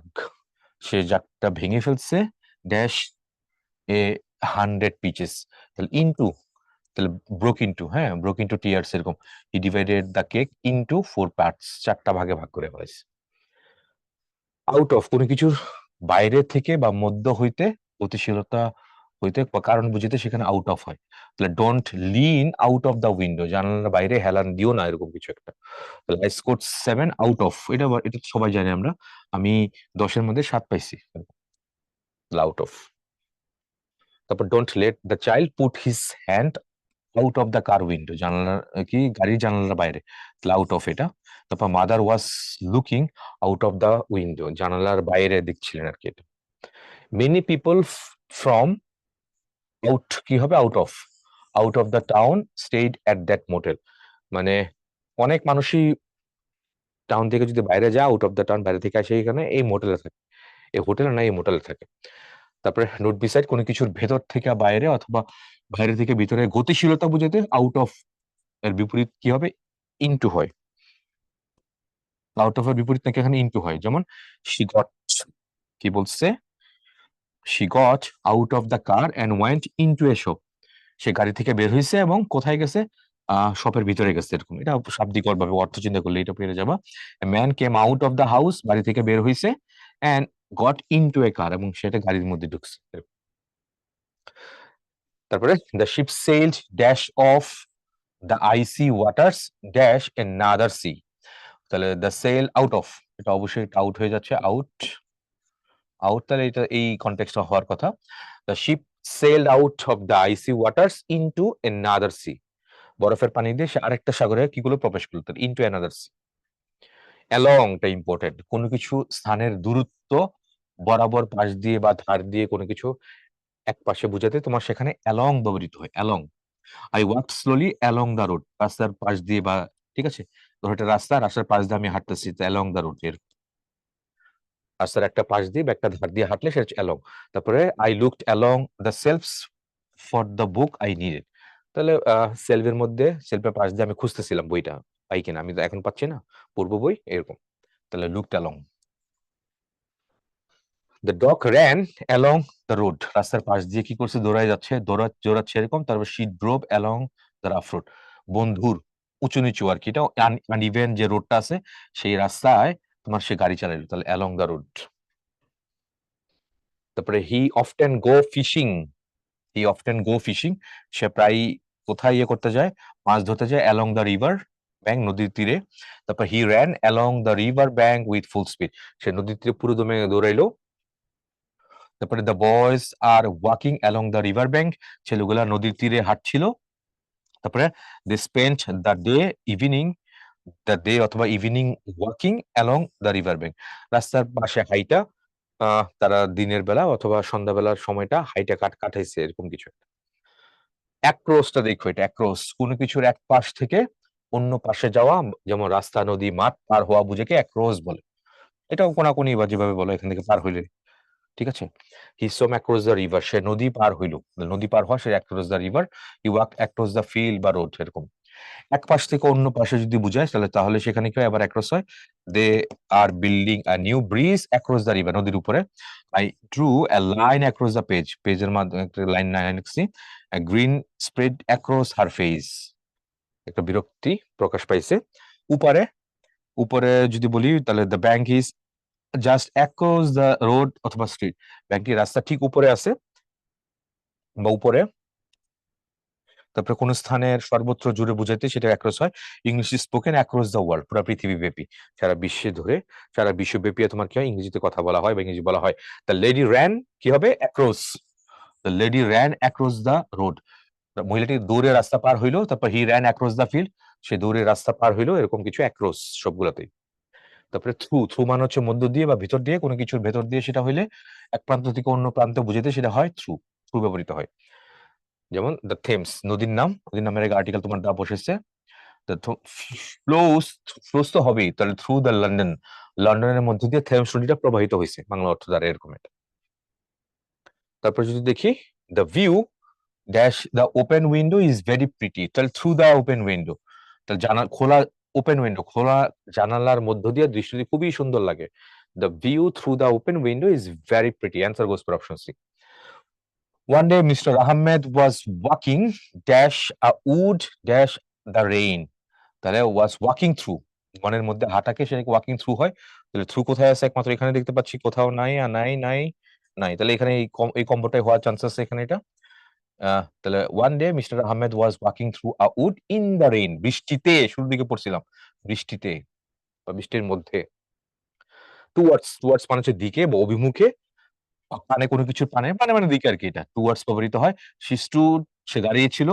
সে জাগটা ভেঙে ফেলছে ড্যাশ এ 100 পিচেস, তাহলে ইনটু, তাহলে ব্রোক ইনটু, হ্যাঁ ব্রোক ইনটু টিয়ার্স এরকম। হি divided the cake into 4 parts, 4টা ভাগে ভাগ করে ফেলেছে। আউট অফ, কোনো কিছুর বাইরে থেকে বা মধ্য হইতে, গতিশীলতা হইতে বা কারণ বুঝিতে সেখানে আউট অফ হয়। তাহলে don't Lin out of the window, জানালার বাইরে হেলান দিও না, এরকম কিছু একটা। তাহলে আই স্কোরড 7 আউট অফ, এটা তো সবাই জানি আমরা, আমি 10-এর মধ্যে 7 পাইছি, আউট অফ। তারপর don't let the child put his hand out of the car window, জানালার কি গাড়ির জানালার বাইরে, তাহলে আউট অফ এটা। তারপর mother was looking out of the window, জানালার বাইরে দেখছিলেন আর কি এটা। মেনি পিপল ফ্রম আউট, কি হবে out of the town stayed at that motel, মানে অনেক মানুষই টাউন থেকে যদি বাইরে যায়, আউট অফ দ্য টাউন বাইরে থেকে আসে, এখানে এই মোটেলে থাকে, এই হোটেলে না এই মোটেলে থাকে। তারপরে নোট বিসাইড, কোনো কিছুর ভেতর থেকে বাইরে অথবা বাইরে থেকে ভিতরে গতিশীলতা বুঝাতে আউট অফ এর বিপরীত কি হবে, ইনটু হয়। আউট অফ এর বিপরীত নাকি এখানে ইনটু হয়, যেমন শি গট, কি বলছে, she got out of the car and went into a shop, সে গাড়ি থেকে বের হয়েছে এবং কোথায় গেছে, শপের ভিতরে গেছে, এরকম। এটা শাব্দিক ভাবে অর্থ চিন্তা করলে এটা পেরে যাবা। Man came out of the house, বাড়ি থেকে বের হয়েছে, and got into a car, এবং সেটা গাড়ির মধ্যে ঢুকছে। তারপরে the ship sailed dash of the icy waters dash another sea, তাহলে দ্য সেল আউট অফ, এটা অবশ্যই আউট হয়ে যাচ্ছে, আউট আউট, তাহলে এটা এই কনটেক্সট হওয়ার কথা। The ship sailed out of the icy waters into another sea, বরফের পানি দিয়ে সে আরেকটা সাগরে কি গুলো প্রবেশ করলো, তাহলে ইনটু অ্যানাদার সি। অ্যালংটা ইম্পর্টেন্ট, কোনো কিছু স্থানের দূরত্ব বরাবর, পাশ দিয়ে বা ধার দিয়ে কোনো কিছু এক পাশে বুঝাতে তোমার সেখানে অ্যালং ব্যবহৃত হয়, along. I walk slowly along the road, রাস্তার পাশ দিয়ে বা, ঠিক আছে, ধর এটা রাস্তা, রাস্তার পাশ দিয়ে আমি হাঁটতেছি, অ্যালং দ্য রোড, এর রাস্তার একটা পাশ দিয়ে বা একটা ধার দিয়ে হাঁটলে সেটা হচ্ছে অ্যালং। তারপরে I looked along the selves for the book I needed, তাহলে সেলফের মধ্যে, সেলফের পাশ দিয়ে আমি খুঁজতেছিলাম বইটা পাই কিনা, আমি তো এখন পাচ্ছি না, পূর্ব বই এরকম, তাহলে looked along. The dog ran along the road, রাস্তার পাশ দিয়ে কি করছে, দৌড়ায় যাচ্ছে, দৌড়াচ্ছে এরকম। তারপর she drove along the rough road, বন্ধুর উঁচু নিচু আর কি, এটা আনইভেন যে রোডটা আছে সেই রাস্তায় তোমার সে গাড়ি চালাইলো, তাহলে অ্যালং দ্য রোড। তারপরে হি অফটেন গো ফিশিং, হি অফটেন গো ফিশিং, সে প্রায় কোথায় ইয়ে করতে যায়, মাছ ধরতে যায়, অ্যালং দ্য রিভার ব্যাংক, নদীর তীরে। তারপর he ran along the river bank with full speed, সে নদীর তীরে পুরো দমে দৌড়াইলো। তারপরে the boys are walking along the river bank, ছেলেগুলা নদীর তীরে হাঁটছিল। তারপরে they spent the day evening, the day অথবা evening walking along the river bank, রাস্তার পাশে হাইটা, তারা দিনের বেলা অথবা সন্ধ্যাবেলার সময়টা হাইটা কাটাইছে, এরকম কিছু একটা। অ্যাক্রোসটা দেখো, এটা অ্যাক্রোস, কোনো কিছুর এক পাশ থেকে অন্য পাশে যাওয়া, যেমন রাস্তা, নদী, মাঠ পার হওয়া বুঝেকে অ্যাক্রোস বলে। এটাও কোনাকুনি বা যেভাবে বলো, এখান থেকে পার হইলে, ঠিক আছে। He swam across the river, সে নদী পার হইল, নদী পার হওয়া, সে across the river. He walk across the field বা রোড, এরকম। এক পাশ থেকে অন্য পাশে যদি বুঝায় তাহলে সেখানে কি হয়, আবার অ্যাক্রস হয়। They are building a new bridge across the river, নদীর উপরে। I drew a line across the page, পেজের মাধ্যমে একটা লাইন আঁকছি। Green spread across her face, একটা বিরক্তি প্রকাশ পাইছে। উপরে উপরে যদি বলি তাহলে the bank is just across the road অথবা স্ট্রিট, ব্যাংকটি রাস্তা ঠিক উপরে আছে বা উপরে। তারপরে কোন স্থানের সর্বত্র জুড়ে বুঝাইতে সেটা অ্যাক্রস হয়। English spoken across the world, পুরো পৃথিবীব্যাপী, সারা বিশ্বে ধরে, সারা বিশ্বব্যাপী তোমার কি হয়, ইংরেজিতে কথা বলা হয় বা ইংরেজি বলা হয়। দ্য লেডি র্যান কি হবে, across. The lady ran across the road, মহিলাটি দৌড়ে রাস্তা পার হইলো। তারপর he ran across the field, সে দৌড়ে রাস্তা পার হইলো, এরকম কিছু অ্যাক্রস সবগুলোতেই। তারপরে থ্রু, থ্রু মানে হচ্ছে মধ্য দিয়ে বা ভিতর দিয়ে, কোনো কিছুর ভেতর দিয়ে সেটা হইলে এক প্রান্ত থেকে অন্য প্রান্ত বুঝাতে সেটা হয় থ্রু, থ্রু ব্যবহৃত হয়। যেমন দ্য থেমস, নদীর নাম, নদীর নামের আগে আর্টিকেল তোমার দা বসেছে। দ্য ফ্লোস, ফ্লোস তো হবেই, তাহলে থ্রু দ্য লন্ডন, লন্ডনের মধ্যে দিয়ে থেমস নদীটা প্রবাহিত হয়েছে, বাংলা অর্থ দ্বারা এরকম এটা। তারপর যদি দেখি the view dash the open window is very pretty, তাহলে থ্রু দ্য ওপেন উইন্ডো, তাহলে খোলা ওপেন উইন্ডো, খোলা জানালার মধ্য দিয়ে দৃশ্যটি খুবই সুন্দর লাগে। The view through the open window is very pretty, answer goes for option C. One day, Mr. Ahmed was walking dash a wood dash the rain, তাহলে ওয়াজ ওয়াকিং থ্রু, মনের মধ্যে হাঁটাকে সেটাকে ওয়াকিং থ্রু হয়। তাহলে থ্রু কোথায় আছে, একমাত্র এখানে দেখতে পাচ্ছি, কোথাও নাই, আর নাই নাই নাই, তাহলে এখানে এই কম্বোটাই হওয়ার চান্স আছে এখানে এটা। তাহলে one day mister Ahmed was walking through a wood in the rain, বৃষ্টিতে, শুরুর দিকে পড়ছিলাম, বৃষ্টিতে বা বৃষ্টির মধ্যে। টুয়ার্ডস, টুয়ার্ডস মানে হচ্ছে দিকে বা অভিমুখে, পানে কোনো কিছুর পানে, মানে মানে দিকে আর কি, এটা টুয়ার্ডস ব্যবহৃত হয়। শি স্টুড, সে দাঁড়িয়ে ছিল,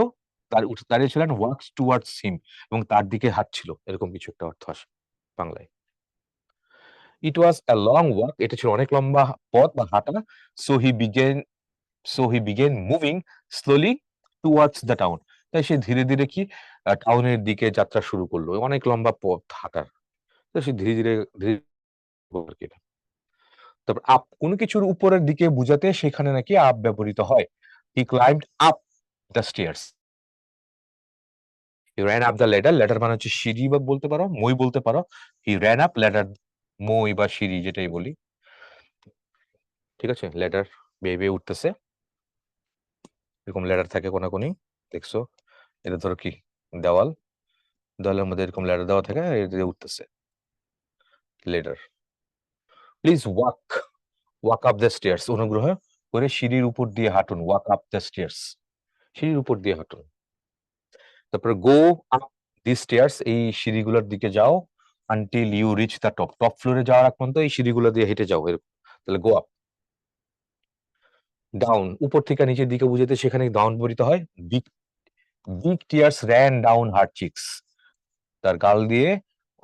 তার দাঁড়িয়ে ছিলেন, ওয়াকস টুয়ার্ডস হিম, এবং তার দিকে হাঁটছিল, এরকম কিছু একটা অর্থ আসে বাংলায়। ইট ওয়াজ আ লং ওয়াক, এটা ছিল অনেক লম্বা পথ বা হাঁটা। So he began moving slowly towards the town, তাই সে ধীরে ধীরে কি টাউনের দিকে যাত্রা শুরু করলো, অনেক লম্বা পথ হাঁটার, তো সে ধীরে ধীরে ধীরে আর কি এটা। তারপর আপ, কোনো কিছুর উপরের দিকে বুঝাতে সেখানে নাকি আপ ব্যবহৃত হয়। He climbed up the stairs, he ran up the ladder, ladder মানে হচ্ছে সিঁড়ি বা বলতে পারো, মই বলতে পারো। হি র্যান আপ ল্যাডার, মই বা সিঁড়ি যেটাই বলি, ঠিক আছে। ল্যাডার বেয়ে বেয়ে উঠতেছে, এরকম ল্যাডার থাকে কোনাকুনি, দেখছো, এটা ধরো কি দেওয়াল, দেওয়ালের মধ্যে এরকম ল্যাডার দেওয়া থাকে, এটা দিয়ে উঠতেছে ladder. Please walk, walk up the stairs, অনুগ্রহ করে সিঁড়ির উপর দিয়ে হাঁটুন, ওয়াক আপ দ্য স্টেয়ার্স, সিঁড়ির উপর দিয়ে হাঁটুন। তারপরে গো আপ দি স্টেয়ার্স, এই সিঁড়িগুলোর দিকে যাও, until you reach the top, top ফ্লোরে যাওয়ার আগ পর্যন্ত এই সিঁড়িগুলো দিয়ে হেঁটে যাও, এরকম। তাহলে গো আপ। ডাউন, উপর থেকে নিচের দিকে বুঝাতে সেখানে ডাউন ব্যবহৃত হয়। Big, big tears ran down her cheeks, তার গাল দিয়ে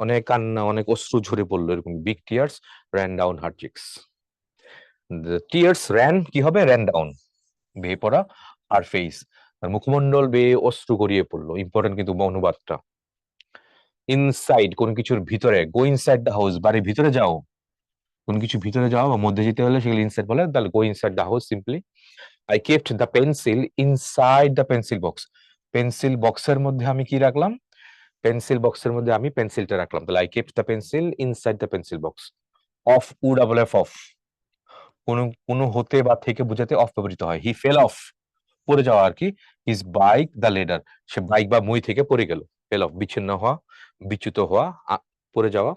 অনেক কান্না, অনেক অশ্রু ঝরে পড়লো, এরকম। Big tears ran down her chicks, tears ran কি হবে, র্যান ডাউন, বেয়ে পড়া, আর ফেস, তার মুখমণ্ডল বেয়ে অশ্রু গড়িয়ে পড়লো, ইম্পর্টেন্ট কিন্তু অনুবাদটা। ইনসাইড, কোন কিছুর ভিতরে, গো ইনসাইড দ্য হাউস, বাড়ির ভিতরে যাও, কোন কিছু ভিতরে যাও বা মধ্যে যেতে হলে সেগুলো ইনসাইড বলে, তাহলে গো inside the house simply. I kept the pencil inside the pencil box, pencil বক্সের মধ্যে আমি কি রাখলাম, পেন্সিল বক্সের মধ্যে আমি পেন্সিলটা রাখলাম, তাহলে I kept the pencil inside the pencil box. Off, O double F, off, কোন কোন হতে বা থেকে বোঝাতে অফ ব্যবহৃত হয়। হি ফেল অফ, পড়ে যাওয়া আর কি। His bike the ladder, say bike বা মই থেকে পড়ে গেল। ফেল অফ, বিচ্ছিন্ন হওয়া, বিচ্যুত হওয়া, পড়ে যাওয়া।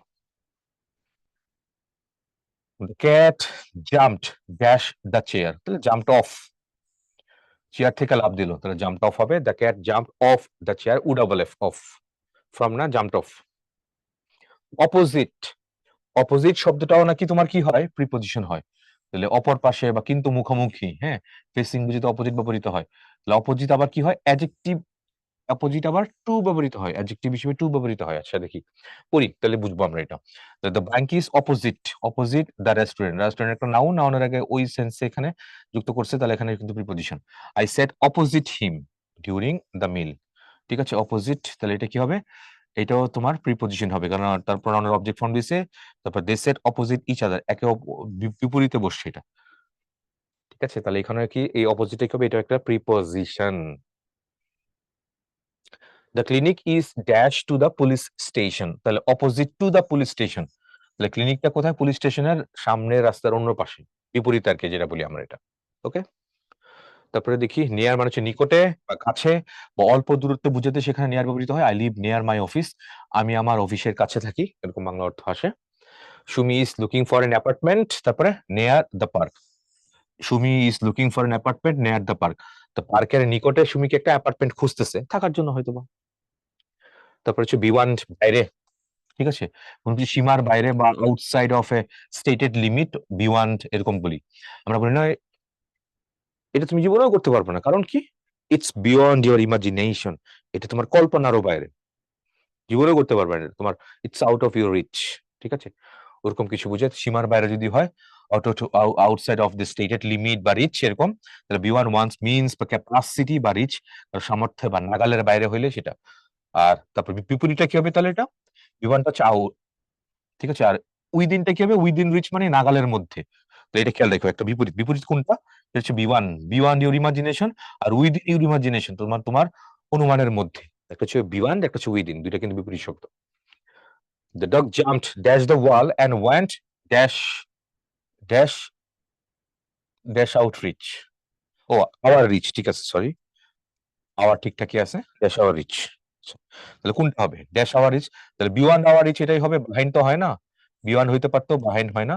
The cat jumped dash the chair, তাহলে jumped off, চেয়ার থেকে লাফ দিল, তাহলে jumped off হবে। The cat jumped off the chair, O double F, off, from না, jumped off। অপোজিট, অপোজিট শব্দটাও নাকি তোমার কি হয়, প্রিপোজিশন হয়, তাহলে অপর পাশে বা কিন্তু মুখোমুখি, হ্যাঁ, ফেসিং বুঝিতে অপোজিট ব্যবহৃত হয়। তাহলে অপোজিট আবার কি হয়, অ্যাডজেক্টিভ, অপোজিট আবার টু ব্যবহৃত হয়, অ্যাডজেক্টিভ হিসেবে টু ব্যবহৃত হয়। আচ্ছা দেখি, পড়ি, তাহলে বুঝবো আমরা এটা। The bank is opposite, opposite the restaurant, restaurant একটা নাউন, নাউনের আগে ওই সেন্সে এখানে যুক্ত করছে, তাহলে এখানে কিন্তু preposition. I sat opposite him during the meal, ঠিক আছে, অপোজিট, তাহলে এটা কি হবে, এটাও তোমার প্রিপোজিশন হবে, কারণ তার প্রনাউনের অবজেক্ট ফর্ম দিছে। তারপর দে সেট অপোজিট ইচ আদার, একে বিপরীতে বসছে এটা, ঠিক আছে। তাহলে এখানে কি এই অপোজিটে কি হবে, এটা একটা preposition. The clinic is dash to the police station, তাহলে opposite to the police station, তাহলে ক্লিনিকটা কোথায়? পুলিশ স্টেশনের সামনের রাস্তার অন্য পাশে, বিপরীত আর কি, যেটা বলি আমরা এটা। ওকে, তারপরে দেখি নিয়ার মানে হচ্ছে নিকটে বা কাছে বা অল্প দূরত্ব বুঝাতে সেখানে নিয়ার ব্যবহৃত হয়। I live near my office, আমি আমার অফিসের কাছে থাকি, এরকম বাংলা অর্থ আসে। Sumi is looking for an apartment, তারপরে near the park, Sumi is looking for an apartment near the park, তো পার্কের নিকটে সুমিকে একটা অ্যাপার্টমেন্ট খুঁজতেছে থাকার জন্য হয়তো বা। তারপর হচ্ছে বিওয়ান্ড, বাইরে, ঠিক আছে, কোন কিছু সীমার বাইরে বা outside of a stated limit, beyond এরকম বলি আমরা, বলি না এটা তুমি জীবনেও করতে পারবে না, কারণ কি? ইটস বিয়ন্ড ইউর ইমাজিনেশন, এটা তোমার কল্পনারও বাইরে, জীবনেও করতে পারবে না তোমার, it's out of your rich, ঠিক আছে, ওরকম কিছু বুঝে। সীমার বাইরে যদি হয় outside of the stated limit বা রিচ এরকম, তাহলে বিয়ন্ড ওয়ান্স মিনস বা ক্যাপাসিটি বা রিচ, সামর্থ্য বা নাগালের বাইরে হইলে সেটা। আর তারপর বিপরীতটা কি হবে? তাহলে এটা বিয়ন্ডটা হচ্ছে আউট, ঠিক আছে। আর উইদিনটা কি হবে? উইদিন রিচ মানে নাগালের মধ্যে। তো এটা খেয়াল রাখো, একটা বিপরীত, বিপরীত কোনটা? এটা হচ্ছে বিওয়ান, বিওয়ান ইউর ইমাজিনেশন, আর উইদিন ইউর ইমাজিনেশন তোমার তোমার অনুমানের মধ্যে। একটা হচ্ছে বিওয়ান, একটা হচ্ছে উইদিন, দুইটা কিন্তু বিপরীত শব্দ। The dog jumped dash the wall and went dash dash dash out reach, of our reach, ঠিক আছে, সরি, আওয়ার ঠিকঠাকই আছে, ড্যাশ আওয়ার রিচ। তাহলে কোনটা হবে? ড্যাশ আওয়ার রিচ, তাহলে বিওয়ান আওয়ার রিচ এটাই হবে, বাহাইন্ড তো হয় না, বিওয়ান হইতে পারতো, বাহাইন্ড হয় না।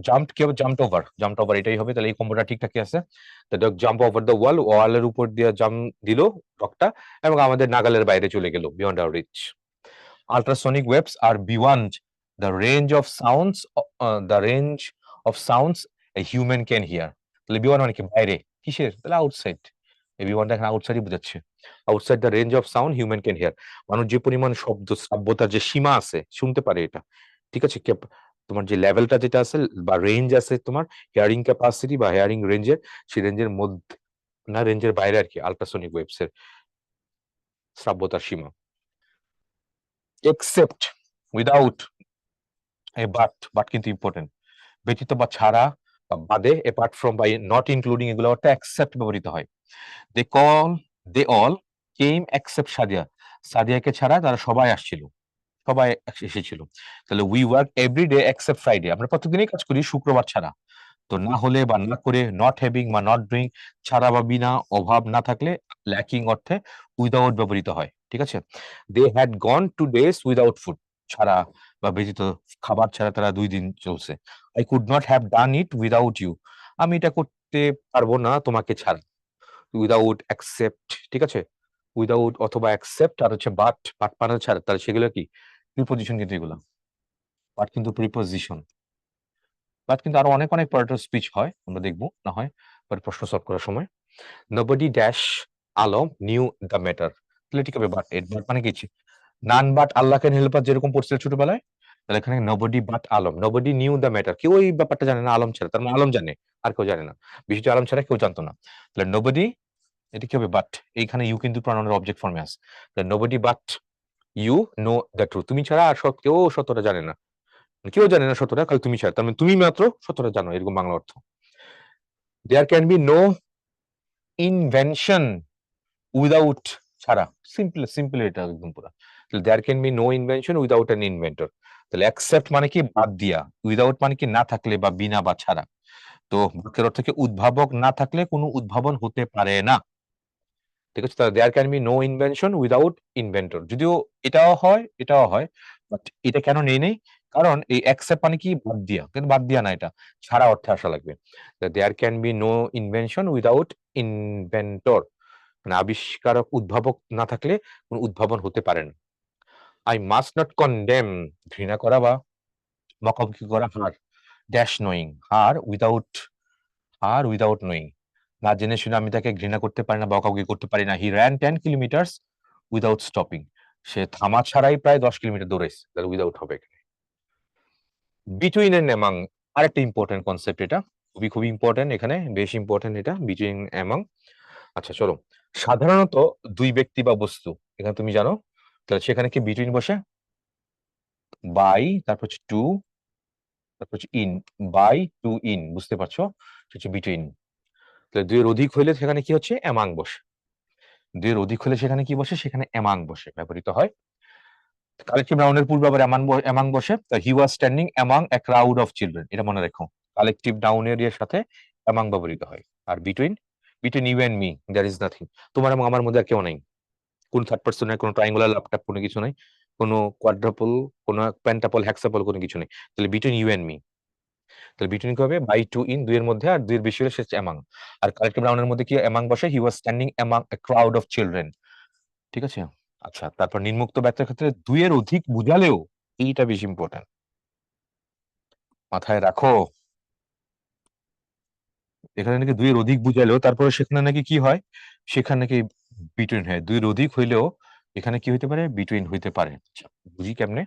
জাম্পড কি হবে? জাম্পড ওভার, জাম্পড ওভার এটাই হবে, তাহলে এই কম্বোটা ঠিকঠাকই আছে। The dog jump over the wall, ওয়ালের উপর দিয়ে জাম্প দিল ডগটা, এবং আমাদের নাগালের বাইরে চলে গেল, beyond our reach. Ultrasonic waves are beyond the range of sounds, the range of sounds a human can hear, তাহলে বিয়ন্ড মানে কি? বাইরে, কিসের? তাহলে আউটসাইড, এই বিয়ন্ডটা এখানে আউটসাইডই বোঝাচ্ছে, outside the range of sound human can here, মানুষ যে পরিমাণ শব্দ শ্রাব্যতার যে সীমা আছে শুনতে পারে এটা, ঠিক আছে, তোমার যে লেভেলটা যেটা আছে বা রেঞ্জ আছে তোমার হিয়ারিং ক্যাপাসিটি বা হিয়ারিং রেঞ্জের, সেই রেঞ্জের মধ্যে না, রেঞ্জের বাইরে আর কি, আল্ট্রাসনিক ওয়েভস এর শ্রাব্যতার সীমা। Except, without, a but, but কিন্তু ইম্পর্টেন্ট, ব্যতীত বা ছাড়া বা বাদে, অ্যাপার্ট ফ্রম বা নট ইনক্লুডিং, এগুলো একটা অ্যাকসেপ্ট ব্যবহৃত হয়। They call, they all came except Sadia, সাদিয়াকে ছাড়া তারা সবাই আসছিল, সবাই এসেছিল। তাহলে we work every day except Friday, আমরা প্রত্যেকদিনই কাজ করি শুক্রবার ছাড়া। তো না হলে বা না করে, নট হ্যাভিং বা নট ডুইং, ছাড়া বা বিনা, অভাব না থাকলে, ল্যাকিং অর্থে উইদাউট ব্যবহৃত হয়, ঠিক আছে। They had gone two days without food, ছাড়া বা ব্যতীত, খাবার ছাড়া তারা 2 দিন চলছে। I could not have done it without you, আমি এটা করতে পারবো না তোমাকে ছাড়া। উইদাউট, অ্যাকসেপ্ট, ঠিক আছে, উইদাউট অথবা অ্যাকসেপ্ট, আর হচ্ছে বাট, বাট মানে ছাড়া, তাহলে সেগুলো কি? প্রিপোজিশন কিন্তু এগুলো, বাট কিন্তু প্রিপোজিশন। বাট কিন্তু আরো অনেক অনেক পার্ট অফ স্পিচ হয়, আমরা দেখবো না হয় পরে প্রশ্ন সলভ করার সময়। Nobody dash Alam new the matter, তাহলে ঠিক হবে বাট, এর বাট মানে কি? None but Allah can help us, যেরকম পড়ছিল ছোটবেলায়, তাহলে এখানে nobody but Alam, nobody new the matter, কেউ এই ব্যাপারটা জানে না আলম ছাড়া, তার মানে আলম জানে, আর কেউ জানে না, বিষয়টি আলম ছাড়া কেউ জানতো না। তাহলে নবডি, এটা কি হবে? বাট, এইখানে ইউ কিন্তু প্রনাউনের অবজেক্ট ফর্মে আছে, তাহলে nobody but you know the truth, তুমি ছাড়া আর কেউ সত্যটা জানে না, কেউ জানে না সত্যটা, খালি তুমি ছাড়া, তার মানে তুমি মাত্র সত্যটা জানো, এরকম বাংলা অর্থ। There can be no invention without, ছাড়া, সিম্পল সিম্পল এটা একদম পুরা। তাহলে there can be no invention without an inventor, তাহলে অ্যাকসেপ্ট মানে কি? বাদ দিয়া, উইদাউট মানে কি? না থাকলে বা বিনা বা ছাড়া। তো বাক্যের অর্থ কি? উদ্ভাবক না থাকলে কোনো উদ্ভাবন হতে পারে না, ঠিক আছে। তাহলে there can be no invention without inventor, যদিও এটাও হয় এটাও হয়, বাট এটা কেন নেই, কারণ এই অ্যাকসেপ্ট মানে কি? বাদ দিয়া, কিন্তু বাদ দিয়া না, এটা ছাড়া অর্থে আসা লাগবে। There can be no invention without inventor, মানে আবিষ্কারক, উদ্ভাবক না থাকলে কোনো উদ্ভাবন হতে পারে না। আই মাস্ট নট কনডেম, ঘৃণা করা বা বকাবকি করা, হার ড্যাশ নোয়িং, হার উইদাউট নোয়িং, না জেনে শুনে আমি তাকে ঘৃণা করতে পারি না, বকাবকি করতে পারি না। He ran 10 kilometre without stopping, সে থামা ছাড়াই প্রায় 10 কিলোমিটার দৌড়াইছে, তাহলে উইদাউট হবে এখানে। বিটুইন এন্ড এমাং, আরেকটা ইম্পর্টেন্ট কনসেপ্ট, এটা খুবই খুবই ইম্পর্টেন্ট, এখানে বেশ ইম্পর্টেন্ট এটা, বিটুইন এমাং। আচ্ছা চলো, সাধারণত দুই ব্যক্তি বা বস্তু, এখানে তুমি জানো, তাহলে সেখানে কি বিটুইন বসে? বাই, তারপর হচ্ছে টু, তারপর হচ্ছে ইন, বাই টু ইন, বুঝতে পারছো? হচ্ছে বিটুইন। তাহলে দুইয়ের অধিক হইলে সেখানে কি হচ্ছে? অ্যামাং বসে। দুইয়ের অধিক হলে সেখানে কি বসে? সেখানে অ্যামাং বসে, ব্যবহৃত হয়। কালেকটিভ নাউনের পূর্বে আবার অ্যামাং বসে। He was standing among a crowd of children, এটা মনে রাখো। কালেকটিভ নাউনের এর সাথে অ্যামাং ব্যবহৃত হয়। আর between, between you and me there is nothing, তোমার এবং আমার মধ্যে আর কেউ নাই। কোন থার্ড পার্সন নাই, কোনো ট্রায়াঙ্গুলার ল্যাপটপ, কোনো কিছু নাই, কোনো কোয়াড্রাপল, কোনো পেন্টাপল, হেক্সাপল, কোনো কিছু নেই। তাহলে বিটুইন ইউ এন্ড মি, তাহলে বিটুইন কি হবে? বাই টু ইন, দুইয়ের মধ্যে, আর দুইয়ের বেশি হলে সে অ্যামাং। আর কালেকটিভ নাউনের মধ্যে কি অ্যামাং বসে? He was standing among a crowd of children. ঠিক আছে? আচ্ছা, তারপর নিম্নোক্ত বাক্যের ক্ষেত্রে দুইয়ের অধিক বুঝালেও, এইটা বেশি ইম্পর্টেন্ট, মাথায় রাখো। এখানে নাকি দুইয়ের অধিক বুঝালেও তারপরে সেখানে নাকি কি হয়? সেখানে নাকি বিটুইন হয়। দুইয়ের অধিক হইলেও এখানে কি হইতে পারে? বিটুইন হইতে পারে। আচ্ছা, বুঝি কেমনে?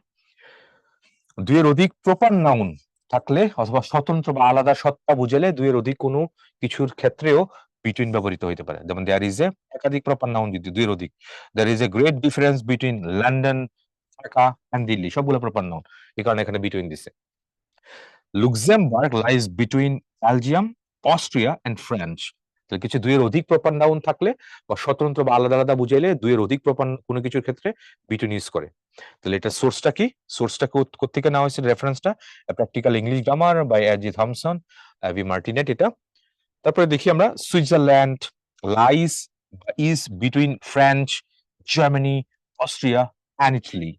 দুইয়ের অধিক প্রপার নাউন থাকলে অথবা স্বতন্ত্র বা আলাদা সত্তা বুঝালে দুইয়ের অধিক কোনো কিছুর ক্ষেত্রেও বিটুইন ব্যবহৃত হইতে পারে। যেমন দেয়ার ইজ এ, একাধিক প্রপার নাউন যদি দুইয়ের অধিক, there is a great difference between London, Dhaka and Delhi, সবগুলো প্রপার নাউন, এই কারণে এখানে বিটুইন দিছে। Luxembourg lies between Belgium, Austria and France. তাহলে কিছু দুইয়ের অধিক প্রপার নাউন থাকলে বা স্বতন্ত্র বা আলাদা আলাদা বুঝাইলে দুইয়ের অধিক প্রপার কোনো কিছুর ক্ষেত্রে বিটুইন ইউজ করে। তাহলে এটা সোর্সটা কি? সোর্সটা কোত্থেকে নেওয়া হয়েছে? রেফারেন্সটা practical English grammar by A J Thomson, A V Martinet, এটা। তারপরে দেখি আমরা, Switzerland lies is between France, Germany, Austria and Italy.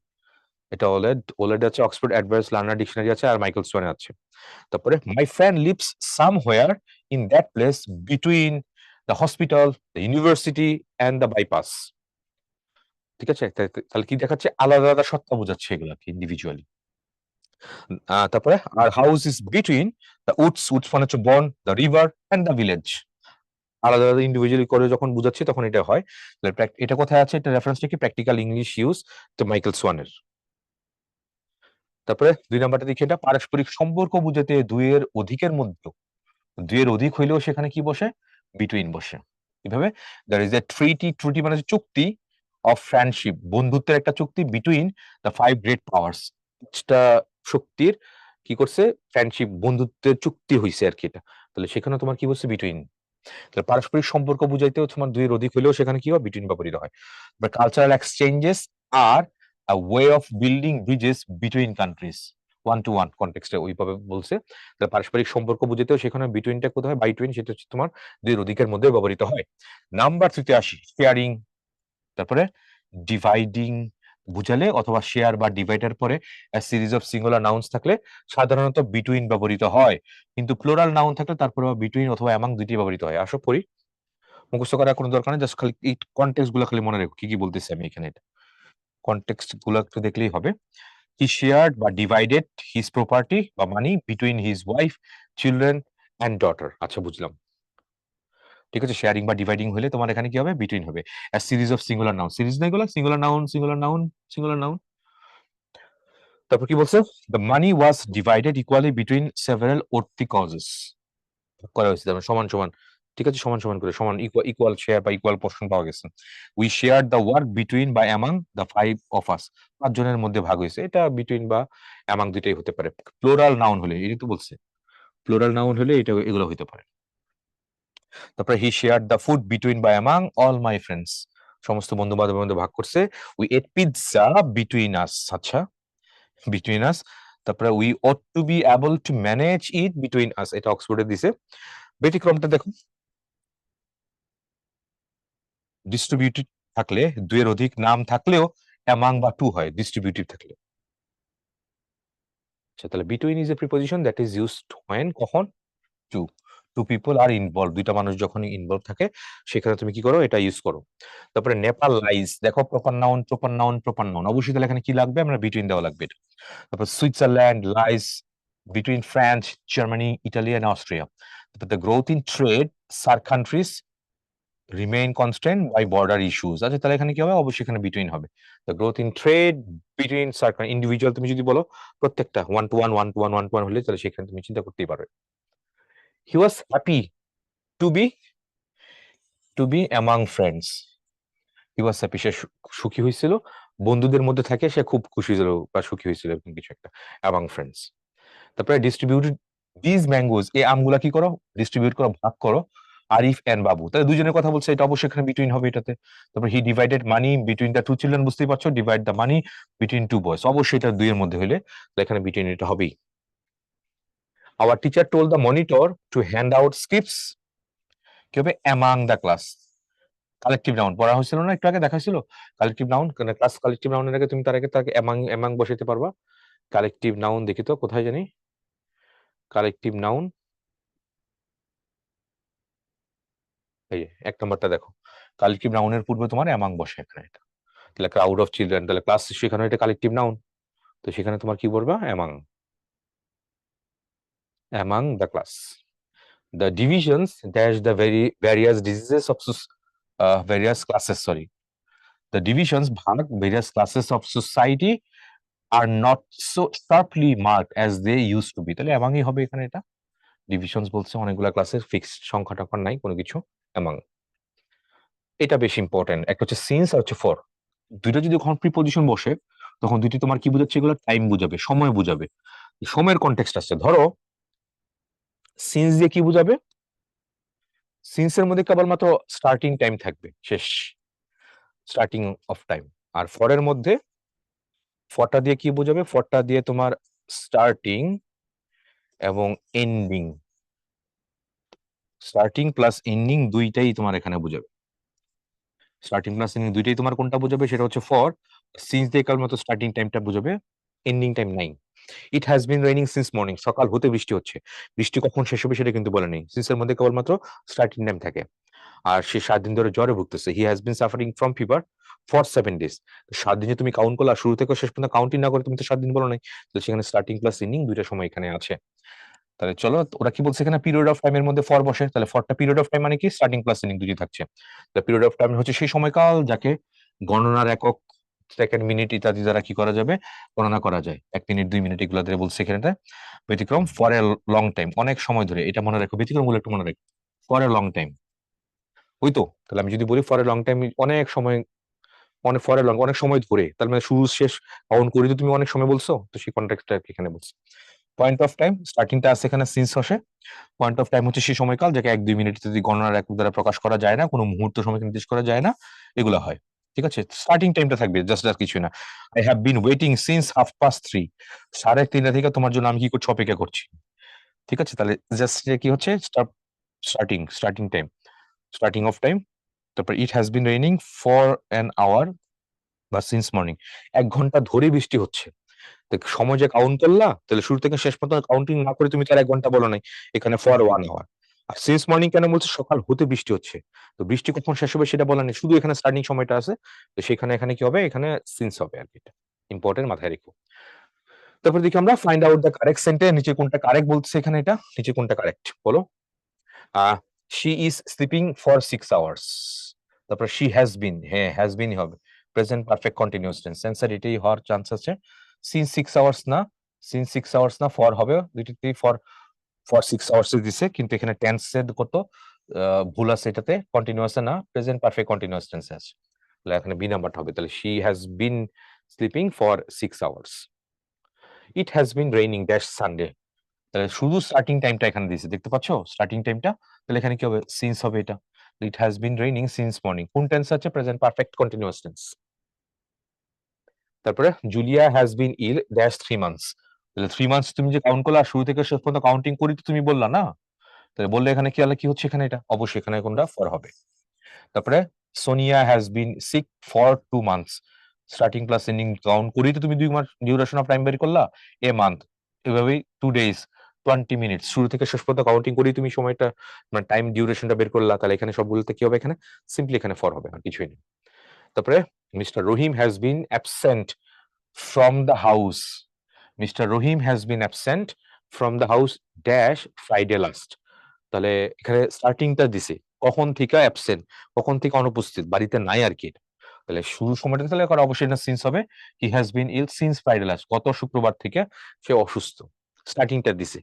এটা ওলেড, ওলেড আছে, অক্সফোর্ড অ্যাডভান্স লার্নার ডিকশনারি আছে, আর মাইকেল সোয়ান আছে। তারপরে my friend lives somewhere in that place between the hospital, the university and the bypass. ঠিক আছে? তাহলে কি দেখাচ্ছে? আলাদা আলাদা সত্তা বোঝাচ্ছে এগুলাকে ইন্ডিভিজুয়ালি। তারপরে our house is between the woods, woods মানে হচ্ছে বন, the river and the village. আলাদা আলাদা ইন্ডিভিজুয়ালি করে যখন বুঝাচ্ছি তখন এটা হয়। এটা কোথায় আছে? এটা রেফারেন্সটা কি? প্র্যাকটিক্যাল ইংলিশ ইউজ, তো মাইকেল সোয়ানের। তারপরে ২ নাম্বারটা দেখি, এটা পারস্পরিক সম্পর্ক বুঝাতে দুইয়ের অধিকের মধ্যেও, দুইয়ের অধিক হইলেও সেখানে কি বসে? বিটুইন বসে। কিভাবে? দ্যার ইজ এ ট্রিটি, ট্রিটি মানে হচ্ছে চুক্তি, অফ ফ্রেন্ডশিপ, বন্ধুত্বের একটা চুক্তি, বিটুইন দ্য 5 গ্রেট পাওয়ার্স, পাঁচটা শক্তির কি করছে? ফ্রেন্ডশিপ, বন্ধুত্বের চুক্তি হইছে আরকি এটা। তাহলে সেখানে তোমার কি বলছে? বিটুইন। তাহলে পারস্পরিক সম্পর্ক বুঝাইতেও তোমার দুইয়ের অধিক হইলেও সেখানে কি হয়? বিটুইন ব্যবহৃত হয়। But cultural exchanges are a way of building bridges between countries, one to one কনটেক্সটে ওইভাবে বলছে। তাহলে পারস্পরিক সম্পর্ক বুঝাইতেও সেখানে বিটুইনটা কোথায়? বাইটুইন, সেটা হচ্ছে তোমার দুইয়ের অধিকের মধ্যে ব্যবহৃত হয়। নাম্বার 3 তে আসি, শেয়ারিং। তারপরে ডিভাইডিং বুঝালে অথবা শেয়ার বা ডিভাইডের পরে সিরিজ অফ সিঙ্গুলার নাউন্স থাকলে সাধারণত বিটুইন ব্যবহৃত হয়, কিন্তু প্লুরাল নাউন থাকলে তারপরে বিটুইন অথবা অ্যামাং দুইটি ব্যবহৃত হয়। আসো পড়ি, মুখস্থ করার কোনো দরকার নেই, জাস্ট খালি এই কনটেক্সট গুলো খালি মনে রেখো কি কি বলতেছি আমি এখানে। এটা কনটেক্সট গুলো একটু দেখলেই হবে। হি শেয়ার্ড বা ডিভাইডেড হিজ প্রপার্টি বা মানি between his wife, children and daughter. আচ্ছা, বুঝলাম। ঠিক আছে, শেয়ারিং বা ডিভাইডিং হলে তোমার এখানে কি হবে? বিটুইন হবে। Series of singular noun, series না এগুলো, singular noun, singular noun, singular noun. তারপর কি বলছে? The money was divided equally between several worthy causes, করা হয়েছে তার মানে সমান সমান। ঠিক আছে, সমান সমান করে, সমান ইকুয়াল শেয়ার বা ইকুয়াল পোর্শন পাওয়া গেছে। We share the work between বা অ্যামাং দ্য 5 অফ আস, 5 জনের মধ্যে ভাগ হয়েছে। এটা বিটুইন বা অ্যামাং দুইটাই হতে পারে। প্লুরাল নাউন হলে, এই তো বলছে, প্লুরাল নাউন হলে এটা এগুলো হতে পারে। তারপরে he share the food between বা অ্যামাং অল মাই ফ্রেন্ডস, সমস্ত বন্ধু বান্ধবের মধ্যে ভাগ করছে। We ate pizza between us, আচ্ছা, বিটুইন আস। তারপরে we ought to be able to manage it between us, এটা অক্সফোর্ডে দিছে। ব্যতিক্রমটা দেখো, ডিস্ট্রিবিউটিভ থাকলে, দুইয়ের অধিক নাম থাকলেও অ্যামাং বা টু হয় ডিস্ট্রিবিউটিভ থাকলে। আচ্ছা, তাহলে between is a preposition that is used when, কখন? Two, two people are involve, দুইটা মানুষ যখন ইনভলভ থাকে সেখানে তুমি কি করো? এটা ইউজ করো। তারপরে নেপাল লাইজ, দেখো proper noun, proper noun, proper noun, অবশ্যই তাহলে এখানে কি লাগবে? আমরা বিটুইন দেওয়া লাগবে এটা। তারপর Switzerland lies between France, Germany, Italy and Austria. তারপর the growth in trade sir countries remain constant by border issues. আচ্ছা, তাহলে এখানে কি হবে? অবশ্যই এখানে বিটুইন হবে। The growth in trade between circle, individual তুমি যদি বলো প্রত্যেকটা one to one, one to one, one to one হলে তাহলে সেখানে তুমি চিন্তা করতেই পারবে। He was happy to be, to be among friends, he was happy, সে সুখী হয়েছিল, বন্ধুদের মধ্যে থাকে সে খুব খুশি ছিল বা সুখী হয়েছিল, এরকম কিছু একটা, অ্যামাং ফ্রেন্ডস। তারপরে ডিস্ট্রিবিউটেড দিজ ম্যাঙ্গোজ, এই আমগুলা কি করো? ডিস্ট্রিবিউট করো, ভাগ করো, আরিফ এন্ড বাবু, তাহলে দুজনের কথা বলছে, এটা অবশ্যই এখানে বিটুইন হবে এটাতে। তারপর he divided money between the two children, বুঝতেই পারছো, divide the money between two boys, অবশ্যই এটা দুইয়ের মধ্যে হইলে এখানে বিটুইন এটা হবেই। Our teacher told the monitor to hand out scripts, কি হবে, among the class. Collective noun পড়া হয়েছিল না একটু আগে, দেখাইছিল কালেকটিভ নাউন, ক্লাস কালেকটিভ নাউনের আগে তুমি তাকে অ্যামাং অ্যামাং বসাইতে পারবা। কালেকটিভ নাউন দেখি তো কোথায় জানি, কালেকটিভ নাউন এই এক নম্বরটা দেখো, কালেকটিভ নাউনের পূর্বে তোমার অ্যামাং বসে এখানে, এটা তাহলে ক্রাউড অফ চিলড্রেন, তাহলে ক্লাস সেখানে এটা কালেকটিভ নাউন, তো সেখানে তোমার কি বলবা, among, among the class. The divisions dash the various diseases of various classes, sorry, the divisions ভাগ various classes of society are not so sharply mark as they use to be, তাহলে অ্যামাংই হবে এখানে, এটা ডিভিশনস বলছে অনেকগুলা ক্লাসের, fixed সংখ্যা টাখ্যা নাই কোনো কিছু, অ্যামাং। এটা বেশি ইম্পর্টেন্ট, একটা হচ্ছে সিন্স আর হচ্ছে ফর, দুইটা যদি যখন প্রিপজিশন বসে তখন দুইটি তোমার কি বোঝাচ্ছে, এগুলো টাইম বুঝাবে, সময় বুঝাবে, সময়ের কনটেক্সট আছে। ধরো সিন্স দিয়ে কি বুঝাবে, সিন্সের মধ্যে কেবলমাত্র স্টার্টিং টাইম থাকবে, শেষ, স্টার্টিং অফ টাইম। আর ফরের মধ্যে, ফরটা দিয়ে কি বোঝাবে, ফরটা দিয়ে তোমার স্টার্টিং এবং এন্ডিং, স্টার্টিং প্লাস এন্ডিং দুইটাই তোমার এখানে বুঝাবে, স্টার্টিং প্লাস এন্ডিং দুইটাই তোমার কোনটা বুঝাবে, সেটা হচ্ছে ফর। সিন্স দিয়ে কেবলমাত্র স্টার্টিং টাইমটা বুঝাবে, এন্ডিং টাইম নাই। ইট has been raining since morning, সকাল হতে বৃষ্টি হচ্ছে, বৃষ্টি কখন শেষ হবে সেটা কিন্তু বলে নেই, সিন্সের মধ্যে কেবলমাত্র স্টার্টিং টাইম থাকে। আর সে 7 দিন ধরে জ্বরে ভুগতেছে, he has been suffering from fever for 7 days। 7 দিনে তুমি কাউন্ট করলা, শুরু থেকে শেষ পর্যন্ত কাউন্টিং না করে তুমি তো 7 দিন বলো নাই, তো সেখানে স্টার্টিং প্লাস এন্ডিং দুইটা সময় এখানে আছে। তাহলে চলো, ওরা কি বলছে এখানে, পিরিয়ড অফ টাইমের মধ্যে ফর বসে, তাহলে ফরটা পিরিয়ড অফ টাইম মানে কি, স্টার্টিং প্লাস এন্ডিং দুটোই থাকছে। তাহলে পিরিয়ড অফ টাইম হচ্ছে সেই সময়কাল যাকে গণনার একক, সেকেন্ড, মিনিট ইত্যাদি দ্বারা কি করা যাবে, গণনা করা যায়, 1 মিনিট 2 মিনিট এগুলো ধরে বলছে এখানে। ব্যতিক্রম ফর এ লং টাইম, অনেক সময় ধরে, এটা মনে রাখো, ব্যতিক্রম গুলো একটু মনে রাখো, ফর এ লং টাইম, ওই তো। তাহলে আমি যদি বলি ফর এ লং টাইম, অনেক সময়, অনেক ফর এ লং, অনেক সময় ধরে, তার মানে শুরু শেষ কাউন্ট করে তো তুমি অনেক সময় বলছো, তো সেই কন্টেক্সটটা এখানে বলছি। পয়েন্ট অফ টাইম, স্টার্টিংটা আছে এখানে সিন্স বসে, পয়েন্ট অফ টাইম হচ্ছে সেই সময়কাল যাকে 1-2 মিনিট যদি গণনার একক দ্বারা প্রকাশ করা যায় না, কোনো মুহূর্ত সময়কে নির্দেশ করা যায় না, এগুলো হয়। ঠিক আছে, স্টার্টিং টাইমটা থাকবে, জাস্ট আর কিছু না। I have been waiting since 3:30, 3:30 থেকে তোমার জন্য আমি কি করছি, অপেক্ষা করছি। ঠিক আছে, তাহলে জাস্ট কি হচ্ছে, starting time, starting of time. তারপর it has been raining for an hour বা সিন্স মর্নিং, 1 ঘন্টা ধরে বৃষ্টি হচ্ছে। সময় যে কাউন্ট করলা, তাহলে শুরু থেকে শেষ পর্যন্ত কাউন্টিং না করে তুমি তার 1 ঘন্টা বলো নাই, এখানে ফর 1 আওয়ার। আর সিন্স মর্নিং কেন বলছে, সকাল হতে বৃষ্টি হচ্ছে, তো বৃষ্টি কখন শেষ হবে সেটা বলা নেই, শুধু এখানে স্টার্টিং সময়টা আছে, তো সেখানে এখানে কি হবে, এখানে সিন্স হবে আর কি, এটা ইম্পর্টেন্ট, মাথায় রেখো। তারপর দেখি আমরা find out the correct sentence, নিচে কোনটা কারেক্ট বলছে এখানে, এটা নিচে কোনটা কারেক্ট বলো। She is sleeping for 6 hours, তারপর শি হ্যাজ বিন, হ্যাঁ হ্যাজ বিন হবে, present perfect continuous tense, answer এটাই হওয়ার চান্স আছে। সিন্স 6 hours না, সিন্স 6 hours না, ফর হবে, দুইটাতেই ফর, ফর 6 hours দিছে, কিন্তু এখানে টেন্স এর কত ভুল আছে, এটাতে কন্টিনিউয়াস না, প্রেজেন্ট পারফেক্ট কন্টিনিউয়াস টেন্স আছে, তাহলে এখানে বি নাম্বারটা হবে, তাহলে she has been sleeping for 6 hours। It has been raining dash Sunday, তাহলে শুধু স্টার্টিং টাইমটা এখানে দিয়েছে, দেখতে পাচ্ছ স্টার্টিং টাইমটা, তাহলে এখানে কি হবে, সিন্স হবে এটা। It has been raining since morning, কোন টেন্স আছে, প্রেজেন্ট পারফেক্ট কন্টিনিউয়াস টেন্স। তারপরে Julia has been ill dash 3 months, তাহলে 3 months তুমি যে কাউন্ট করলা, শুরু থেকে শেষ পর্যন্ত কাউন্টিং করি তো তুমি বললা না, তাহলে বললে এখানে কি হলো, কি হচ্ছে এখানে, এটা অবশ্যই এখানে কোনটা ফর হবে। তারপরে Sonia has been sick for 2 months, starting plus ending count করি তো তুমি 2 মাস ডিউরেশন অফ টাইম বের করলা, এ মান্থ, এভাবেই 2 days 20 minutes, শুরু থেকে শেষ পর্যন্ত কাউন্টিং করি তুমি সময়টা, মানে টাইম ডিউরেশনটা বের করলা, তাহলে এখানে সবগুলোতে কি হবে, এখানে সিম্পলি এখানে ফর হবে, আর কিছুই নেই। তারপরে mister Rahim has been absent from the house, mister Rahim has been absent from the house dash Friday last, তাহলে এখানে স্টার্টিংটা দিছে, কখন থেকে অ্যাবসেন্ট, কখন থেকে অনুপস্থিত, বাড়িতে নাই আর কি, তাহলে শুরু সময়টা তাহলে অবশ্যই এটা সিন্স হবে, he has been ill since Friday last, গত শুক্রবার থেকে সে অসুস্থ, স্টার্টিংটা দিছে,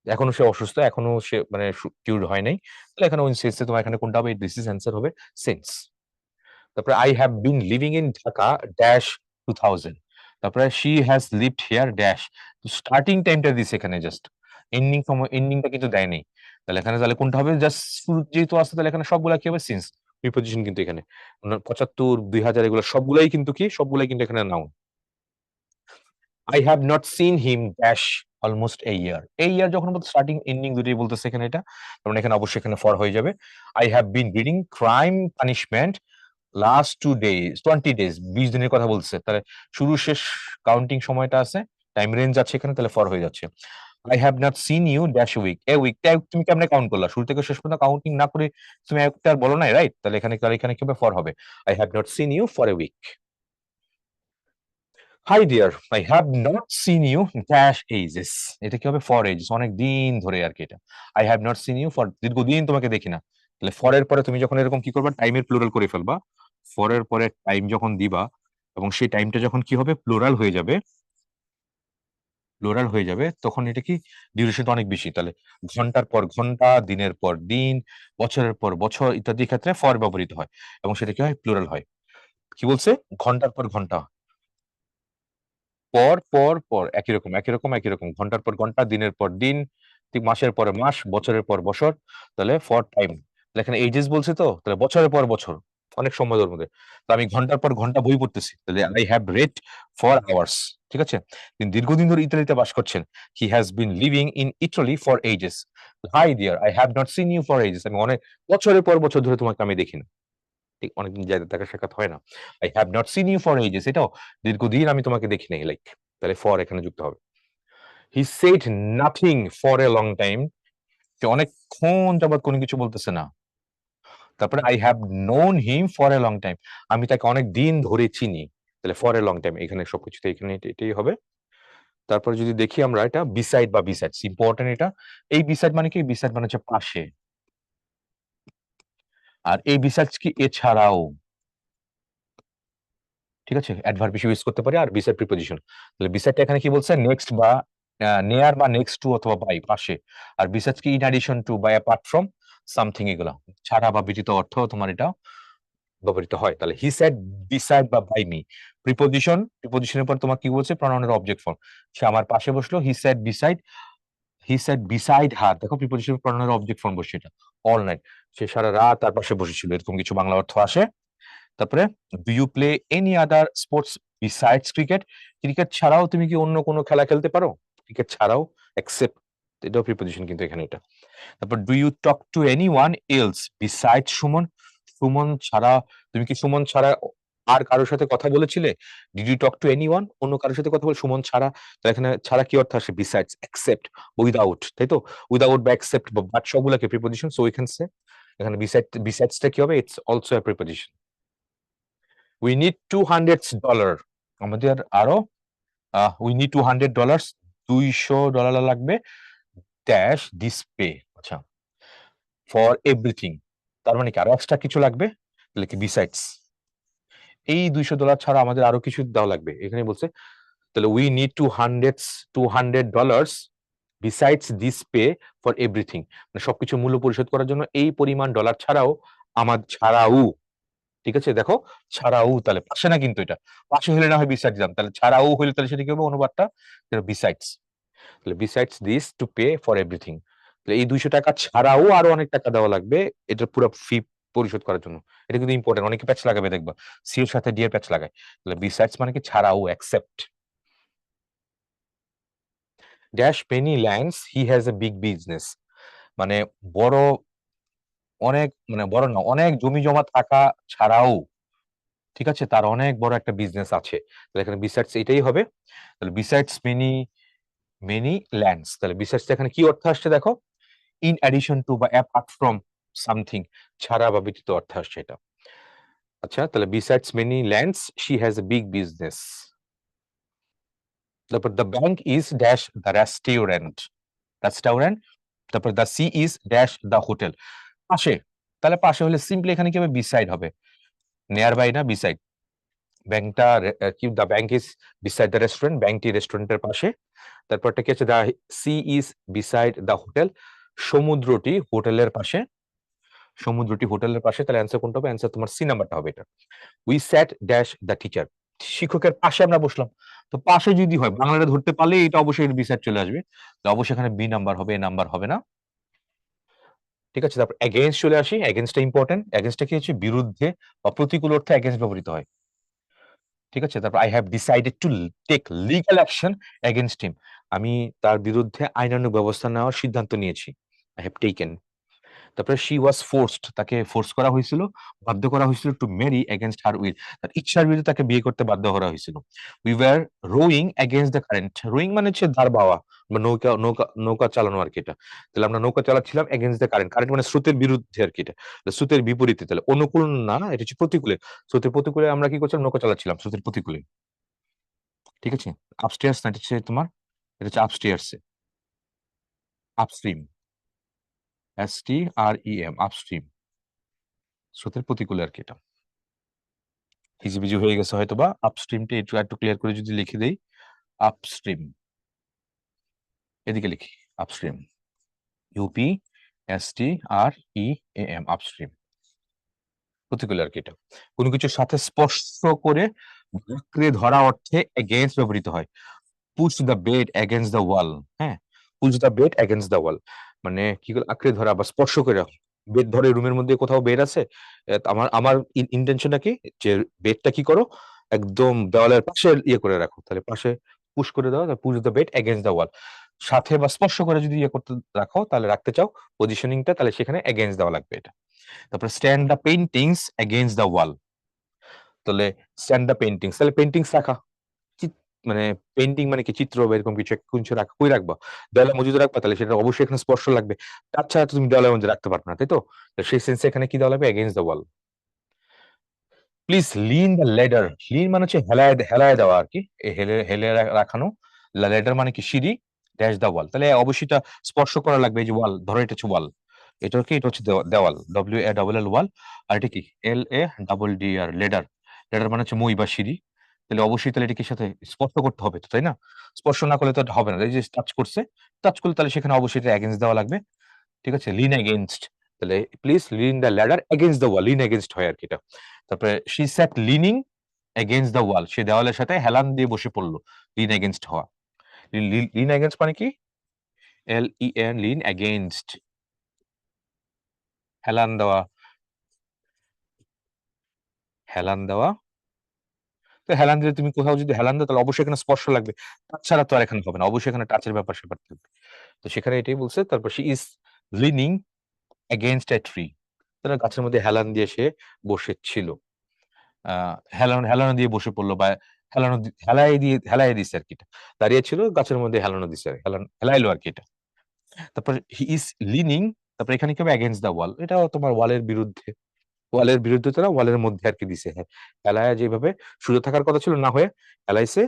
এখনো সে অসুস্থ, এখনো সে মানে কিউর হয় নাই, তাহলে এখানে ওই সেন্সে তোমার এখানে কোনটা হবে, দিস ইজ অ্যান্সার হবে সিন্স। তারপরে I have been living in Dhaka dash 2000, তারপরে she has lived here dash, starting টাইমটা দিছে এখানে জাস্ট, এন্ডিং সময় এন্ডিংটা কিন্তু দেয়নি, তাহলে এখানে তাহলে কোনটা হবে? জাস্ট যেহেতু আছে তাহলে এখানে সবগুলা কি হবে? সিন্স প্রিপজিশন কিন্তু এখানে 75 2000 এগুলো সবগুলাই কিন্তু কি? সবগুলাই কিন্তু এখানে noun. I have not seen him dash almost a year. A year যখন বলতে স্টার্টিং এন্ডিং দুটোই বলতেছে এখানে এটা। তার মানে এখানে অবশ্যই এখানে ফর হয়ে যাবে। I have been reading crime punishment last 2 days 20 days 20 দিনের কথা বলছে। তাহলে শুরু শেষ কাউন্টিং সময়টা আছে, টাইম রেঞ্জ আছে এখানে, তাহলে ফর হয়ে যাচ্ছে। I have not seen you dash a week. A week টা তুমি কেমনে কাউন্ট করলা? শুরু থেকে শেষ পর্যন্ত কাউন্টিং না করে তুমি একটা আর বলো নাই, রাইট? তাহলে এখানে কি হবে? ফর হবে। I have not seen you for a week. Hi dear, I have not seen you dash ages. এটা কি হবে? ফর এজেস, অনেক দিন ধরে আর কি এটা। I have not seen you for, দীর্ঘদিন তোমাকে দেখি না। তাহলে ফরের পরে তুমি যখন এরকম কি করবা? টাইমের প্লুরাল করে ফেলবা। ফরের পরে টাইম যখন দিবা এবং সেই টাইমটা যখন কি হবে? প্লুরাল হয়ে যাবে, প্লুরাল হয়ে যাবে, তখন এটা কি? ডিউরেশনটা অনেক বেশি। তাহলে ঘন্টার পর ঘন্টা, দিনের পর দিন, বছরের পর বছর ইত্যাদি ক্ষেত্রে ফর ব্যবহৃত হয় এবং সেটা কি হয়? প্লুরাল হয়। কি বলছে? ঘন্টার পর ঘন্টা, পর পর পর, একই রকম একই রকম একই রকম, ঘন্টার পর ঘন্টা, দিনের পর দিন, ঠিক মাসের পরে মাস, বছরের পর বছর। তাহলে ফর টাইম, এখানে এইজেস বলছে তো, তাহলে বছরের পর বছর, অনেক সময়ের মধ্যে। তো আমি ঘন্টার পর ঘন্টা বই পড়তেছি, তাহলে I have read for hours. ঠিক আছে, তিনি দীর্ঘদিন ধরে ইতালিতে বাস করছেন। He has been living in Italy for ages. Hi dear, I have not seen you for ages. আমি অনেক বছরের পর বছর ধরে তোমাকে আমি দেখি না, ঠিক অনেকদিন যাদের দেখা সাক্ষাৎ হয় না। I have not seen you for ages, এটাও দীর্ঘদিন আমি তোমাকে দেখি নাই, লাইক, তাহলে ফর এখানে যুক্ত হবে। He said nothing for a long time, সে অনেকক্ষণ যাবৎ কোনো কিছু বলতেছে না। তারপরে I have known him for a long time, আমি তাকে অনেক দিন ধরে চিনি। তাহলে ফর এ লং টাইম এখানে সবকিছুতে এখানে এটাই হবে। তারপরে যদি দেখি আমরা এটা বিসাইড বা বিসাইডস, ইম্পর্টেন্ট এটা। এই বিসাইড মানে কি? বিসাইড মানে হচ্ছে পাশে, আর এই বিসাইডস কি? এছাড়াও। ঠিক আছে, অ্যাডভার্ব হিসেবে ইউজ করতে পারি, আর বিসাইড প্রিপজিশন। তাহলে বিসাইডটা এখানে কি বলছে? নেক্সট বা নেয়ার বা নেক্সট টু অথবা বাই, পাশে। আর বিসাইডস কি? ইন অ্যাডিশন টু বা অ্যাপার্ট ফ্রম সামথিং, এগুলা ছাড়া বা ব্যতীত অর্থ তোমার এটা ব্যবহৃত হয়। তাহলে হি সেড বিসাইড বা বাই মি, প্রিপজিশন, প্রিপজিশনের পর তোমার কি বলছে? প্রনাউনের অবজেক্ট ফর্ম। সে আমার পাশে বসলো, he said beside, he said beside হার, দেখো প্রিপজিশন প্রনাউনের অবজেক্ট ফর্ম বসছে এটা। অল নাইট, সে সারা রাত তার পাশে বসেছিল, এরকম কিছু বাংলা অর্থ আসে। তারপরে do you play any other sports besides cricket, cricket ছাড়াও তুমি কি অন্য কোনো খেলা খেলতে পারো? ক্রিকেট ছাড়াও, এক্সেপ্ট, এটাও প্রিপজিশন কিন্তু এখানে এটা। তারপর do you talk to anyone else beside Suman, Suman ছাড়া তুমি কি সুমন ছাড়া আর কারোর সাথে কথা বলেছিলে? Did you talk to anyone, অন্য কারোর সাথে কথা বলে? সুমন ছাড়া, তো এখানে ছাড়া কি অর্থ আসে? বিসাইডস, এক্সেপ্ট, উইদাউট, তাই তো? উইদাউট বা এক্সেপ্ট বা বাট সবগুলোকে preposition. So we can say এখানে বিসাইডসটা কি হবে? It's also a preposition. We need $200, আমাদের আরো উই নিড $200, $200 লাগবে, ড্যাশ দিস পে, আচ্ছা, ফর এভরিথিং। তার মানে কি আরো এক্সট্রা কিছু লাগবে? তাহলে কি বিসাইডস, এই $200 ছাড়া আমাদের আরো কিছু দেওয়া লাগবে, এখানে বলছে। তাহলে we need $200 besides this pay for everything, মানে সবকিছু মূল্য পরিশোধ করার জন্য এই পরিমাণ ডলার ছাড়াও, আমার ছাড়াও, ঠিক আছে, দেখো ছাড়াও, তাহলে পাশে না কিন্তু, এটা পাশে হলে না হয় বিসাইড দিলাম, তাহলে ছাড়াও হইলে তাহলে সেটা কি হবে? অনুবাদটা বিসাইডস। তাহলে besides this to pay for everything, তাহলে এই $200 ছাড়াও আরো অনেক টাকা দেওয়া লাগবে এটা পুরো ফি পরিশোধ করার জন্য। এটা কিন্তু ইম্পর্টেন্ট, অনেকে প্যাচ লাগাবে দেখবা, সি এর সাথে ডি এর প্যাচ লাগায়। তাহলে বিসাইডস মানে কি? ছাড়াও, accept. Dash Penney lands he has a big business, মানে বড়, অনেক, মানে বড় না, অনেক জমি জমা থাকা ছাড়াও, ঠিক আছে, তার অনেক বড় একটা বিজনেস আছে। তাহলে এখানে বিসাইডস এটাই হবে। তাহলে বিসাইডস মেনি, মেনি ল্যান্ডস, তাহলে বিসাইডস এখানে কি অর্থ আসছে দেখো? ইন অ্যাডিশন টু বা অ্যাপার্ট ফ্রম সামথিং, ছাড়া বা ব্যতীত অর্থ আসছে এটা। আচ্ছা, তাহলে besides many lands she has a big business. তারপর the bank is dash the restaurant, restaurant. তারপর the sea is dash the hotel, পাশে। তাহলে পাশে হলে সিম্পলি এখানে কি হবে? বিসাইড হবে, নিয়ার বাই না, বিসাইড। ব্যাংকটা কি? The bank is beside the restaurant, ব্যাংকটি রেস্টুরেন্টের পাশে। তারপরটা কি আছে? The sea is beside the hotel, সমুদ্রটি হোটেলের পাশে, সমুদ্রটি হোটেলের পাশে। তাহলে অ্যান্সার কোনটা হবে? অ্যান্সার তোমার সি নাম্বারটা হবে এটা। We sat dash the teacher, শিক্ষকের পাশে আমরা বসলাম। তো পাশে যদি হয়, বাংলাটা ধরতে পারলে এটা অবশ্যই বিসাইড চলে আসবে, তো অবশ্যই এখানে বি নাম্বার হবে, এ নাম্বার হবে না। ঠিক আছে, তারপর এগেইনস্ট চলে আসি। এগেইনস্টটা ইম্পর্টেন্ট। এগেইনস্টটা কি হচ্ছে? বিরুদ্ধে বা প্রতিকূল অর্থে এগেইনস্ট ব্যবহৃত হয়। ঠিক আছে, তারপর I have decided to take legal action against him. আমি তার বিরুদ্ধে আইনানুগ ব্যবস্থা নেওয়ার সিদ্ধান্ত নিয়েছি। I have taken. তারপরে শি ওয়াজ ফোর্সড, তাকে ফোর্স করা হয়েছিল, বাধ্য করা হয়েছিল to marry against her will, তার ইচ্ছার বিরুদ্ধে তাকে বিয়ে করতে বাধ্য করা হয়েছিল। We were rowing against the current. Rowing মানে হচ্ছে ধার বাওয়া বা নৌকা নৌকা নৌকা চালানো আর কি এটা। তাহলে আমরা নৌকা চালাচ্ছিলাম এগেইনস্ট দ্য কারেন্ট। কারেন্ট মানে স্রোতের বিরুদ্ধে আর কি এটা। স্রোতের বিপরীতে, তাহলে অনুকূল না, এটা হচ্ছে প্রতিকূলে। স্রোতের প্রতিকূলে আমরা কি করছিলাম? নৌকা চালাচ্ছিলাম স্রোতের প্রতিকূলে। ঠিক আছে, আপস্টেয়ার্স না, এটা হচ্ছে তোমার, এটা হচ্ছে আপস্টেয়ার্সে, আপস্ট্রিম, STREM, আপস্ট্রিম, স্রোতের প্রতিকূলে আর কি এটা। হিজিবিজি হয়ে গেছে হয়তো বা। আপস্ট্রিমটা একটু ক্লিয়ার করে যদি লিখে দেই, আপস্ট্রিম, এদিকে লিখি আপস্ট্রিম, UPSTREAM, আপস্ট্রিম, প্রতিকূলে আর কি এটা। কোনো কিছুর সাথে স্পর্শ করে আঁকড়ে ধরা অর্থে এগেইনস্ট ব্যবহৃত হয়। Push the bed against the wall. হ্যাঁ, push the bed against the wall মানে কি করে? আঁকড়ে ধরা বা স্পর্শ করে। বেড ধরে, রুমের মধ্যে কোথাও বেড আছে, আমার আমার ইন্টেনশনটা কি যে বেডটা কি করো, একদম দেওয়ালের পাশে ইয়ে করে রাখো, তাহলে পাশে পুশ করে দাও, push the bed against the wall. সাথে বা স্পর্শ করে যদি ইয়ে করতে রাখো, তাহলে রাখতে চাও পজিশনিংটা, তাহলে সেখানে এগেইনস্ট দেওয়া লাগবে এটা। তারপর stand the paintings against the wall, তাহলে স্ট্যান্ড দ্য পেইন্টিংস, তাহলে পেইন্টিংস রাখা, মানে পেইন্টিং মানে কি? চিত্র বা এরকম কিছু কিছু রাখা, কই রাখবা? দেওয়ালে মজুদ রাখবা, তাহলে সেটা অবশ্যই এখানে স্পর্শ লাগবে। তাছাড়া তো তুমি দেওয়ালের মধ্যে রাখতে পারবে না, তাই তো? সেই সেন্সে এখানে কি দেওয়া লাগবে? Against the wall. Please lean the ladder. Lean মানে হচ্ছে হেলায় হেলায় দেওয়া আর কি, হেলে হেলে রাখানো। লেডার মানে কি? সিঁড়ি। ড্যাশ দ্য ওয়াল, তাহলে অবশ্যই এটা স্পর্শ করা লাগবে। এই যে ওয়াল, ধরো এটা হচ্ছে ওয়াল, এটা কি? এটা হচ্ছে দেওয়াল, WALL ওয়াল। আর এটা কি? LADDR, ladder. লেডার মানে হচ্ছে মই বা সিঁড়ি। তাহলে অবশ্যই তাহলে এটা কি সাথে স্পর্শ করতে হবে তো, তাই না? স্পর্শ না করলে তো হবে না। এই যে টাচ করছে, টাচ করলে তাহলে সেখানে অবশ্যই এটা এগেইনস্ট দেওয়া লাগবে। ঠিক আছে, লিন এগেইনস্ট, তাহলে please lean the ladder against the wall, lean against হয় আর কি এটা। তারপরে she sat leaning against the wall, সে দেওয়ালের সাথে হেলান দিয়ে বসে পড়লো। লিন এগেইনস্ট হওয়া। লিন এগেইনস্ট মানে কি? LEN, লিন এগেইনস্ট, হেলান দেওয়া, হেলান দেওয়া। তো হেলান দিলে, তুমি কোথাও যদি হেলান দাও, তাহলে অবশ্যই এখানে স্পর্শ লাগবে। তাছাড়া তো আর এখানে হবে না, অবশ্যই এখানে টাচের ব্যাপার স্যাপার থাকবে। তো সেখানে এটাই বলছে। তারপর she is lining against a tree, তাহলে গাছের মধ্যে হেলান দিয়ে সে বসেছিল। হেলানো হেলানো দিয়ে বসে পড়লো, বা হেলায় দিছে আর কি এটা। দাঁড়িয়ে ছিল গাছের মধ্যে, হেলানো দিছে, হেলাইলো আর কি এটা। তারপর হি ইজ লিনিং, তারপর এখানে কি হবে? এগেইনস্ট দ্য ওয়াল, এটাও তোমার ওয়ালের বিরুদ্ধে। ওয়ালের বিরুদ্ধে তো না, ওয়ালের মধ্যে আর কি দিছে। হ্যাঁ, হেলায় যেভাবে সোজা থাকার কথা ছিল, না হয়ে হেলাইছে,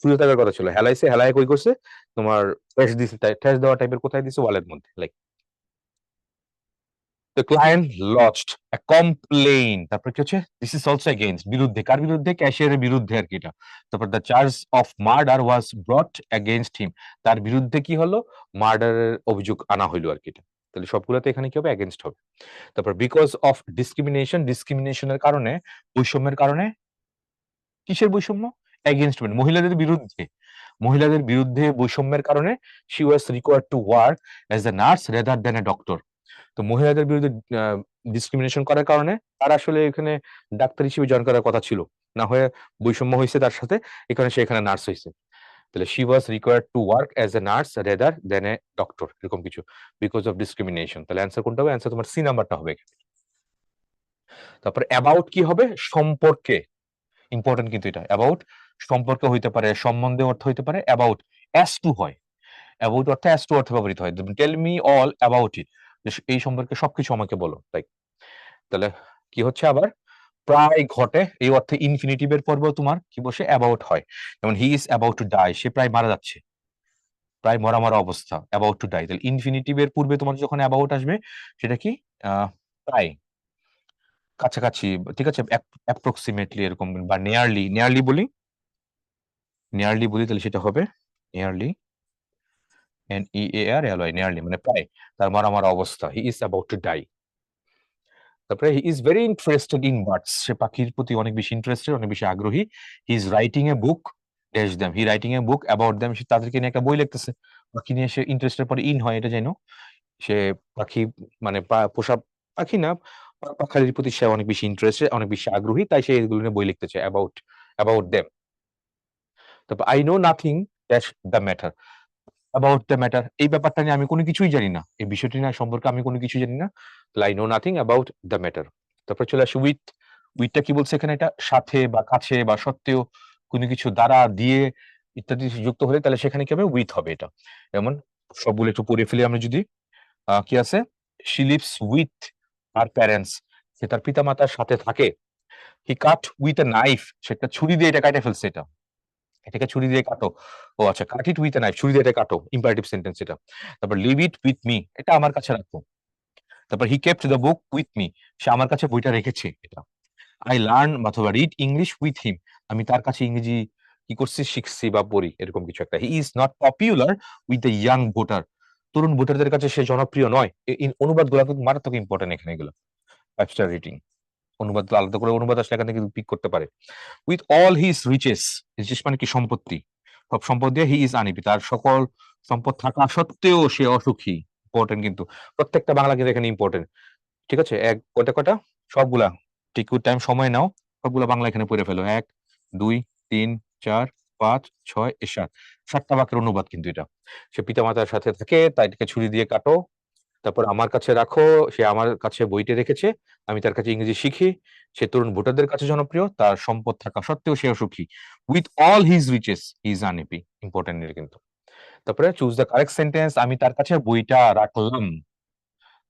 সোজা থাকার কথা ছিল, হেলাইছে, হেলায় কই করছে? তোমার ঠেস দিছে, ঠেস দেওয়া টাইপের কোথায় দিছে? ওয়ালের মধ্যে। Like the client lodged a complaint, তারপর কি হচ্ছে? this is also against, বিরুদ্ধে, কার বিরুদ্ধে? ক্যাশিয়ারের বিরুদ্ধে আর কি এটা। তারপর the charge of murder was brought against him, তার বিরুদ্ধে কি হলো? মার্ডারের অভিযোগ আনা হইলো আর কি এটা। তাহলে সবগুলোতে এখানে কি হবে? এগেইনস্ট হবে। তারপর বিকজ অফ ডিসক্রিমিনেশন, ডিসক্রিমিনেশনের কারণে, বৈষম্যের কারণে। কিসের বৈষম্য? এগেইনস্ট মানে মহিলাদের বিরুদ্ধে, মহিলাদের বিরুদ্ধে বৈষম্যের কারণে she was required to work as a nurse rather than a doctor। তো মহিলাদের বিরুদ্ধে ডিসক্রিমিনেশন করার কারণে তার আসলে এখানে ডাক্তার হিসেবে জয়েন করার কথা ছিল, না হয়ে বৈষম্য হয়েছে তার সাথে, এখানে সে এখানে নার্স হয়েছে। তাহলে she was required to work as a nurse rather than a doctor, এরকম কিছু, বিকজ অফ ডিসক্রিমিনেশন। তাহলে অ্যান্সার কোনটা হবে? অ্যান্সার তোমার সি নাম্বারটা হবে। তারপরে অ্যাবাউট কি হবে? সম্পর্কে। ইম্পর্টেন্ট কিন্তু এটা, অ্যাবাউট সম্পর্কে হইতে পারে, সম্বন্ধে অর্থ হইতে পারে। অ্যাবাউট অ্যাজ টু হয়, অ্যাবাউট অর্থে অ্যাজ টু অর্থে ব্যবহৃত হয়। Tell me all about it, এই সম্পর্কে সবকিছু আমাকে বলো, তাই। তাহলে কি হচ্ছে আবার? প্রায় ঘটে, এই অর্থে ইনফিনিটিভের পর্বেও তোমার কি বসে? অ্যাবাউট হয়। যেমন he is about to die, সে প্রায় মারা যাচ্ছে, প্রায় মরা মরা অবস্থা, অ্যাবাউট টু ডাই। তাহলে ইনফিনিটিভের পূর্বে তোমার যখন অ্যাবাউট আসবে, সেটা কি? প্রায়, কাছাকাছি, ঠিক আছে, অ্যাপ্রক্সিমেটলি এরকম, বা নিয়ারলি, নিয়ারলি বলি, নিয়ারলি বলি, তাহলে সেটা হবে নিয়ারলি, NEARLY, নিয়ারলি মানে প্রায়, তার মরা মরা অবস্থা। He is about to die. তারপরে he is very interested in birds, সে পাখির প্রতি অনেক বেশি ইন্টারেস্টেড, অনেক বেশি আগ্রহী। He is writing a book dash them, he writing a book about them, সে তাদেরকে নিয়ে একটা বই লিখতেছে। পাখি নিয়ে সে ইন্টারেস্টেড, পরে ইন হয়, এটা জানো। সে পাখি মানে পোষা পাখি না, পাখালির প্রতি সে অনেক বেশি ইন্টারেস্টেড, অনেক বেশি আগ্রহী, তাই সে এগুলো নিয়ে বই লিখতে চায় অ্যাবাউট দেম। তারপর I know nothing dash the matter, about the matter, এই ব্যাপারটা নিয়ে আমি কোনো কিছুই জানি না, এই বিষয়টি নিয়ে সম্পর্কে আমি কোনো কিছু জানি না, তাহলে I know nothing about the matter. তারপর চলে আসে উইথ। উইথটা কি বলছে এখানে? এটা সাথে বা কাছে বা সত্ত্বেও, কোনো কিছু দ্বারা, দিয়ে ইত্যাদি যুক্ত হলে তাহলে সেখানে কি হবে? উইথ হবে এটা। যেমন সবগুলো একটু পড়ে ফেলি আমরা যদি। কি আছে? She lives with her parents, সে তার পিতামাতার সাথে থাকে। হি কাট উইথ আ নাইফ, সেটা ছুরি দিয়ে এটা কাটে ফেলছে এটা। এটাকে ছুরি দিয়ে কাটো। ও আচ্ছা, কাট ইট উইথ আ নাইফ, ছুরি দিয়ে এটা কাটো, ইম্পারেটিভ সেন্টেন্স এটা। তারপর লিভ ইট উইথ মি, এটা আমার কাছে রাখো। তারপর he kept the book with me, সে আমার কাছে বইটা রেখেছে এটা। আই লার্ন অথবা রিড ইংলিশ উইথ হিম, আমি তার কাছে ইংরেজি কি করছি? শিখছি বা পড়ি, এরকম কিছু একটা। He is not popular with the young voter, তরুণ ভোটারদের কাছে সে জনপ্রিয় নয়। অনুবাদগুলো কিন্তু মারাত্মক ইম্পর্টেন্ট এখানে, এগুলো 5 স্টার রেটিং। অনুবাদ আলাদা করে অনুবাদ আসলে এখান থেকে পিক করতে পারে। With all his riches, riches মানে কি? সম্পত্তি। সব সম্পদ দিয়ে হি ইজ আনহ্যাপি, তার সকল সম্পদ থাকা সত্ত্বেও সে অসুখী। ইম্পর্টেন্ট কিন্তু, প্রত্যেকটা বাংলা কিন্তু এখানে ইম্পর্টেন্ট। ঠিক আছে, কয়টা কয়টা? সবগুলা। টেক ইউর টাইম, সময় নাও, সবগুলা বাংলা এখানে পড়ে ফেলো। 1 2 3 4 5 6 7, 7টা বাক্যের অনুবাদ কিন্তু এটা। সে পিতামাতার সাথে থাকে, তাই এটাকে ছুরি দিয়ে কাটো। তারপর আমার কাছে রাখো, সে আমার কাছে বইটি রেখেছে, আমি তার কাছে ইংরেজি শিখি। সে তরুণ ভোটারদের কাছে জনপ্রিয়, তার সম্পদ থাকা সত্ত্বেও সে অসুখী। With all his riches he is unhappy, important এর কিন্তু। তারপরে চুজ দ্য কারেক্ট সেন্টেন্স, আমি তার কাছে বইটা রাখলাম,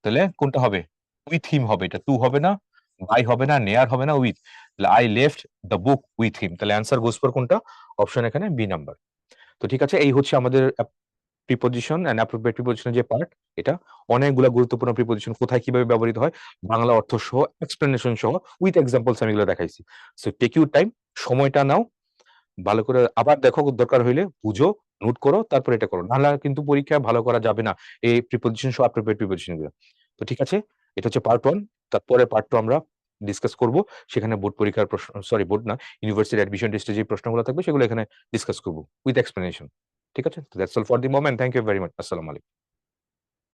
তাহলে কোনটা হবে? উইথ হিম হবে, এটা টু হবে না, বাই হবে না, নেয়ার হবে না, উইথ। তাহলে I left the book with him, তাহলে অ্যান্সার গোস ফর কোনটা? অপশন এখানে বি নাম্বার। তো ঠিক আছে, এই হচ্ছে আমাদের প্রিপজিশন এন্ড অ্যাপ্রোপ্রিয়েট প্রিপজিশনের যে পার্ট, এটা অনেকগুলা গুরুত্বপূর্ণ প্রিপজিশন কোথায় কিভাবে ব্যবহৃত হয়, বাংলা অর্থ সহ, এক্সপ্লেনেশন সহ, উইথ এক্সাম্পলস আমি এগুলো দেখাইছি। সো টেক ইউর টাইম, সময়টা নাও, ভালো করে আবার দেখো, দরকার হইলে বুঝো, নোট করো, তারপর এটা করো, নাহলে কিন্তু পরীক্ষায় ভালো করা যাবে না এই প্রিপজিশন সহ অ্যাপ্রোপ্রিয়েট প্রিপজিশন গুলো। তো ঠিক আছে, এটা হচ্ছে পার্ট 1। তারপরে পার্ট 2 আমরা ডিসকাস করব, সেখানে বোর্ড পরীক্ষার প্রশ্ন, সরি বোর্ড না, ইউনিভার্সিটি অ্যাডমিশন টেস্টে যে প্রশ্নগুলো থাকবে সেগুলো এখানে ডিসকাস করব উইথ এক্সপ্লেনেশন। ঠিক আছে, that's all for the moment, thank you very much, আসসালামু আলাইকুম।